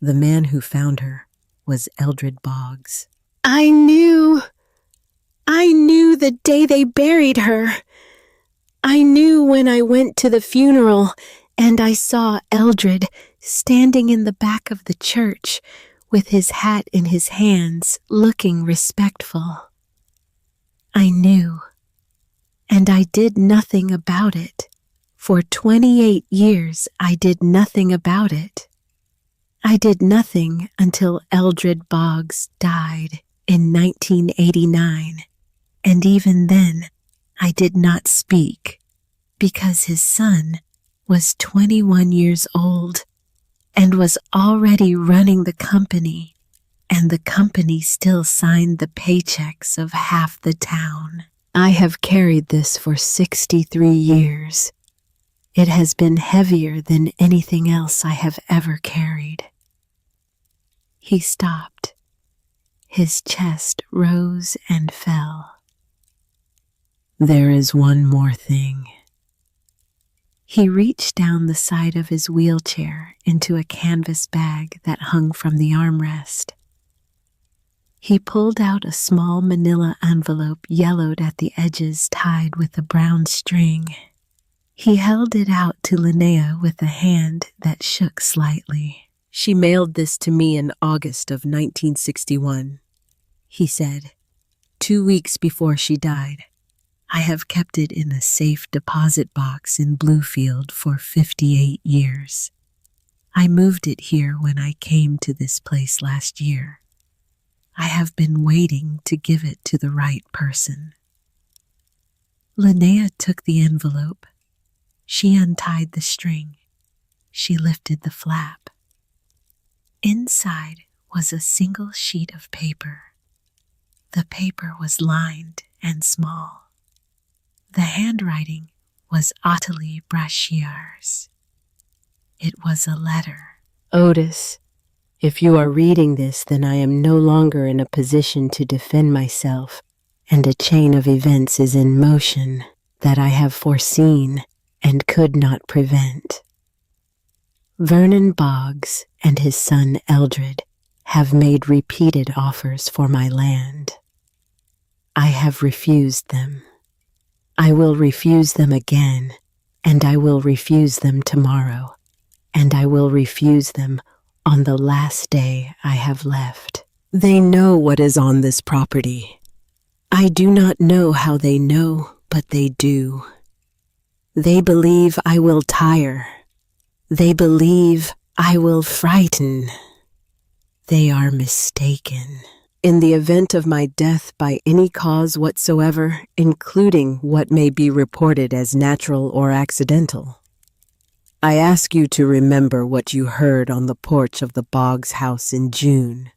The man who found her was Eldred Boggs. I knew the day they buried her. I knew when I went to the funeral and I saw Eldred standing in the back of the church with his hat in his hands, looking respectful. I knew, and I did nothing about it. For 28 years, I did nothing about it. I did nothing until Eldred Boggs died in 1989, and even then I did not speak because his son was 21 years old and was already running the company, and the company still signed the paychecks of half the town. I have carried this for 63 years. It has been heavier than anything else I have ever carried. He stopped. His chest rose and fell. There is one more thing. He reached down the side of his wheelchair into a canvas bag that hung from the armrest. He pulled out a small manila envelope yellowed at the edges tied with a brown string. He held it out to Linnea with a hand that shook slightly. She mailed this to me in August of 1961, he said, 2 weeks before she died. I have kept it in a safe deposit box in Bluefield for 58 years. I moved it here when I came to this place last year. I have been waiting to give it to the right person. Linnea took the envelope. She untied the string. She lifted the flap. Inside was a single sheet of paper. The paper was lined and small. The handwriting was Atelier Brachier's. It was a letter. Otis, if you are reading this, then I am no longer in a position to defend myself, and a chain of events is in motion that I have foreseen and could not prevent. Vernon Boggs and his son Eldred have made repeated offers for my land. I have refused them. I will refuse them again, and I will refuse them tomorrow, and I will refuse them on the last day I have left. They know what is on this property. I do not know how they know, but they do. They believe I will tire. They believe I will frighten. They are mistaken. In the event of my death by any cause whatsoever, including what may be reported as natural or accidental, I ask you to remember what you heard on the porch of the Boggs house in June.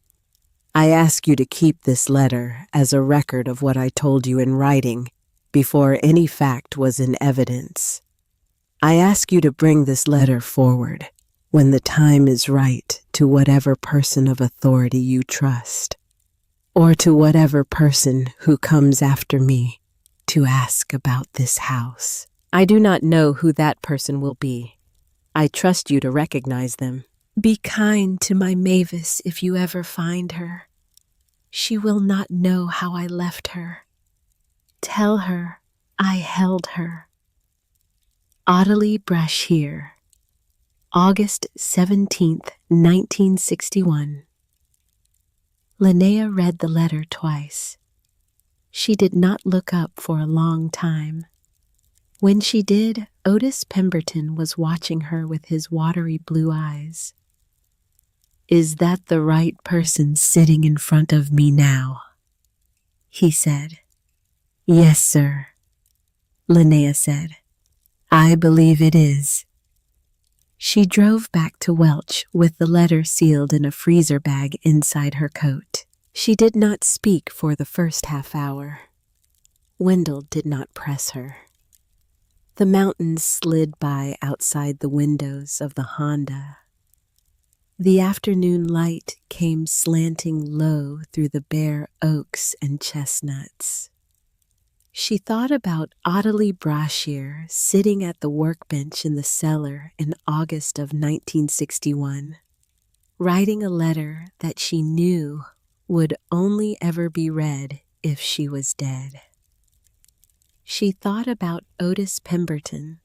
I ask you to keep this letter as a record of what I told you in writing before any fact was in evidence. I ask you to bring this letter forward when the time is right to whatever person of authority you trust, or to whatever person who comes after me to ask about this house. I do not know who that person will be. I trust you to recognize them. Be kind to my Mavis if you ever find her. She will not know how I left her. Tell her I held her. Ottilie Brashear, August 17th, 1961. Linnea read the letter twice. She did not look up for a long time. When she did, Otis Pemberton was watching her with his watery blue eyes. "Is that the right person sitting in front of me now?" he said. "Yes, sir," Linnea said. "I believe it is." She drove back to Welch with the letter sealed in a freezer bag inside her coat. She did not speak for the first half hour. Wendell did not press her. The mountains slid by outside the windows of the Honda. The afternoon light came slanting low through the bare oaks and chestnuts. She thought about Ottilie Brashear sitting at the workbench in the cellar in August of 1961, writing a letter that she knew would only ever be read if she was dead. She thought about Otis Pemberton,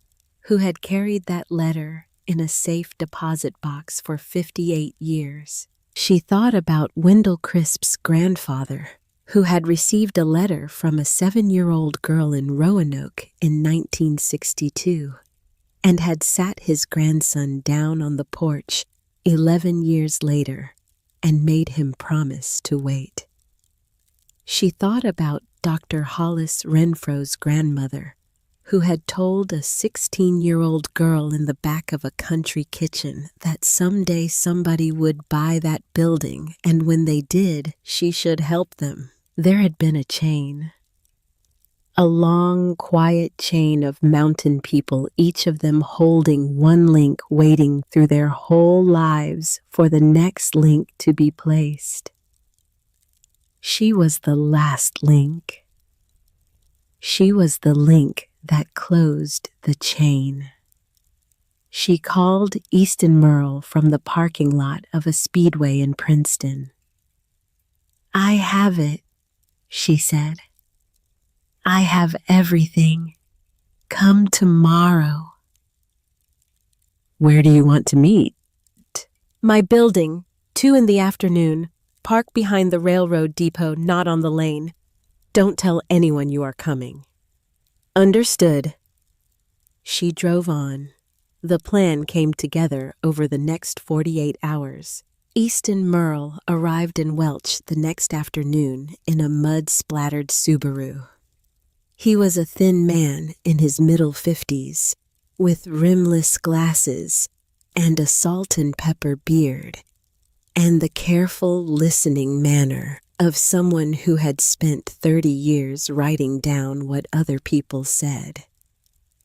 who had carried that letter in a safe deposit box for 58 years. She thought about Wendell Crisp's grandfather, who had received a letter from a 7-year-old girl in Roanoke in 1962, and had sat his grandson down on the porch 11 years later and made him promise to wait. She thought about Dr. Hollis Renfro's grandmother, who had told a 16-year-old girl in the back of a country kitchen that someday somebody would buy that building, and when they did, she should help them. There had been a chain. A long, quiet chain of mountain people, each of them holding one link, waiting through their whole lives for the next link to be placed. She was the last link. She was the link that closed the chain. She called Easton Merle from the parking lot of a speedway in Princeton. "I have it," she said. "I have everything. Come tomorrow." "Where do you want to meet?" "My building, 2 in the afternoon. Park behind the railroad depot, not on the lane. Don't tell anyone you are coming." "Understood." She drove on. The plan came together over the next 48 hours. Easton Merle arrived in Welch the next afternoon in a mud-splattered Subaru. He was a thin man in his middle 50s, with rimless glasses and a salt and pepper beard, and the careful, listening manner of someone who had spent 30 years writing down what other people said.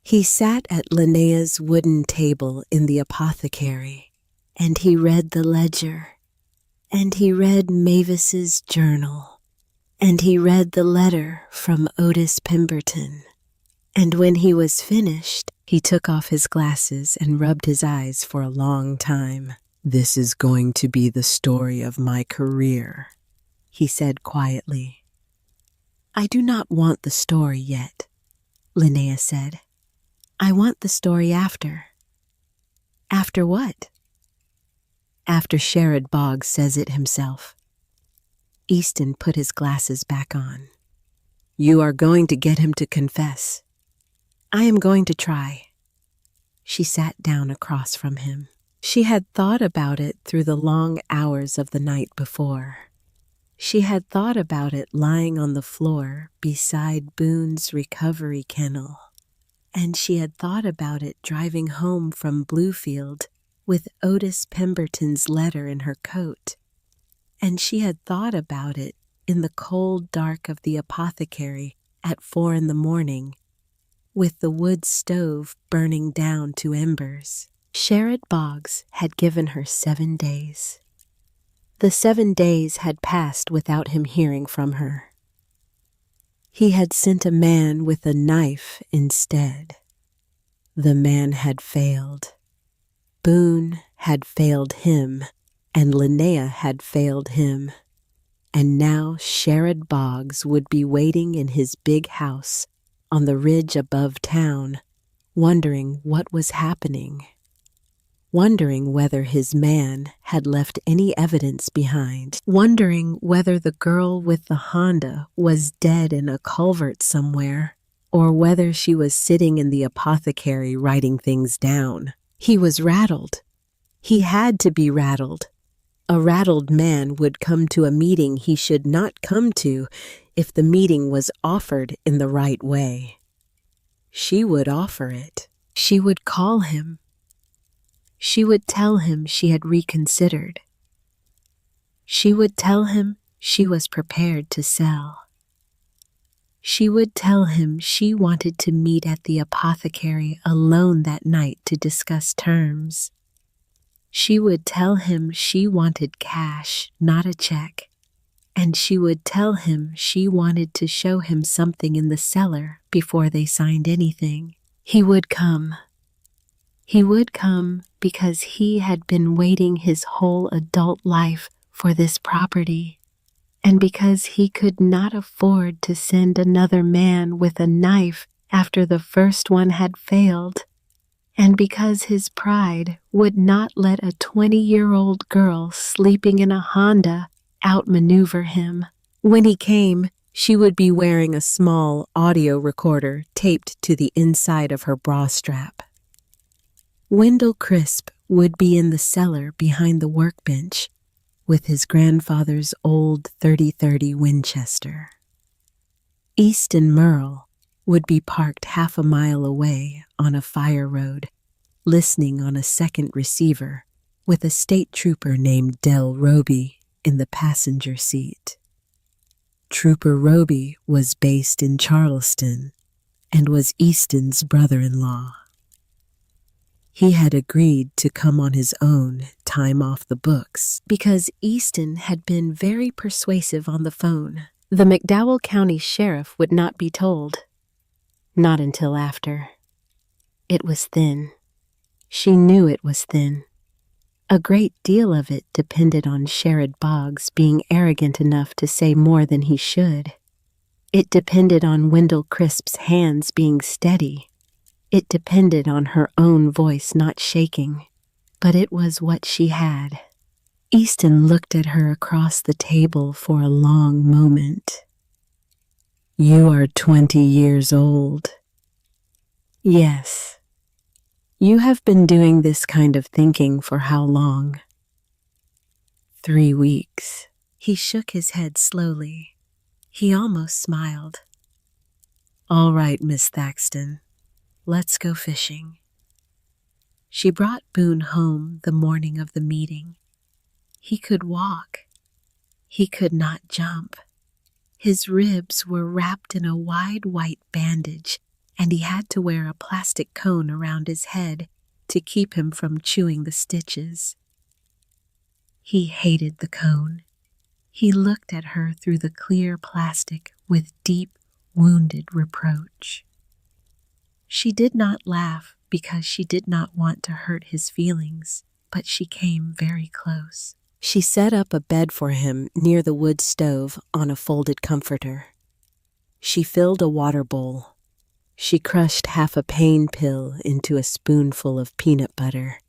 He sat at Linnea's wooden table in the apothecary, and he read the ledger, and he read Mavis's journal, and he read the letter from Otis Pemberton. And when he was finished, he took off his glasses and rubbed his eyes for a long time. "This is going to be the story of my career," he said quietly. "I do not want the story yet," Linnea said. "I want the story after." "After what?" "After Sherrod Boggs says it himself." Easton put his glasses back on. "You are going to get him to confess." "I am going to try." She sat down across from him. She had thought about it through the long hours of the night before. She had thought about it lying on the floor beside Boone's recovery kennel. And she had thought about it driving home from Bluefield with Otis Pemberton's letter in her coat. And she had thought about it in the cold dark of the apothecary at 4 in the morning, with the wood stove burning down to embers. Sherrod Boggs had given her 7 days. The 7 days had passed without him hearing from her. He had sent a man with a knife instead. The man had failed. Boone had failed him, and Linnea had failed him. And now Sherrod Boggs would be waiting in his big house on the ridge above town, wondering what was happening. Wondering whether his man had left any evidence behind, wondering whether the girl with the Honda was dead in a culvert somewhere, or whether she was sitting in the apothecary writing things down. He was rattled. He had to be rattled. A rattled man would come to a meeting he should not come to if the meeting was offered in the right way. She would offer it. She would call him. She would tell him she had reconsidered. She would tell him she was prepared to sell. She would tell him she wanted to meet at the apothecary alone that night to discuss terms. She would tell him she wanted cash, not a check. And she would tell him she wanted to show him something in the cellar before they signed anything. He would come. He would come because he had been waiting his whole adult life for this property, and because he could not afford to send another man with a knife after the first one had failed, and because his pride would not let a 20-year-old girl sleeping in a Honda outmaneuver him. When he came, she would be wearing a small audio recorder taped to the inside of her bra strap. Wendell Crisp would be in the cellar behind the workbench with his grandfather's old 30-30 Winchester. Easton Merle would be parked half a mile away on a fire road, listening on a second receiver with a state trooper named Del Roby in the passenger seat. Trooper Roby was based in Charleston and was Easton's brother-in-law. He had agreed to come on his own time off the books because Easton had been very persuasive on the phone. The McDowell County Sheriff would not be told. Not until after. It was thin. She knew it was thin. A great deal of it depended on Sherrod Boggs being arrogant enough to say more than he should. It depended on Wendell Crisp's hands being steady. It depended on her own voice not shaking. But it was what she had. Easton looked at her across the table for a long moment. "You are 20 years old." "Yes." "You have been doing this kind of thinking for how long?" 3 weeks. He shook his head slowly. He almost smiled. "All right, Miss Thaxton. Let's go fishing." She brought Boone home the morning of the meeting. He could walk. He could not jump. His ribs were wrapped in a wide white bandage, and he had to wear a plastic cone around his head to keep him from chewing the stitches. He hated the cone. He looked at her through the clear plastic with deep, wounded reproach. She did not laugh because she did not want to hurt his feelings, but she came very close. She set up a bed for him near the wood stove on a folded comforter. She filled a water bowl. She crushed half a pain pill into a spoonful of peanut butter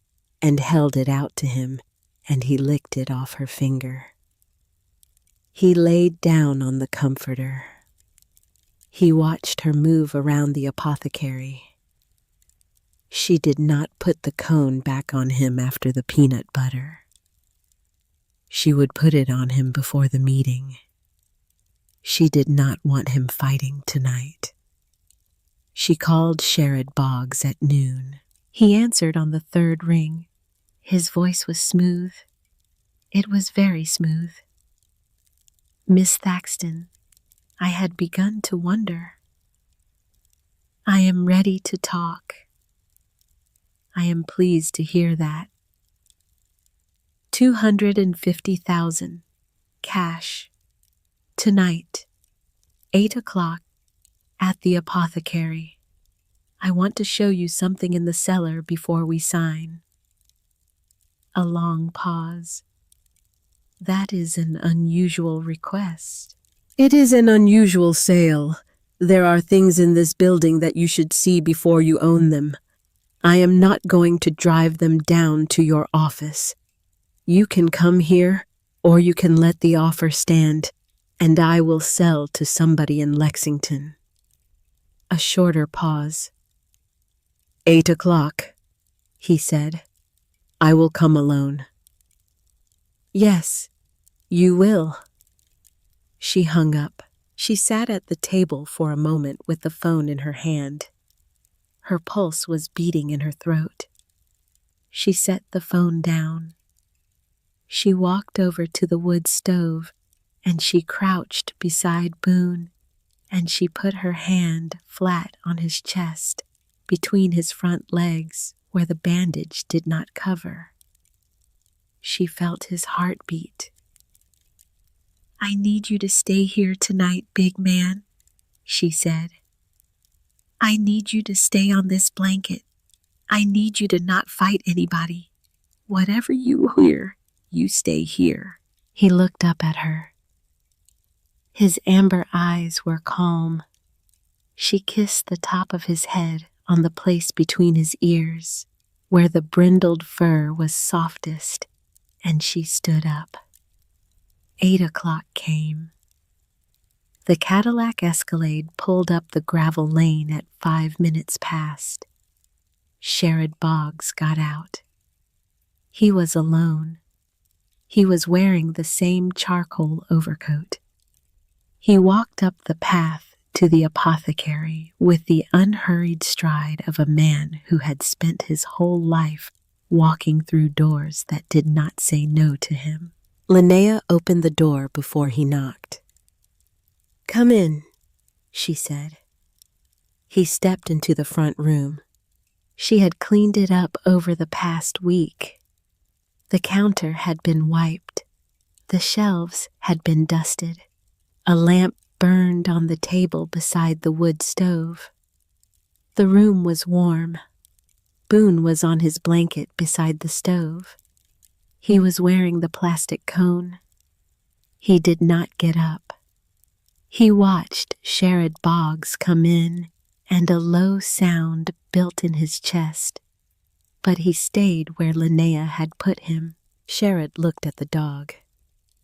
and held it out to him, and he licked it off her finger. He laid down on the comforter. He watched her move around the apothecary. She did not put the cone back on him after the peanut butter. She would put it on him before the meeting. She did not want him fighting tonight. She called Sherrod Boggs at noon. He answered on the 3rd ring. His voice was smooth. It was very smooth. "Miss Thaxton, I had begun to wonder. I am ready to talk." "I am pleased to hear that." 250,000, cash, tonight, 8 o'clock, at the apothecary. I want to show you something in the cellar before we sign. A long pause. That is an unusual request. It is an unusual sale. There are things in this building that you should see before you own them. I am not going to drive them down to your office. You can come here, or you can let the offer stand, and I will sell to somebody in Lexington. A shorter pause. 8 o'clock, he said. I will come alone. Yes, you will. She hung up. She sat at the table for a moment with the phone in her hand. Her pulse was beating in her throat. She set the phone down. She walked over to the wood stove, and she crouched beside Boone, and she put her hand flat on his chest, between his front legs where the bandage did not cover. She felt his heartbeat. I need you to stay here tonight, big man, she said. I need you to stay on this blanket. I need you to not fight anybody. Whatever you hear, you stay here. He looked up at her. His amber eyes were calm. She kissed the top of his head on the place between his ears, where the brindled fur was softest, and she stood up. 8 o'clock came. The Cadillac Escalade pulled up the gravel lane at 5 minutes past. Sherrod Boggs got out. He was alone. He was wearing the same charcoal overcoat. He walked up the path to the apothecary with the unhurried stride of a man who had spent his whole life walking through doors that did not say no to him. Linnea opened the door before he knocked. "Come in," she said. He stepped into the front room. She had cleaned it up over the past week. The counter had been wiped. The shelves had been dusted. A lamp burned on the table beside the wood stove. The room was warm. Boone was on his blanket beside the stove. He was wearing the plastic cone. He did not get up. He watched Sherrod Boggs come in, and a low sound built in his chest. But he stayed where Linnea had put him. Sherrod looked at the dog.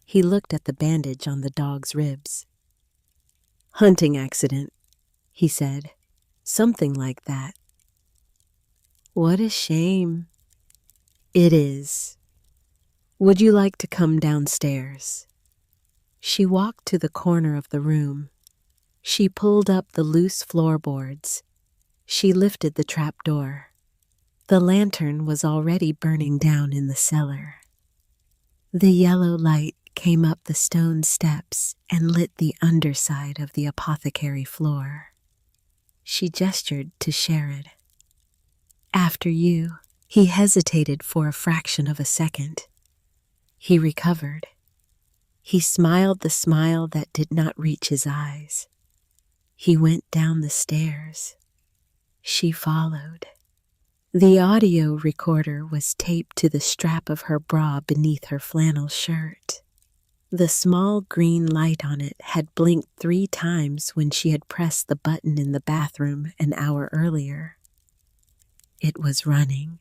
He looked at the bandage on the dog's ribs. "Hunting accident," he said. "Something like that." "What a shame." "It is. Would you like to come downstairs?" She walked to the corner of the room. She pulled up the loose floorboards. She lifted the trapdoor. The lantern was already burning down in the cellar. The yellow light came up the stone steps and lit the underside of the apothecary floor. She gestured to Sherrod. "After you." He hesitated for a fraction of a second. He recovered. He smiled the smile that did not reach his eyes. He went down the stairs. She followed. The audio recorder was taped to the strap of her bra beneath her flannel shirt. The small green light on it had blinked 3 times when she had pressed the button in the bathroom an hour earlier. It was running.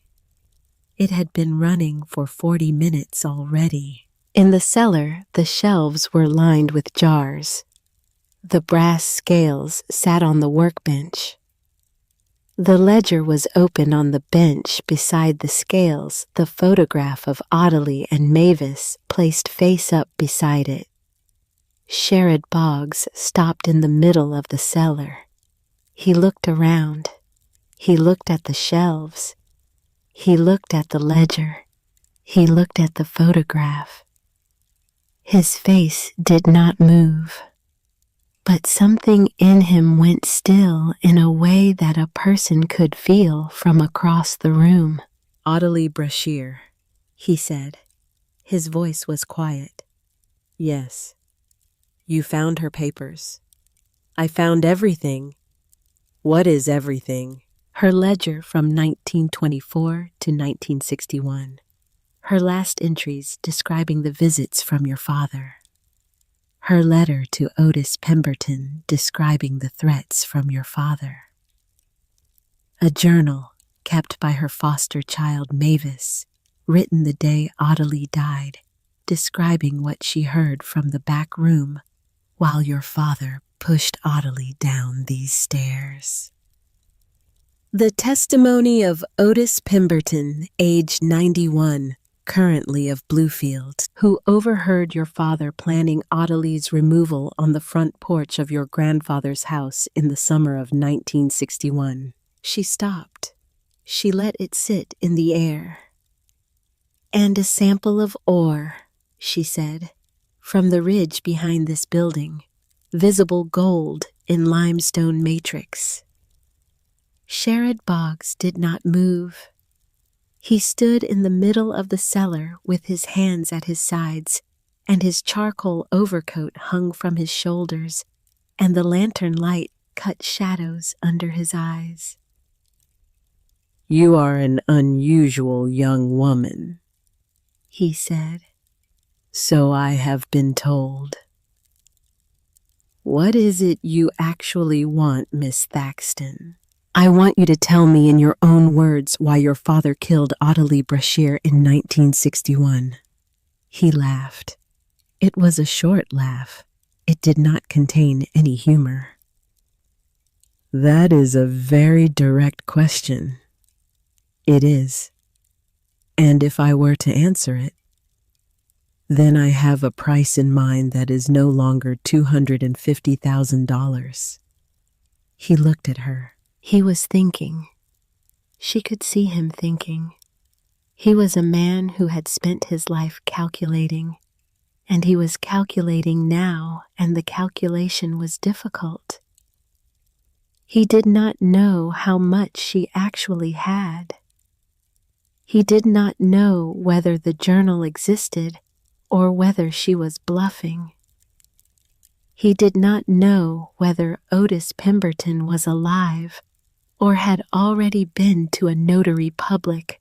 It had been running for 40 minutes already. In the cellar, the shelves were lined with jars. The brass scales sat on the workbench. The ledger was open on the bench beside the scales, the photograph of Ottilie and Mavis placed face up beside it. Sherrod Boggs stopped in the middle of the cellar. He looked around. He looked at the shelves. He looked at the ledger. He looked at the photograph. His face did not move. But something in him went still in a way that a person could feel from across the room. "Ottilie Brashear," he said. His voice was quiet. "Yes. You found her papers." "I found everything." "What is everything?" "Her ledger from 1924 to 1961. Her last entries describing the visits from your father. Her letter to Otis Pemberton describing the threats from your father. A journal kept by her foster child Mavis, written the day Ottilie died, describing what she heard from the back room while your father pushed Ottilie down these stairs. The testimony of Otis Pemberton, age 91, currently of Bluefield, who overheard your father planning Ottilie's removal on the front porch of your grandfather's house in the summer of 1961. She stopped. She let it sit in the air. "And a sample of ore," she said, "from the ridge behind this building, visible gold in limestone matrix." Sherrod Boggs did not move. He stood in the middle of the cellar with his hands at his sides, and his charcoal overcoat hung from his shoulders, and the lantern light cut shadows under his eyes. "You are an unusual young woman," he said. "So I have been told. What is it you actually want, Miss Thaxton?" "I want you to tell me in your own words why your father killed Ottilie Brashear in 1961. He laughed. It was a short laugh. It did not contain any humor. "That is a very direct question." "It is." And if I were to answer it, then I have a price in mind that is no longer $250,000. He looked at her. He was thinking. She could see him thinking. He was a man who had spent his life calculating, and he was calculating now, and the calculation was difficult. He did not know how much she actually had. He did not know whether the journal existed or whether she was bluffing. He did not know whether Otis Pemberton was alive or had already been to a notary public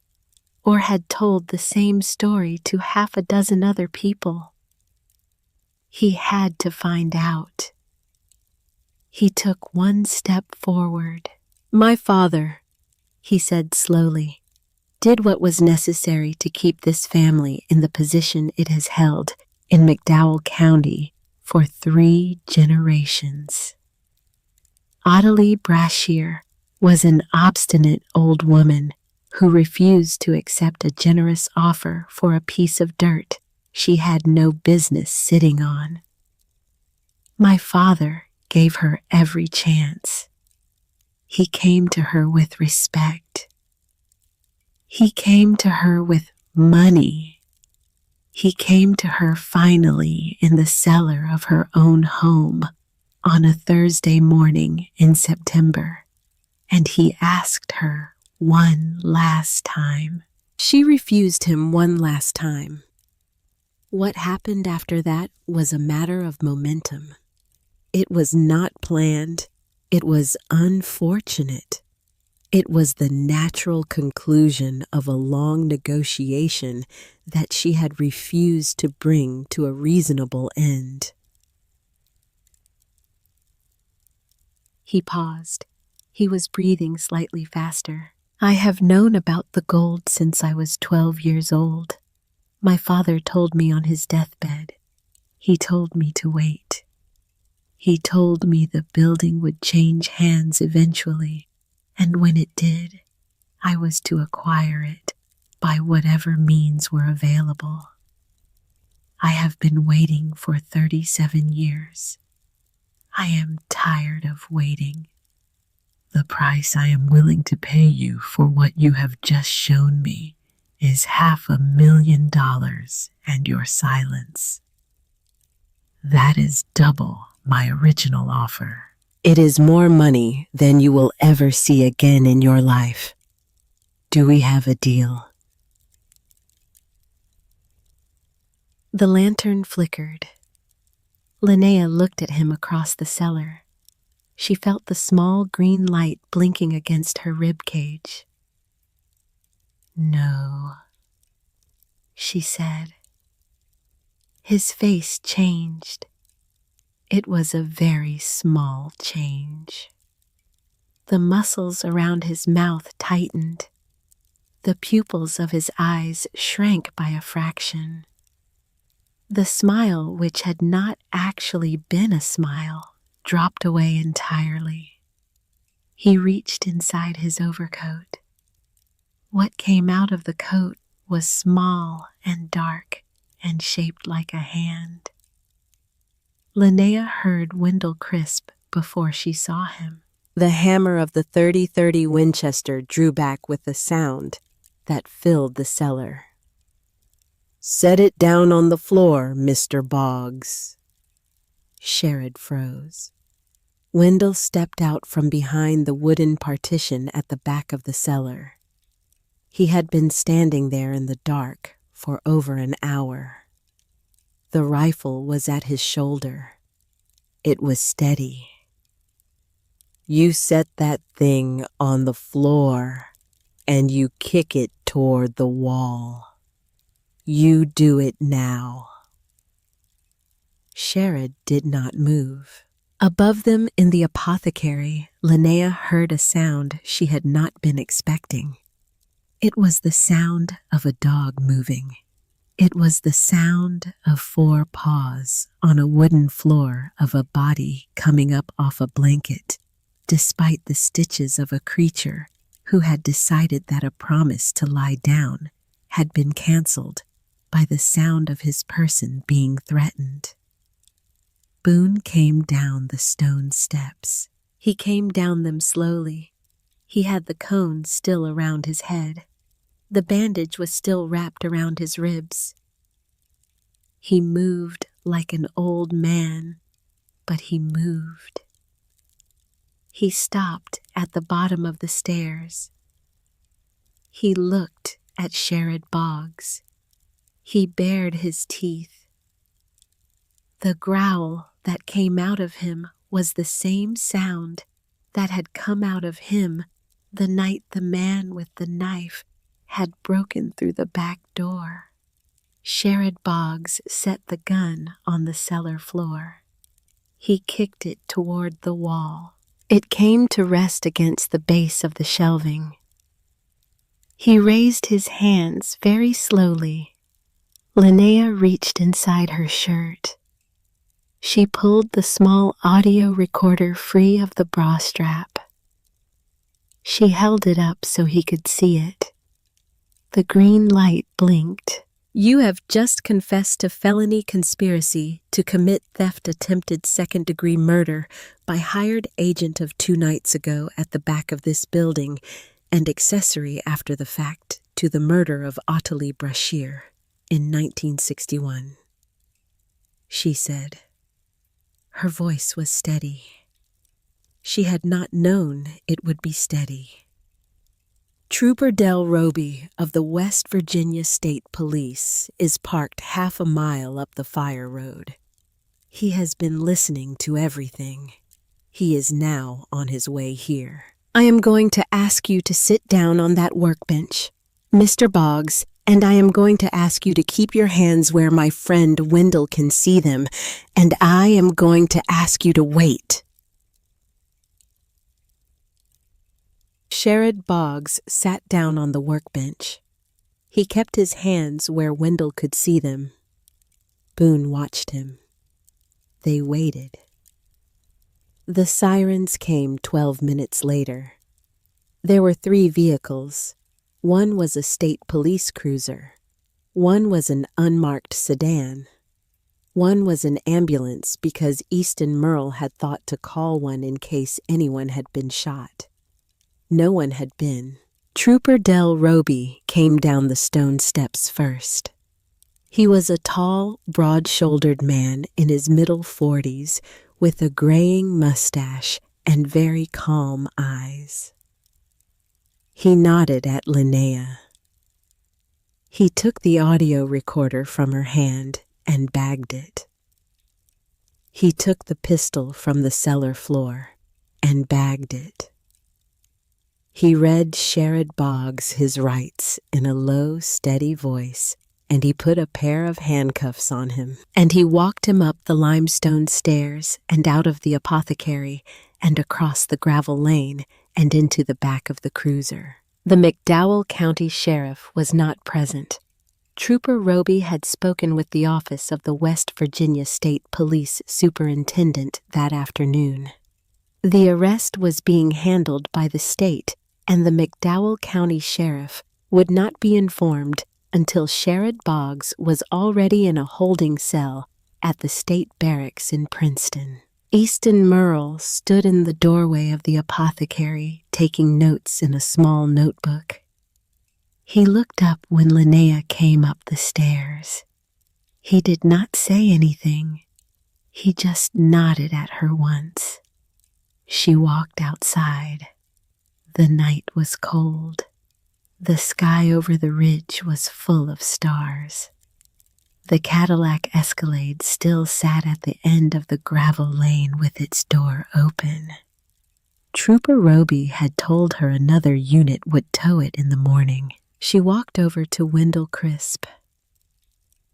or had told the same story to half a dozen other people. He had to find out. He took one step forward. My father, he said slowly, did what was necessary to keep this family in the position it has held in McDowell County for 3 generations. Ottilie Brashear was an obstinate old woman who refused to accept a generous offer for a piece of dirt she had no business sitting on. My father gave her every chance. He came to her with respect. He came to her with money. He came to her finally in the cellar of her own home on a Thursday morning in September, and he asked her one last time. She refused him one last time. What happened after that was a matter of momentum. It was not planned. It was unfortunate. It was the natural conclusion of a long negotiation that she had refused to bring to a reasonable end. He paused. He was breathing slightly faster. I have known about the gold since I was 12 years old. My father told me on his deathbed. He told me to wait. He told me the building would change hands eventually, and when it did, I was to acquire it by whatever means were available. I have been waiting for 37 years. I am tired of waiting. The price I am willing to pay you for what you have just shown me is $500,000 and your silence. That is double my original offer. It is more money than you will ever see again in your life. Do we have a deal? The lantern flickered. Linnea looked at him across the cellar. She felt the small green light blinking against her rib cage. No, she said. His face changed. It was a very small change. The muscles around his mouth tightened. The pupils of his eyes shrank by a fraction. The smile, which had not actually been a smile, dropped away entirely. He reached inside his overcoat. What came out of the coat was small and dark and shaped like a hand. Linnea heard Wendell crisp before she saw him. The hammer of the 30-30 Winchester drew back with a sound that filled the cellar. Set it down on the floor, Mr. Boggs. Sherrod froze. Wendell stepped out from behind the wooden partition at the back of the cellar. He had been standing there in the dark for over an hour. The rifle was at his shoulder. It was steady. You set that thing on the floor and you kick it toward the wall. You do it now. Sherrod did not move. Above them in the apothecary, Linnea heard a sound she had not been expecting. It was the sound of a dog moving. It was the sound of 4 paws on a wooden floor of a body coming up off a blanket, despite the stitches of a creature who had decided that a promise to lie down had been canceled by the sound of his person being threatened. Boone came down the stone steps. He came down them slowly. He had the cone still around his head. The bandage was still wrapped around his ribs. He moved like an old man, but he moved. He stopped at the bottom of the stairs. He looked at Sherrod Boggs. He bared his teeth. The growl that came out of him was the same sound that had come out of him the night the man with the knife had broken through the back door. Sherrod Boggs set the gun on the cellar floor. He kicked it toward the wall. It came to rest against the base of the shelving. He raised his hands very slowly. Linnea reached inside her shirt. She pulled the small audio recorder free of the bra strap. She held it up so he could see it. The green light blinked. You have just confessed to felony conspiracy to commit theft attempted second-degree murder by hired agent of 2 nights ago at the back of this building and accessory after the fact to the murder of Ottilie Brashear in 1961, she said. Her voice was steady. She had not known it would be steady. Trooper Del Roby of the West Virginia State Police is parked half a mile up the fire road. He has been listening to everything. He is now on his way here. I am going to ask you to sit down on that workbench, Mr. Boggs, and I am going to ask you to keep your hands where my friend Wendell can see them, and I am going to ask you to wait. Sherrod Boggs sat down on the workbench. He kept his hands where Wendell could see them. Boone watched him. They waited. The sirens came 12 minutes later. There were 3 vehicles. One was a state police cruiser. One was an unmarked sedan. One was an ambulance because Easton Merle had thought to call one in case anyone had been shot. No one had been. Trooper Del Roby came down the stone steps first. He was a tall, broad-shouldered man in his middle 40s with a graying mustache and very calm eyes. He nodded at Linnea. He took the audio recorder from her hand and bagged it. He took the pistol from the cellar floor and bagged it. He read Sherrod Boggs his rights in a low, steady voice, and he put a pair of handcuffs on him. And he walked him up the limestone stairs and out of the apothecary and across the gravel lane and into the back of the cruiser. The McDowell County Sheriff was not present. Trooper Roby had spoken with the office of the West Virginia State Police Superintendent that afternoon. The arrest was being handled by the state, and the McDowell County Sheriff would not be informed until Sherrod Boggs was already in a holding cell at the state barracks in Princeton. Easton Merle stood in the doorway of the apothecary, taking notes in a small notebook. He looked up when Linnea came up the stairs. He did not say anything. He just nodded at her once. She walked outside. The night was cold. The sky over the ridge was full of stars. The Cadillac Escalade still sat at the end of the gravel lane with its door open. Trooper Roby had told her another unit would tow it in the morning. She walked over to Wendell Crisp.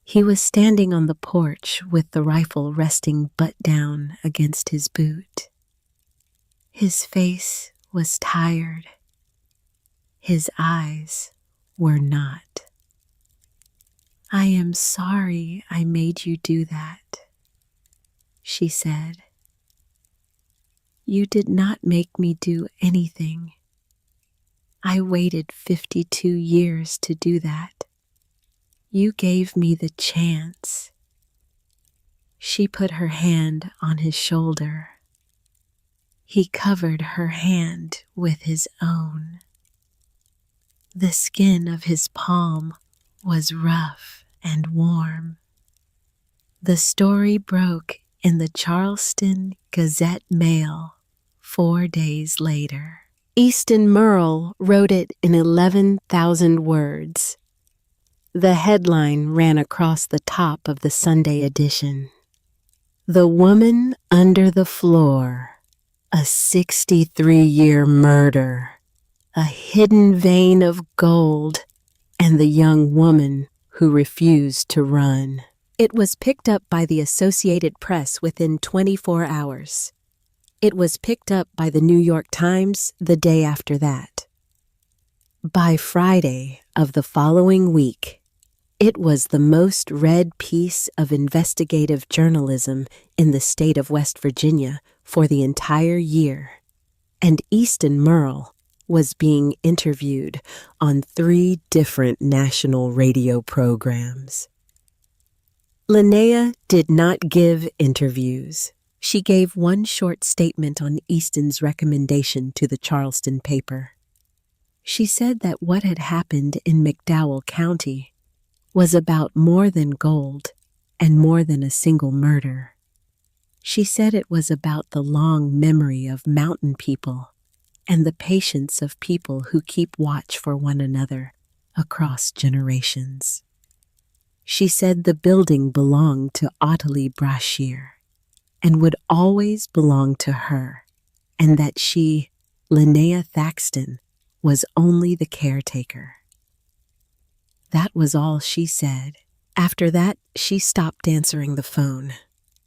He was standing on the porch with the rifle resting butt down against his boot. His face was tired. His eyes were not. I am sorry I made you do that, she said. You did not make me do anything. I waited 52 years to do that. You gave me the chance. She put her hand on his shoulder. He covered her hand with his own. The skin of his palm was rough and warm. The story broke in the Charleston Gazette-Mail 4 days later. Easton Merle wrote it in 11,000 words. The headline ran across the top of the Sunday edition. The Woman Under the Floor, a 63-year murder, a hidden vein of gold, and the young woman who refused to run. It was picked up by the Associated Press within 24 hours. It was picked up by the New York Times the day after that. By Friday of the following week, it was the most read piece of investigative journalism in the state of West Virginia for the entire year, and Easton Merle was being interviewed on 3 different national radio programs. Linnea did not give interviews. She gave one short statement on Easton's recommendation to the Charleston paper. She said that what had happened in McDowell County was about more than gold and more than a single murder. She said it was about the long memory of mountain people and the patience of people who keep watch for one another across generations. She said the building belonged to Ottilie Brashear and would always belong to her, and that she, Linnea Thaxton, was only the caretaker. That was all she said. After that, she stopped answering the phone.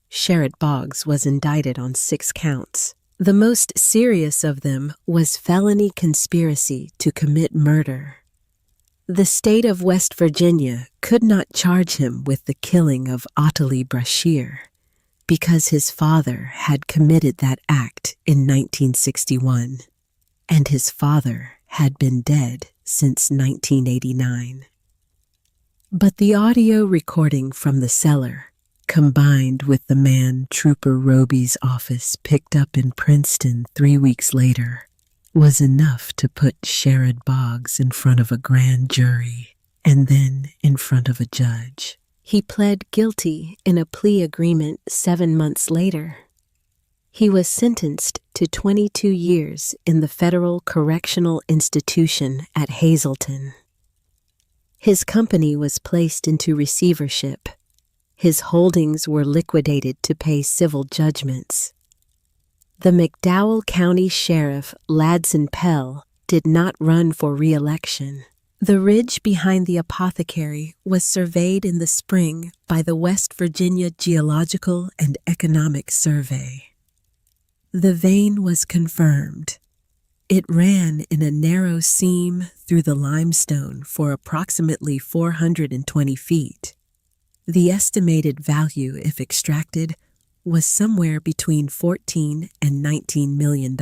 Sherrod Boggs was indicted on 6 counts. The most serious of them was felony conspiracy to commit murder. The state of West Virginia could not charge him with the killing of Ottilie Brashear because his father had committed that act in 1961, and his father had been dead since 1989. But the audio recording from the cellar, combined with the man Trooper Roby's office picked up in Princeton 3 weeks later, was enough to put Sherrod Boggs in front of a grand jury and then in front of a judge. He pled guilty in a plea agreement 7 months later. He was sentenced to 22 years in the Federal Correctional Institution at Hazleton. His company was placed into receivership. His holdings were liquidated to pay civil judgments. The McDowell County Sheriff, Ladson Pell, did not run for re-election. The ridge behind the apothecary was surveyed in the spring by the West Virginia Geological and Economic Survey. The vein was confirmed. It ran in a narrow seam through the limestone for approximately 420 feet. The estimated value, if extracted, was somewhere between $14 and $19 million.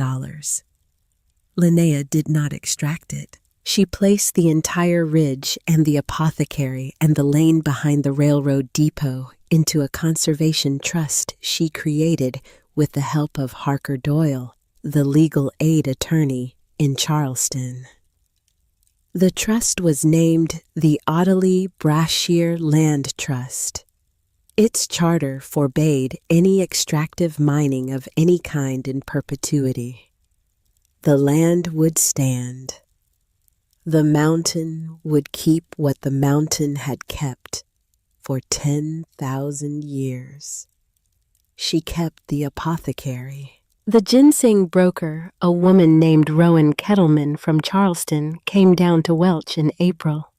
Linnea did not extract it. She placed the entire ridge and the apothecary and the lane behind the railroad depot into a conservation trust she created with the help of Harker Doyle, the legal aid attorney in Charleston. The trust was named the Ottilie Brashear Land Trust. Its charter forbade any extractive mining of any kind in perpetuity. The land would stand. The mountain would keep what the mountain had kept for 10,000 years. She kept the apothecary. The ginseng broker, a woman named Rowan Kettleman from Charleston, came down to Welch in April.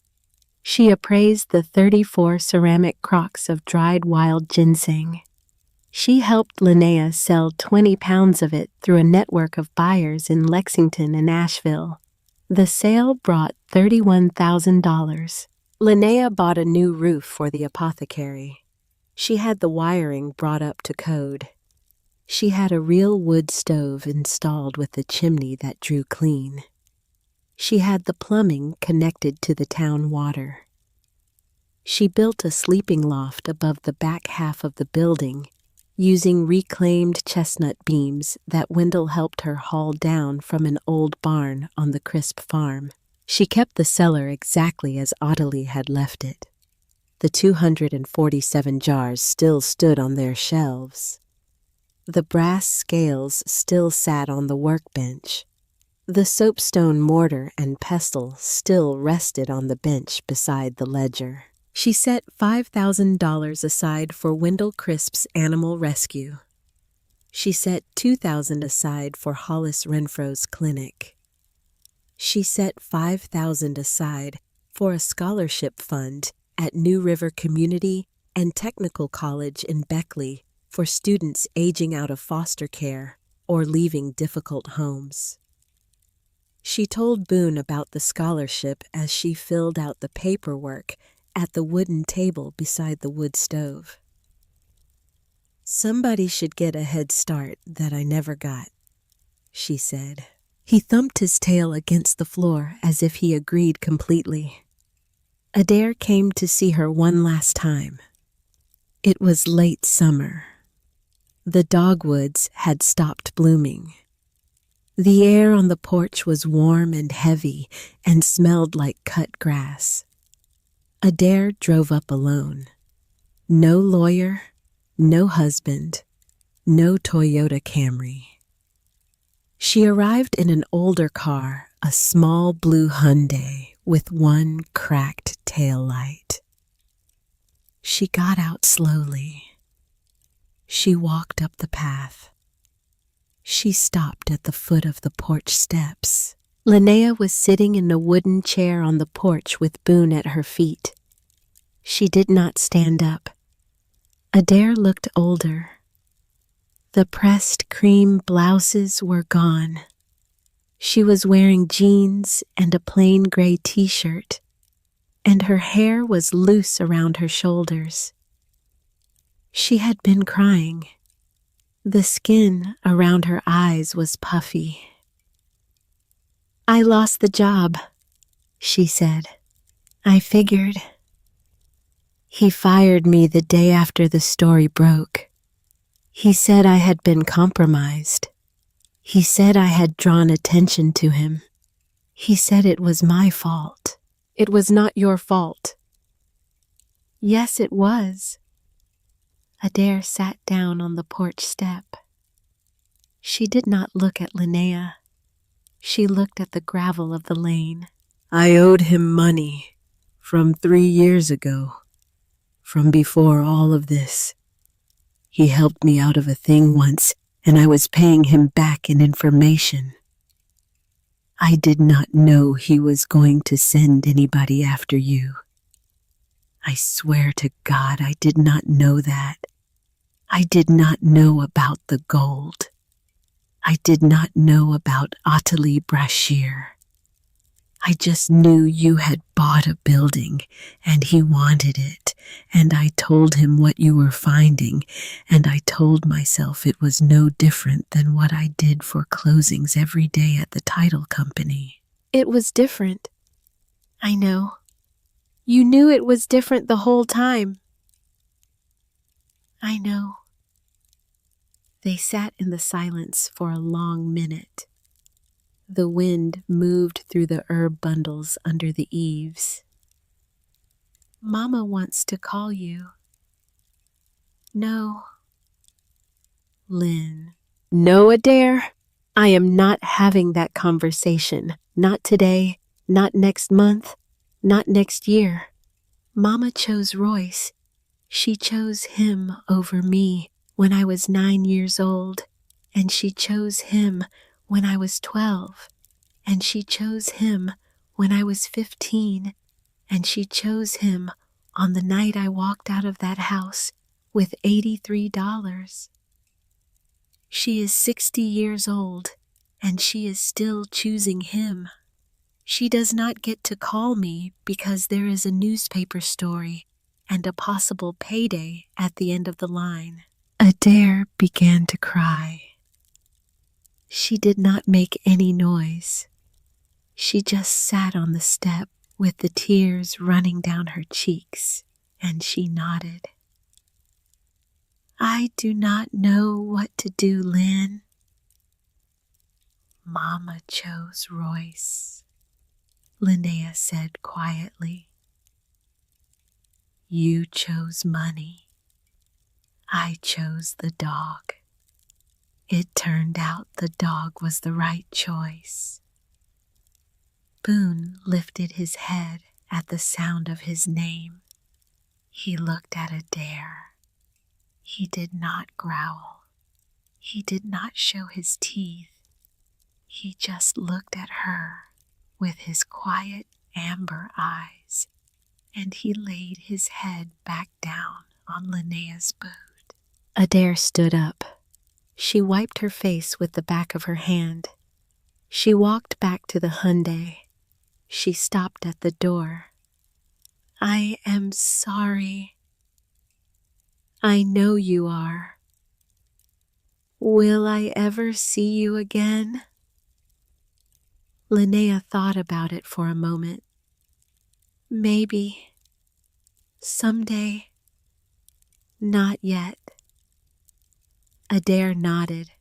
She appraised the 34 ceramic crocks of dried wild ginseng. She helped Linnea sell 20 pounds of it through a network of buyers in Lexington and Asheville. The sale brought $31,000. Linnea bought a new roof for the apothecary. She had the wiring brought up to code. She had a real wood stove installed with a chimney that drew clean. She had the plumbing connected to the town water. She built a sleeping loft above the back half of the building, using reclaimed chestnut beams that Wendell helped her haul down from an old barn on the Crisp farm. She kept the cellar exactly as Ottilie had left it. The 247 jars still stood on their shelves. The brass scales still sat on the workbench. The soapstone mortar and pestle still rested on the bench beside the ledger. She set $5,000 aside for Wendell Crisp's animal rescue. She set $2,000 aside for Hollis Renfro's clinic. She set $5,000 aside for a scholarship fund at New River Community and Technical College in Beckley for students aging out of foster care or leaving difficult homes. She told Boone about the scholarship as she filled out the paperwork at the wooden table beside the wood stove. "Somebody should get a head start that I never got," she said. He thumped his tail against the floor as if he agreed completely. Adair came to see her one last time. It was late summer. The dogwoods had stopped blooming. The air on the porch was warm and heavy and smelled like cut grass. Adair drove up alone. No lawyer, no husband, no Toyota Camry. She arrived in an older car, a small blue Hyundai with one cracked tail light. She got out slowly. She walked up the path. She stopped at the foot of the porch steps. Linnea was sitting in a wooden chair on the porch with Boone at her feet. She did not stand up. Adair looked older. The pressed cream blouses were gone. She was wearing jeans and a plain gray t-shirt, and her hair was loose around her shoulders. She had been crying. The skin around her eyes was puffy. "I lost the job," she said. "I figured." "He fired me the day after the story broke. He said I had been compromised. He said I had drawn attention to him. He said it was my fault." "It was not your fault." "Yes, it was." Adair sat down on the porch step. She did not look at Linnea. She looked at the gravel of the lane. "I owed him money from 3 years ago, from before all of this. He helped me out of a thing once, and I was paying him back in information. I did not know he was going to send anybody after you. I swear to God I did not know that. I did not know about the gold. I did not know about Ottilie Brashear. I just knew you had bought a building and he wanted it, and I told him what you were finding, and I told myself it was no different than what I did for closings every day at the title company." "It was different." "I know. You knew it was different the whole time." "I know." They sat in the silence for a long minute. The wind moved through the herb bundles under the eaves. "Mama wants to call you." "No." "Lynn." "No, Adair. I am not having that conversation. Not today, not next month, not next year. Mama chose Royce. She chose him over me when I was 9 years old, and she chose him when I was 12, and she chose him when I was 15, and she chose him on the night I walked out of that house with $83. She is 60 years old, and she is still choosing him. She does not get to call me because there is a newspaper story and a possible payday at the end of the line." Adair began to cry. She did not make any noise. She just sat on the step with the tears running down her cheeks. and she nodded. I do not know what to do, Lynn. Mama chose Royce, Linnea said quietly. You chose money. I chose the dog. It turned out the dog was the right choice. Boone lifted his head at the sound of his name. He looked at Adair. He did not growl. He did not show his teeth. He just looked at her with his quiet amber eyes, and he laid his head back down on Linnea's boot. Adair stood up. She wiped her face with the back of her hand. She walked back to the Hyundai. She stopped at the door. I am sorry. I know you are. Will I ever see you again? Linnea thought about it for a moment. Maybe. Someday. Not yet. Adair nodded.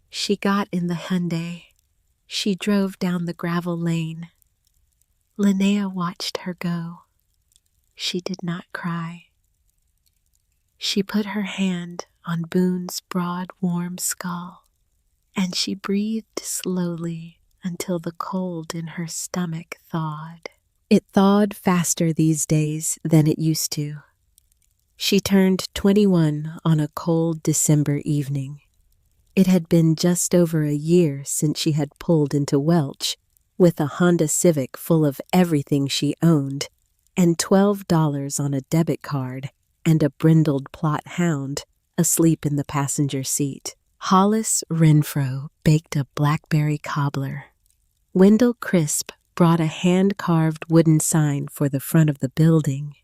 She got in the Hyundai. She drove down the gravel lane. Linnea watched her go. She did not cry. She put her hand on Boone's broad, warm skull, and she breathed slowly until the cold in her stomach thawed. It thawed faster these days than it used to. She turned 21 on a cold December evening. It had been just over a year since she had pulled into Welch with a Honda Civic full of everything she owned and $12 on a debit card and a brindled Plott hound asleep in the passenger seat. Hollis Renfro baked a blackberry cobbler. Wendell Crisp brought a hand-carved wooden sign for the front of the building.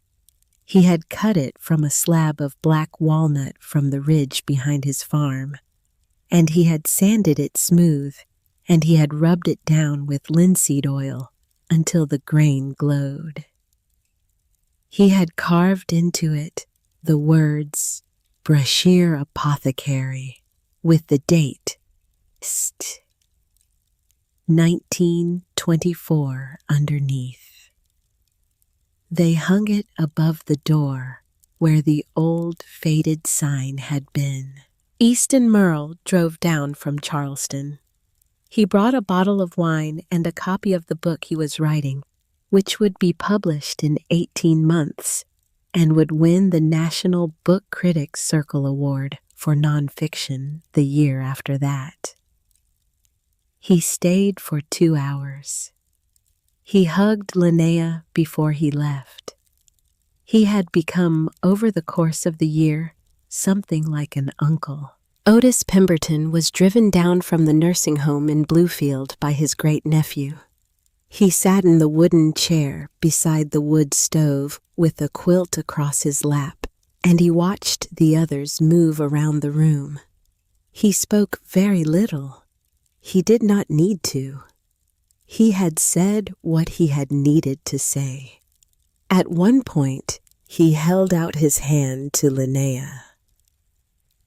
He had cut it from a slab of black walnut from the ridge behind his farm, and he had sanded it smooth, and he had rubbed it down with linseed oil until the grain glowed. He had carved into it the words, Brashear Apothecary, with the date, St. 1924 underneath. They hung it above the door where the old faded sign had been. Easton Merle drove down from Charleston. He brought a bottle of wine and a copy of the book he was writing, which would be published in 18 months and would win the National Book Critics Circle Award for nonfiction the year after that. He stayed for 2 hours. He hugged Linnea before he left. He had become, over the course of the year, something like an uncle. Otis Pemberton was driven down from the nursing home in Bluefield by his great-nephew. He sat in the wooden chair beside the wood stove with a quilt across his lap, and he watched the others move around the room. He spoke very little. He did not need to. He had said what he had needed to say. At one point, he held out his hand to Linnea.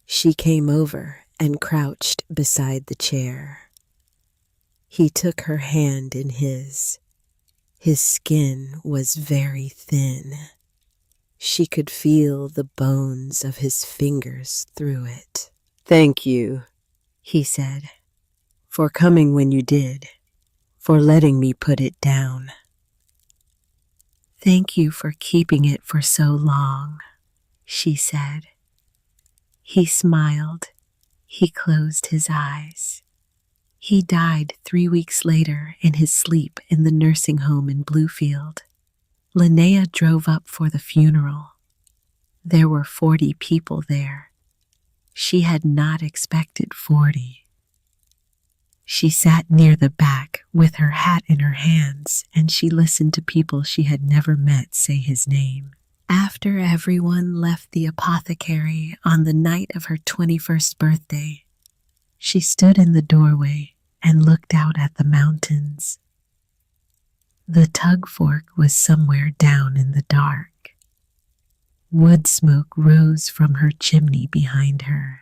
She came over and crouched beside the chair. He took her hand in his. His skin was very thin. She could feel the bones of his fingers through it. "Thank you," he said, "for coming when you did, for letting me put it down." "Thank you for keeping it for so long," she said. He smiled. He closed his eyes. He died 3 weeks later in his sleep in the nursing home in Bluefield. Linnea drove up for the funeral. There were 40 people there. She had not expected 40. She sat near the back with her hat in her hands, and she listened to people she had never met say his name. After everyone left the apothecary on the night of her 21st birthday, she stood in the doorway and looked out at the mountains. The tug fork was somewhere down in the dark. Wood smoke rose from her chimney behind her.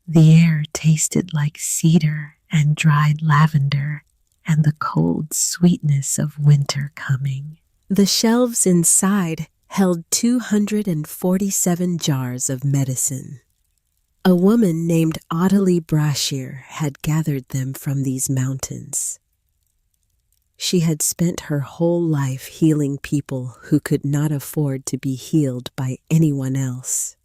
The air tasted like cedar and dried lavender and the cold sweetness of winter coming. The shelves inside held 247 jars of medicine. A woman named Ottilie Brashear had gathered them from these mountains. She had spent her whole life healing people who could not afford to be healed by anyone else.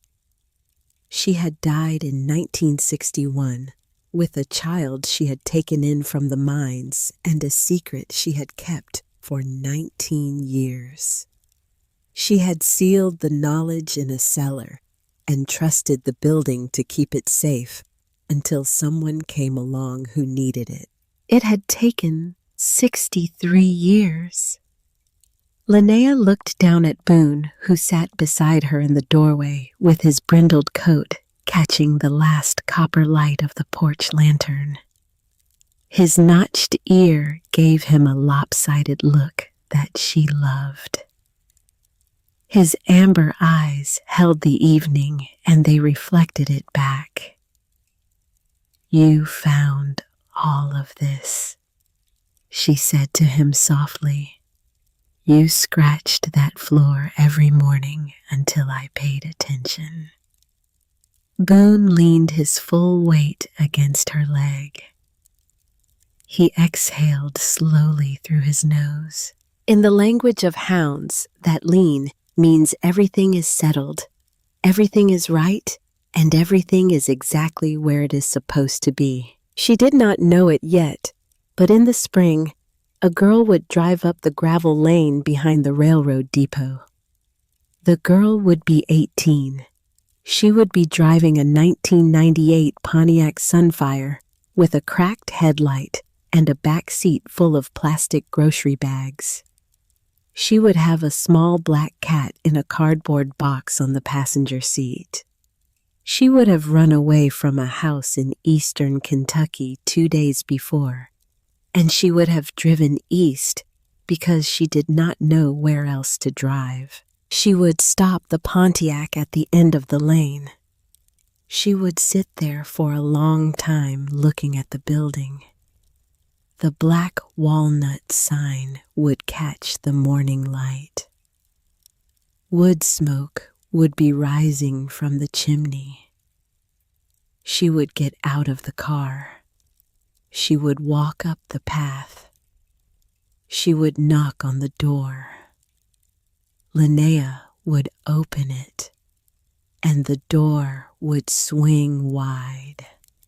She had died in 1961 with a child she had taken in from the mines and a secret she had kept for 19 years. She had sealed the knowledge in a cellar and trusted the building to keep it safe until someone came along who needed it. It had taken 63 years. Linnea looked down at Boone, who sat beside her in the doorway with his brindled coat catching the last copper light of the porch lantern. His notched ear gave him a lopsided look that she loved. His amber eyes held the evening and they reflected it back. "You found all of this," she said to him softly. "You scratched that floor every morning until I paid attention." Boone leaned his full weight against her leg. He exhaled slowly through his nose. In the language of hounds, that lean means everything is settled, everything is right, and everything is exactly where it is supposed to be. She did not know it yet, but in the spring, a girl would drive up the gravel lane behind the railroad depot. The girl would be 18. She would be driving a 1998 Pontiac Sunfire with a cracked headlight and a back seat full of plastic grocery bags. She would have a small black cat in a cardboard box on the passenger seat. She would have run away from a house in eastern Kentucky 2 days before, and she would have driven east because she did not know where else to drive. She would stop the Pontiac at the end of the lane. She would sit there for a long time looking at the building. The black walnut sign would catch the morning light. Wood smoke would be rising from the chimney. She would get out of the car. She would walk up the path. She would knock on the door. Linnea would open it, and the door would swing wide.